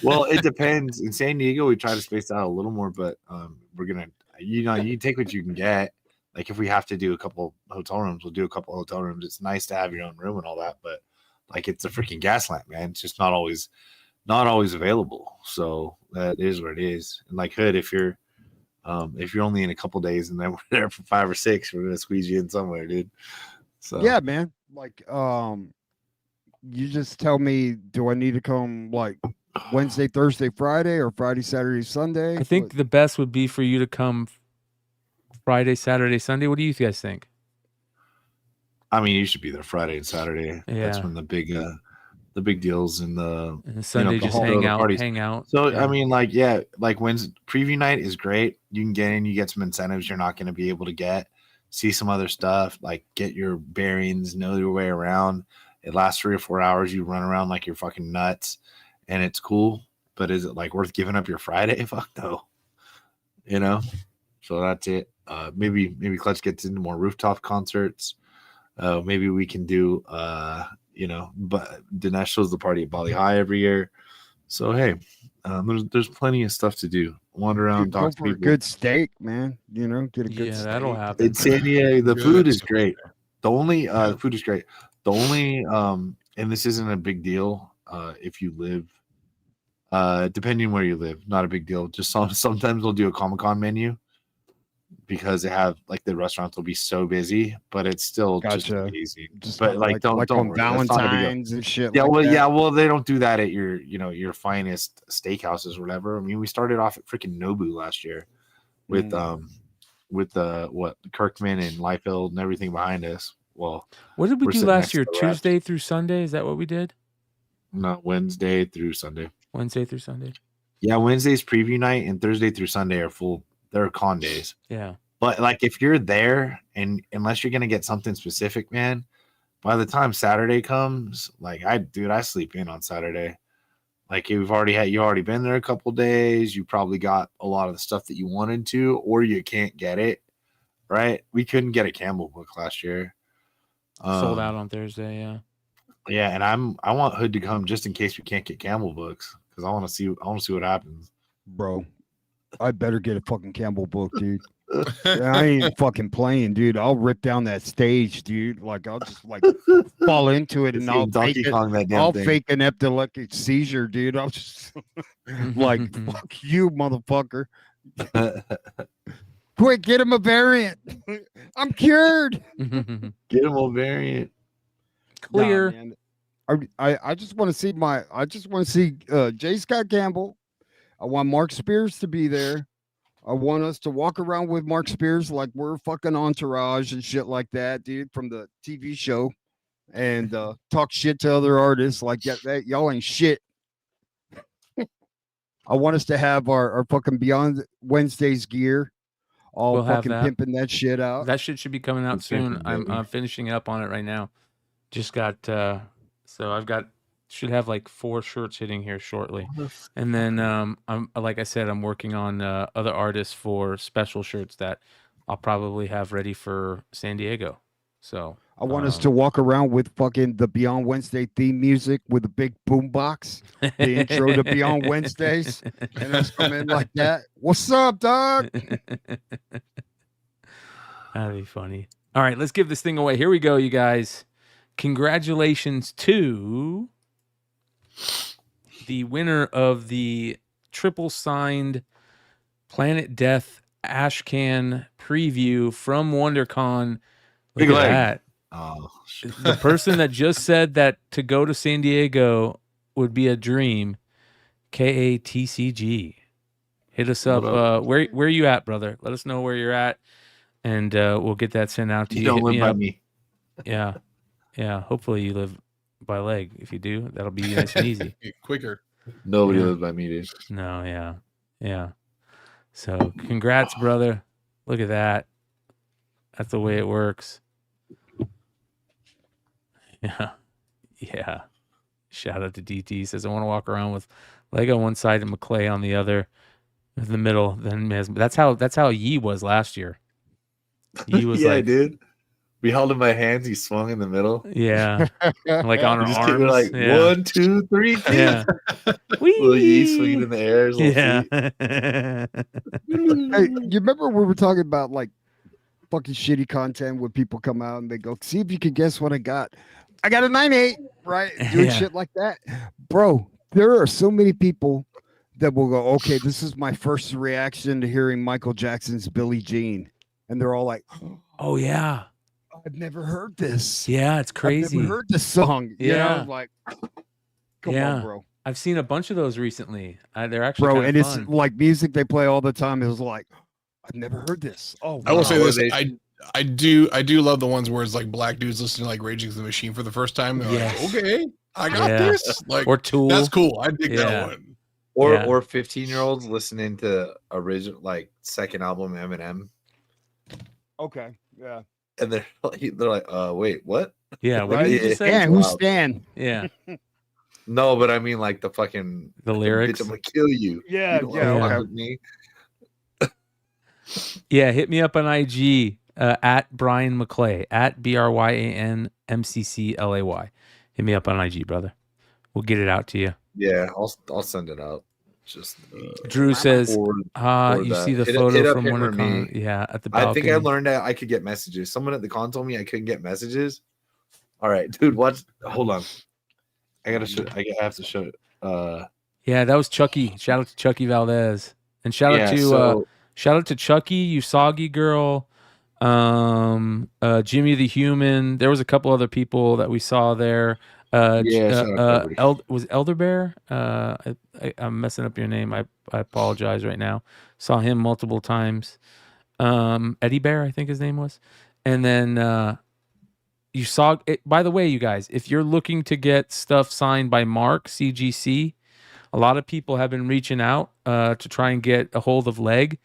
Well, it depends. In San Diego, we try to space out a little more, but we're gonna, you take what you can get. Like if we have to do a couple hotel rooms, we'll do a couple hotel rooms. It's nice to have your own room and all that, but like it's a freaking gas lamp, man. It's just not always available. So that is what it is. And like Hood, if you're only in a couple days and then we're there for 5 or 6, we're gonna squeeze you in somewhere, dude. So Yeah, man. Like, you just tell me, do I need to come like Wednesday, Thursday, Friday, or Friday, Saturday, Sunday? I think the best would be for you to come Friday, Saturday, Sunday. What do you guys think? I mean, you should be there Friday and Saturday. That's Yeah. when the big deals and the Sunday just hang out, parties. hang out. So Yeah. I mean, like Wednesday preview night is great. You can get in, you get some incentives you're not going to be able to get. See some other stuff, like get your bearings, know your way around. It lasts 3 or 4 hours. You run around like you're fucking nuts, and it's cool. But is it like worth giving up your Friday? Fuck no. So that's it. Maybe Clutch gets into more rooftop concerts. Maybe we can do but Dinesh throws the party at Bali High every year. So hey, there's plenty of stuff to do. Wander around, go talk to for a people. good steak, man. Get a good steak. that'll happen. In San Diego, the food is great. The only food is great. The only and this isn't a big deal if you live depending where you live, not a big deal. Just sometimes we'll do a Comic-Con menu because they have like the restaurants will be so busy, but it's still just amazing. But don't on worry, that's not a big deal. Valentine's and shit. Yeah, like that. well, they don't do that at your finest steakhouses or whatever. I mean, we started off at freaking Nobu last year with Kirkman and Liefeld and everything behind us. Well, What did we we're do sitting last next to year? the Raps. Tuesday through Sunday? Is that what we did? No, Wednesday through Sunday. Wednesday through Sunday. Yeah, Wednesday's preview night and Thursday through Sunday are full. They're con days. Yeah. But like if you're there and unless you're gonna get something specific, man, by the time Saturday comes, like I sleep in on Saturday. Like you already been there a couple days. You probably got a lot of the stuff that you wanted to, or you can't get it. Right? We couldn't get a Campbell book last year. Sold out on Thursday, yeah. Yeah, and I want Hood to come just in case we can't get Campbell books because I want to see what happens. Bro, I better get a fucking Campbell book, dude. Yeah, I ain't fucking playing, dude. I'll rip down that stage, dude. Like I'll just like fall into it and I'll Donkey Kong that damn I'll thing. fake an epileptic seizure, dude. I'll just like fuck you, motherfucker. Quick, get him a variant. I'm cured. Get him a variant. Clear. Nah, man. I just want to see J. Scott Campbell. I want Mark Spears to be there. I want us to walk around with Mark Spears like we're fucking Entourage and shit like that, dude, from the TV show, and talk shit to other artists like that. Y'all ain't shit. I want us to have our fucking Beyond Wednesdays gear, all We'll have fucking that. pimping that shit out. That shit should be coming out soon. I'm finishing up on it right now. Just got should have like 4 shirts hitting here shortly. And then I'm like I said, I'm working on other artists for special shirts that I'll probably have ready for San Diego. So I want us to walk around with fucking the Beyond Wednesday theme music with a big boom box, the intro to Beyond Wednesdays, and us come in like that. What's up, dog? That'd be funny. All right, let's give this thing away. Here we go, you guys. Congratulations to the winner of the triple signed Planet Death Ashcan preview from WonderCon. Look Big at leg. that. Oh, The person that just said that to go to San Diego would be a dream. KATCG. Hit us up. Where are you at, brother? Let us know where you're at, and we'll get that sent out to you. You don't Hit live me by up. me. Yeah. Hopefully you live by leg. If you do, that'll be nice and easy. Quicker. Nobody Yeah. lives by me, dude. No, yeah. So congrats, brother. Look at that. That's the way it works. Yeah. Yeah. Shout out to DT. Says I want to walk around with Lego on one side and McClay on the other, in the middle. Then that's how Yi was last year. Yi was Yeah, like, dude. We held in my hands. He swung in the middle. yeah, like on We her just arms. keep like Yeah. 1, 2, 3, feet. Yeah. Little Yi swinging in the air. His little Yeah. feet. Hey, you remember we were talking about like fucking shitty content when people come out and they go, see if you can guess what I got. I got a 9.8, right? Doing Yeah. shit like that. Bro, there are so many people that will go, okay, this is my first reaction to hearing Michael Jackson's Billie Jean. And they're all like, Oh yeah. I've never heard this. Yeah, it's crazy. I've never heard this song. Yeah. You know, like, come Yeah. on, bro. I've seen a bunch of those recently. They're actually Bro, kinda and it's fun. like music they play all the time. It was like, I've never heard this. Oh, I will say wow. this: I do love the ones where it's like black dudes listening to like Rage Against the Machine for the first time. They're Yes. like, okay, I got Yeah. this. Like, Or Tool. That's cool. I dig Yeah. that one. Or Yeah. or 15-year-olds listening to original like second album Eminem, Okay. Yeah. and they're like, wait, what? Yeah, what Right? did you just say? Yeah, who's Wow. Stan? Yeah. No, but I mean like the fucking The lyrics. Bitch, I'm gonna kill you. Yeah, You don't yeah, wanna fuck okay. with me. Yeah, hit me up on IG at Brian McClay at BRYANMCCLAY. Hit me up on IG, brother. We'll get it out to you. Yeah, I'll send it out. Just Drew says, forward you see the that. photo Hit up from him or WonderCon. me. Yeah, at the I balcony. think I learned that I could get messages. Someone at the con told me I couldn't get messages. All right, dude. Hold on. I have to show. Yeah, that was Chucky. Shout out to Chucky Valdez. And shout out to Chucky, Usagi Girl, Jimmy the Human. There was a couple other people that we saw there. shout out to everybody. Was Elder Bear? I'm messing up your name. I apologize right now. Saw him multiple times. Eddie Bear, I think his name was. And then you saw it. By the way, you guys, if you're looking to get stuff signed by Mark CGC, a lot of people have been reaching out to try and get a hold of Leg.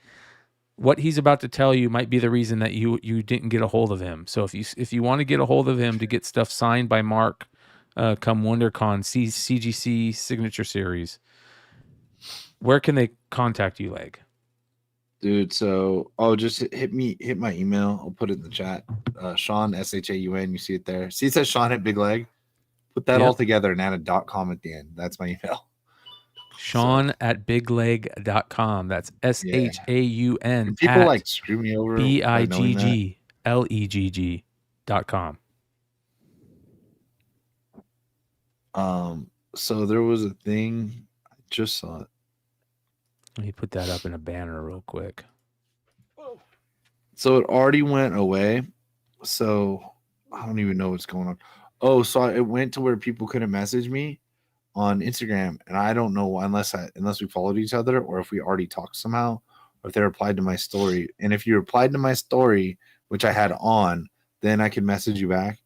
What he's about to tell you might be the reason that you didn't get a hold of him. So if you want to get a hold of him to get stuff signed by Mark, come WonderCon CGC Signature Series, where can they contact you, Leg? Dude, so just hit my email. I'll put it in the chat. Sean SHAUN. You see it there. See, it says Sean at Big Leg. Put that all together and add a .com at the end. That's my email. Sean at bigleg.com. That's SHAUN. People like screw me over. BIGGLEGG.com. So there was a thing. I just saw it. Let me put that up in a banner real quick. So it already went away. So I don't even know what's going on. Oh, so it went to where people couldn't message me on Instagram, and I don't know unless we followed each other or if we already talked somehow, or if they replied to my story. And if you replied to my story, which I had on, then I could message you back.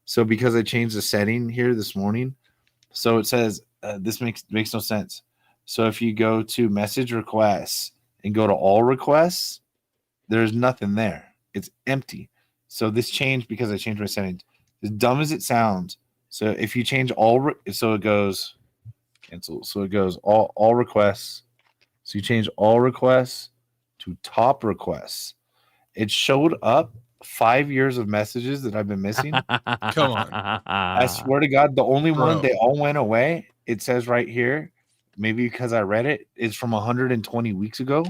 So because I changed the setting here this morning, so it says this makes no sense. So if you go to message requests and go to all requests, there's nothing there. It's empty. So this changed because I changed my settings. As dumb as it sounds. So if you change so it goes cancel. So it goes all requests. So you change all requests to top requests. It showed up 5 years of messages that I've been missing. Come on. I swear to God, the only one, they all went away. It says right here, maybe because I read it, is from 120 weeks ago.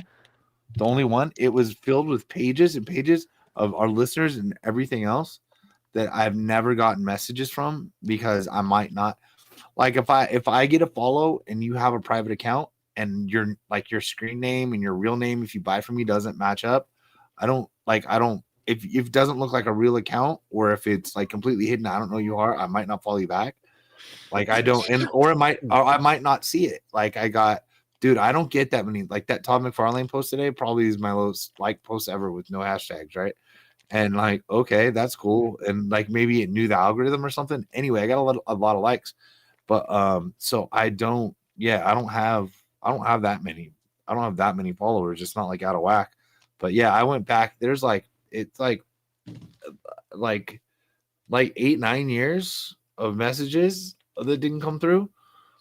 The only one. It was filled with pages and pages of our listeners and everything else that I've never gotten messages from because I might not. Like if I get a follow and you have a private account and your screen name and your real name, if you buy from me, doesn't match up, if it doesn't look like a real account, or if it's like completely hidden, I don't know who you are, I might not follow you back. Like I don't, or I might not see it. Like I don't get that many. Like that Todd McFarlane post today probably is my lowest like post ever with no hashtags, right? And like, okay, that's cool. And like maybe it knew the algorithm or something. Anyway, I got a lot of likes, but so I don't have that many. I don't have that many followers. It's not like out of whack. But yeah, I went back. There's like it's like 8-9 years of messages that didn't come through.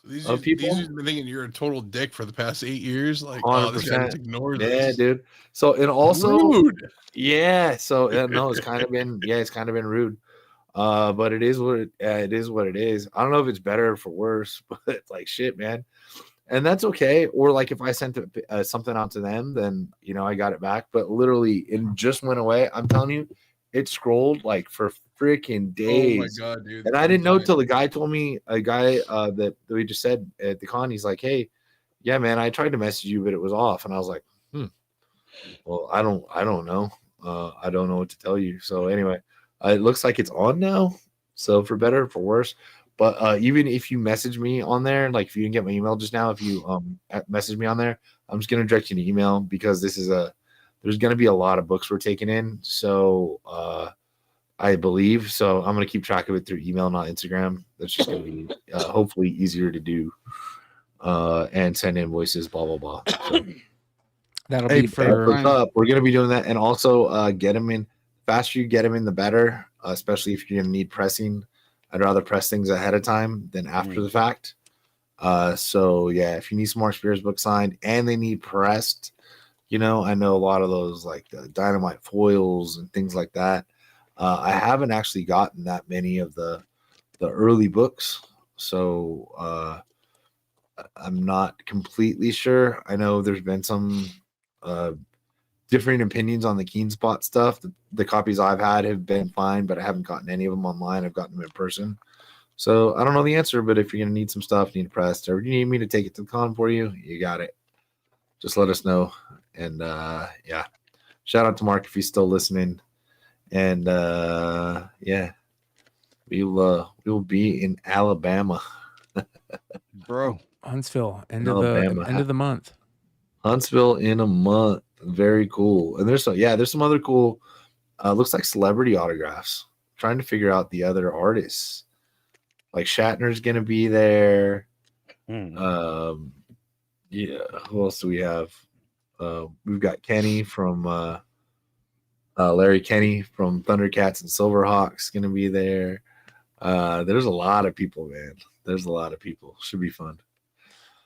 These of people. dudes have been thinking you're a total dick for the past 8 years. Like, oh, this guy just ignores us. Yeah, dude. So and also Rude. Yeah. So no, it's kind of been rude. But it is what it is. What it is. I don't know if it's better or for worse, but it's like shit, man. And that's okay. Or like if I sent something out to them, then I got it back. But literally, it just went away. I'm telling you, it scrolled like for freaking days. Oh my god, dude! And I didn't know till the guy told me, that we just said at the con. He's like, "Hey, yeah, man, I tried to message you, but it was off." And I was like, Well, I don't know. I don't know what to tell you. So anyway, it looks like it's on now. So for better or for worse. But even if you message me on there, like if you didn't get my email just now, if you message me on there, I'm just gonna direct you an email because there's gonna be a lot of books we're taking in. So I believe so. I'm gonna keep track of it through email, not Instagram. That's just gonna be hopefully easier to do and send invoices, blah blah blah. So, That'll be for we're gonna be doing that, and also get them in. Faster you get them in, the better. Especially if you're gonna need pressing. I'd rather press things ahead of time than after the fact. So yeah, if you need some more Spears books signed and they need pressed, I know a lot of those like the dynamite foils and things like that. I haven't actually gotten that many of the early books, so I'm not completely sure. I know there's been some different opinions on the Keen Spot stuff. The copies I've had have been fine, but I haven't gotten any of them online. I've gotten them in person. So I don't know the answer, but if you're going to need some stuff, need pressed, or you need me to take it to the con for you, you got it. Just let us know. And yeah, shout out to Mark if he's still listening. And yeah, we will be in Alabama. Bro. Huntsville, end of the month. Huntsville in a month. Very cool. And there's some other cool looks like celebrity autographs. Trying to figure out the other artists. Like Shatner's gonna be there. Yeah, who else do we have? We've got Kenny from Larry Kenny from Thundercats and Silverhawks gonna be there. There's a lot of people, man. There's a lot of people. Should be fun.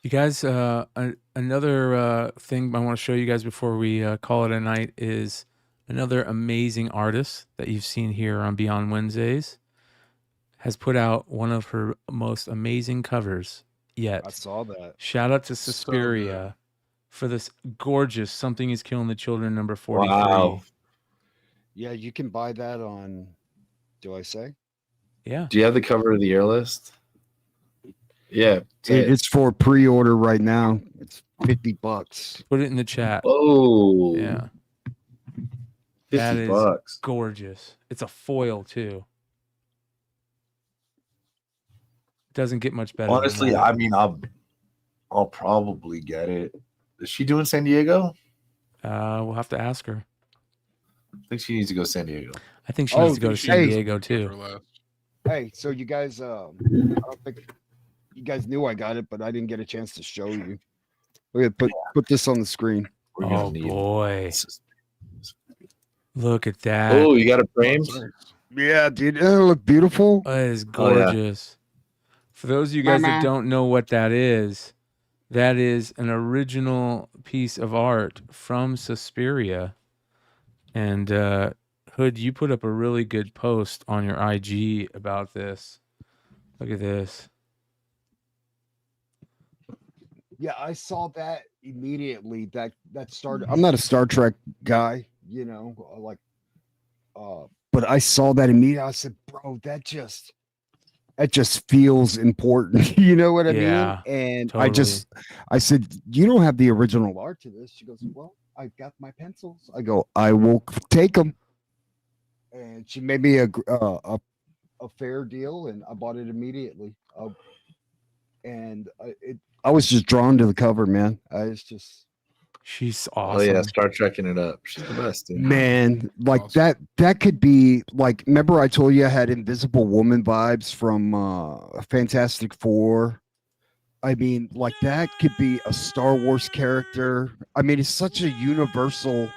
You guys, another thing I want to show you guys before we call it a night is another amazing artist that you've seen here on Beyond Wednesdays has put out one of her most amazing covers yet. I saw that. Shout out to Suspiria for this gorgeous Something is Killing the Children number 43. Wow. Yeah, you can buy that on, do I say? Yeah. Do you have the cover of the year list? Yeah. It's for pre-order right now. It's $50. Put it in the chat. Oh. Yeah. That is gorgeous. It's a foil too. Doesn't get much better. Honestly, I mean, I'll probably get it. Is she doing San Diego? We'll have to ask her. I think she needs to go to San Diego. I think she needs to go to San Diego too. Hey, so you guys, I don't think you guys knew I got it, but I didn't get a chance to show you. We're gonna put this on the screen. Oh boy! Look at that. Oh, you got it framed? Yeah, dude, it look beautiful. It is gorgeous. For those of you guys that don't know what that is an original piece of art from Suspiria. And Hood, you put up a really good post on your IG about this. Look at this. Yeah, I saw that immediately. That started. I'm not a Star Trek guy, but I saw that immediately. I said, bro, that just feels important. You know what I mean? And totally. I said, you don't have the original art to this. She goes, well, I've got my pencils. I go, I will take them. And she made me a fair deal, and I bought it immediately. I was just drawn to the cover, man. She's awesome. Oh yeah, Star Trekking it up. She's the best, dude. Man, like awesome. That could be like. Remember, I told you I had Invisible Woman vibes from Fantastic Four. I mean, like that could be a Star Wars character. I mean, it's such a universal.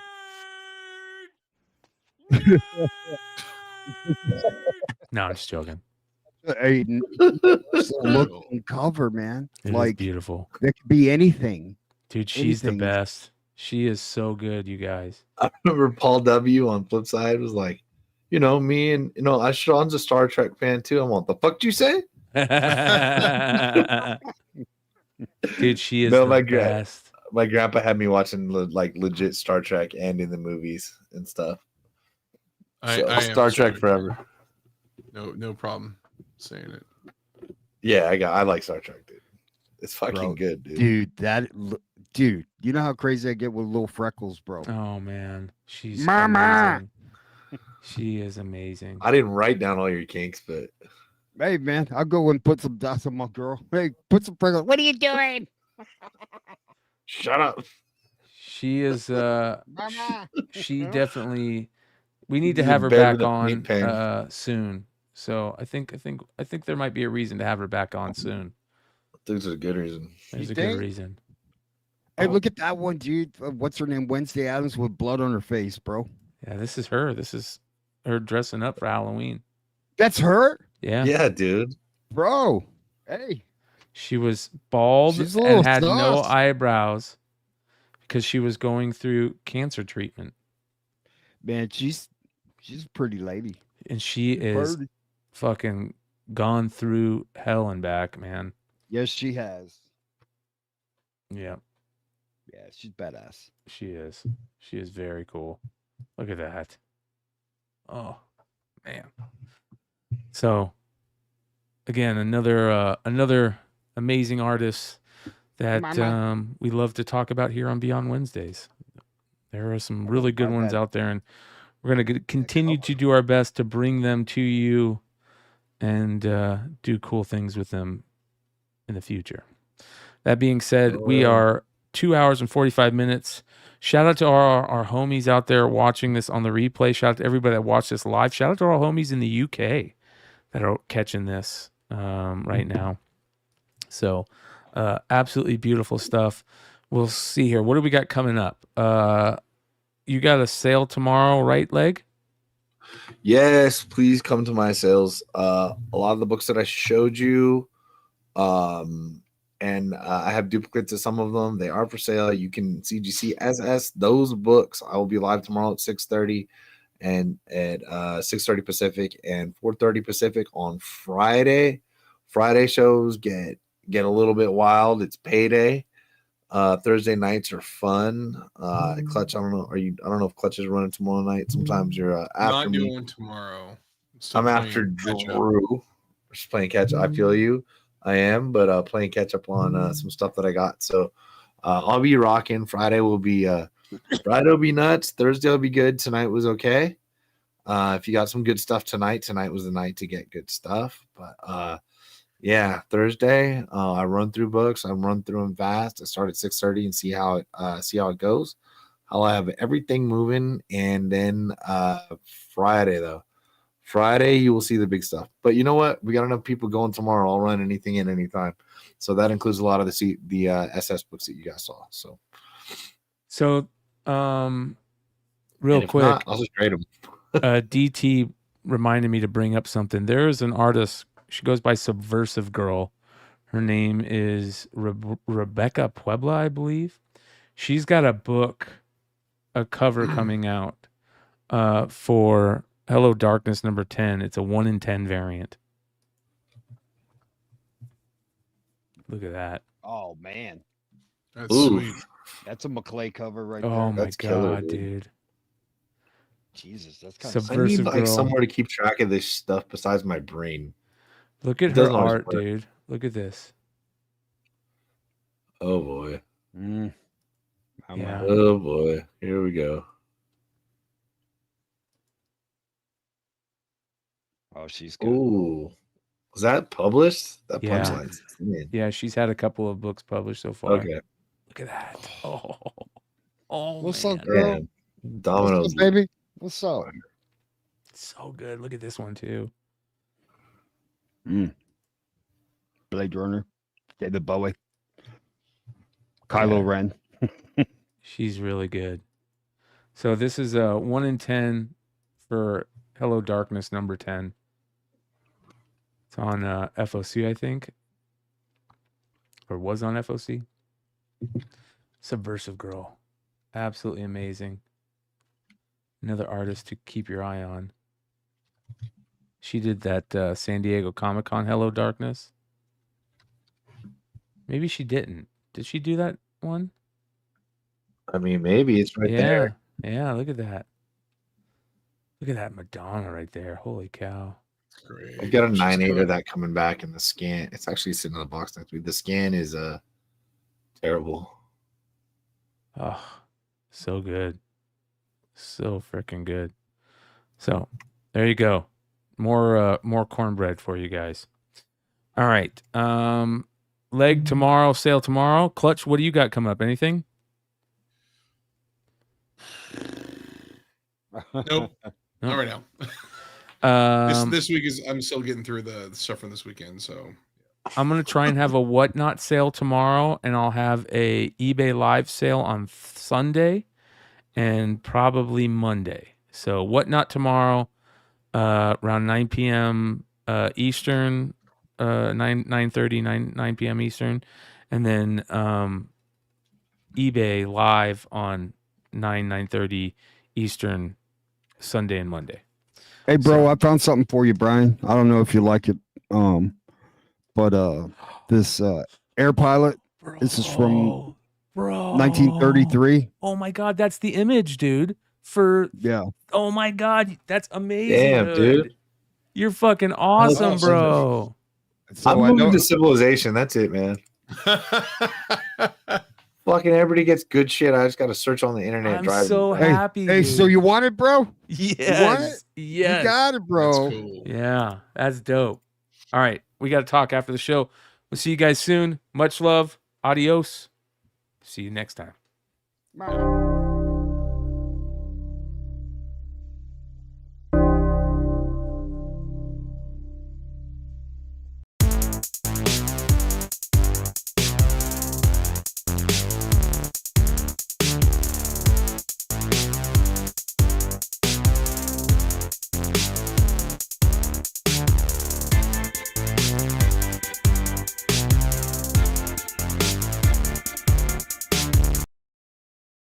No, I'm just joking. A look and cover, man. It is Like beautiful. that could be anything. Dude, she's the Anything. best. She is so good, you guys. I remember Paul W. on Flipside was like, me and Sean's a Star Trek fan too. I'm like, the fuck you say? Dude, she is No, the best. My grandpa had me watching like legit Star Trek and in the movies and stuff. I am Star Trek forever. No problem saying it. Yeah, I like Star Trek, dude. It's fucking good, dude. Dude, you know how crazy I get with little freckles, bro. Oh man, she's Mama. amazing. She is amazing. I didn't write down all your kinks, but Hey man, I'll go and put some dots on my girl. Hey, put some freckles. What are you doing? Shut up. She is she definitely we need to She's have in her bed back with a paint pen. on soon. So I think there might be a reason to have her back on soon. There's a good reason. There's a good reason. Hey, look at that one, dude. What's her name? Wednesday Addams with blood on her face, bro. Yeah, this is her. This is her dressing up for Halloween. That's her? Yeah. Yeah, dude. Bro. Hey. She was bald She's a little and had no sus. eyebrows because she was going through cancer treatment. Man, she's a pretty lady. And she is Pretty. fucking gone through hell and back, man. Yes, she has. Yeah. Yeah, she's badass. She is. She is very cool. Look at that. Oh, man. So, again, another amazing artist that we love to talk about here on Beyond Wednesdays. There are some really good ones out there, and we're going to continue to do our best to bring them to you and do cool things with them in the future. That being said, we are 2 hours and 45 minutes. Shout out to our homies out there watching this on the replay. Shout out to everybody that watched this live. Shout out to our homies in the UK that are catching this right now. So absolutely beautiful stuff. We'll see here. What do we got coming up? You got a sale tomorrow, right, Leg? Yes, please come to my sales. A lot of the books that I showed you, and I have duplicates of some of them. They are for sale. You can CGC SS those books. I will be live tomorrow at 6:30 and at 6:30 Pacific and 4:30 Pacific on Friday. Friday shows get a little bit wild. It's payday. Thursday nights are fun. Clutch, I don't know. I don't know if Clutch is running tomorrow night. Sometimes you're after Not me. doing tomorrow. Still I'm after playing catch up. Drew. Just playing catch up. I feel you. I am, but playing catch up on some stuff that I got. So I'll be rocking. Friday will be nuts. Thursday will be good. Tonight was okay. If you got some good stuff tonight was the night to get good stuff. But yeah, Thursday I run through books. I run through them fast. I start at 6:30 and see how it goes. I'll have everything moving, and then Friday though. Friday, you will see the big stuff. But you know what? We got enough people going tomorrow. I'll run anything in anytime. So that includes a lot of the SS books that you guys saw. So real quick, not, I'll just trade them. DT reminded me to bring up something. There is an artist. She goes by Subversive Girl. Her name is Rebecca Puebla, I believe. She's got a book, a cover coming out for Hello Darkness number 10. It's a 1 in 10 variant. Look at that. Oh man. That's sweet. That's a McClay cover right there. Oh my That's god, killer, dude. Jesus, that's kind of Subversive I need Girl. somewhere to keep track of this stuff besides my brain. Look at It her doesn't always art, work. dude. Look at this. Oh boy. Yeah. Oh boy. Here we go. Oh, she's good. Ooh. Was that published? That Yeah. punchline's insane. Yeah, she's had a couple of books published so far. Okay. Look at that. Oh, What's man. up, girl? Man, Domino's. What's up, baby? What's up? So good. Look at this one too. Blade Runner. David Bowie. Kylo Ren. She's really good. So this is a 1 in 10 for Hello Darkness number 10. It's on FOC, I think. Or was on FOC. Subversive Girl. Absolutely amazing. Another artist to keep your eye on. She did that San Diego Comic-Con Hello Darkness. Maybe she didn't. Did she do that one? I mean, maybe it's right there. Yeah, look at that. Look at that Madonna right there. Holy cow. Great. I've got a 9.8 of that coming back in the scan. It's actually sitting in the box next to me. The scan is terrible. Oh, so good. So freaking good. So there you go. More cornbread for you guys. All right. Leg tomorrow, sale tomorrow. Clutch, what do you got coming up? Anything? Nope. Not right now. This week I'm still getting through the stuff from this weekend, so I'm gonna try and have a Whatnot sale tomorrow, and I'll have a eBay live sale on Sunday, and probably Monday. So Whatnot tomorrow, around 9 p.m. Eastern, 9 p.m. Eastern, and then eBay live on 9:30 Eastern, Sunday and Monday. Hey, bro, I found something for you, Brian. I don't know if you like it, but this Air Pilot. This is from 1933. Oh my God, that's the image, dude. Oh my God, that's amazing. Damn, dude. You're fucking awesome, bro. So I'm moving to Civilization. That's it, man. Fucking everybody gets good shit. I just got to search on the internet. I'm so happy. Hey, so you want it, bro? Yes. You want it? Yes. You got it, bro. That's cool. Yeah, that's dope. All right, we got to talk after the show. We'll see you guys soon. Much love. Adios. See you next time. Bye.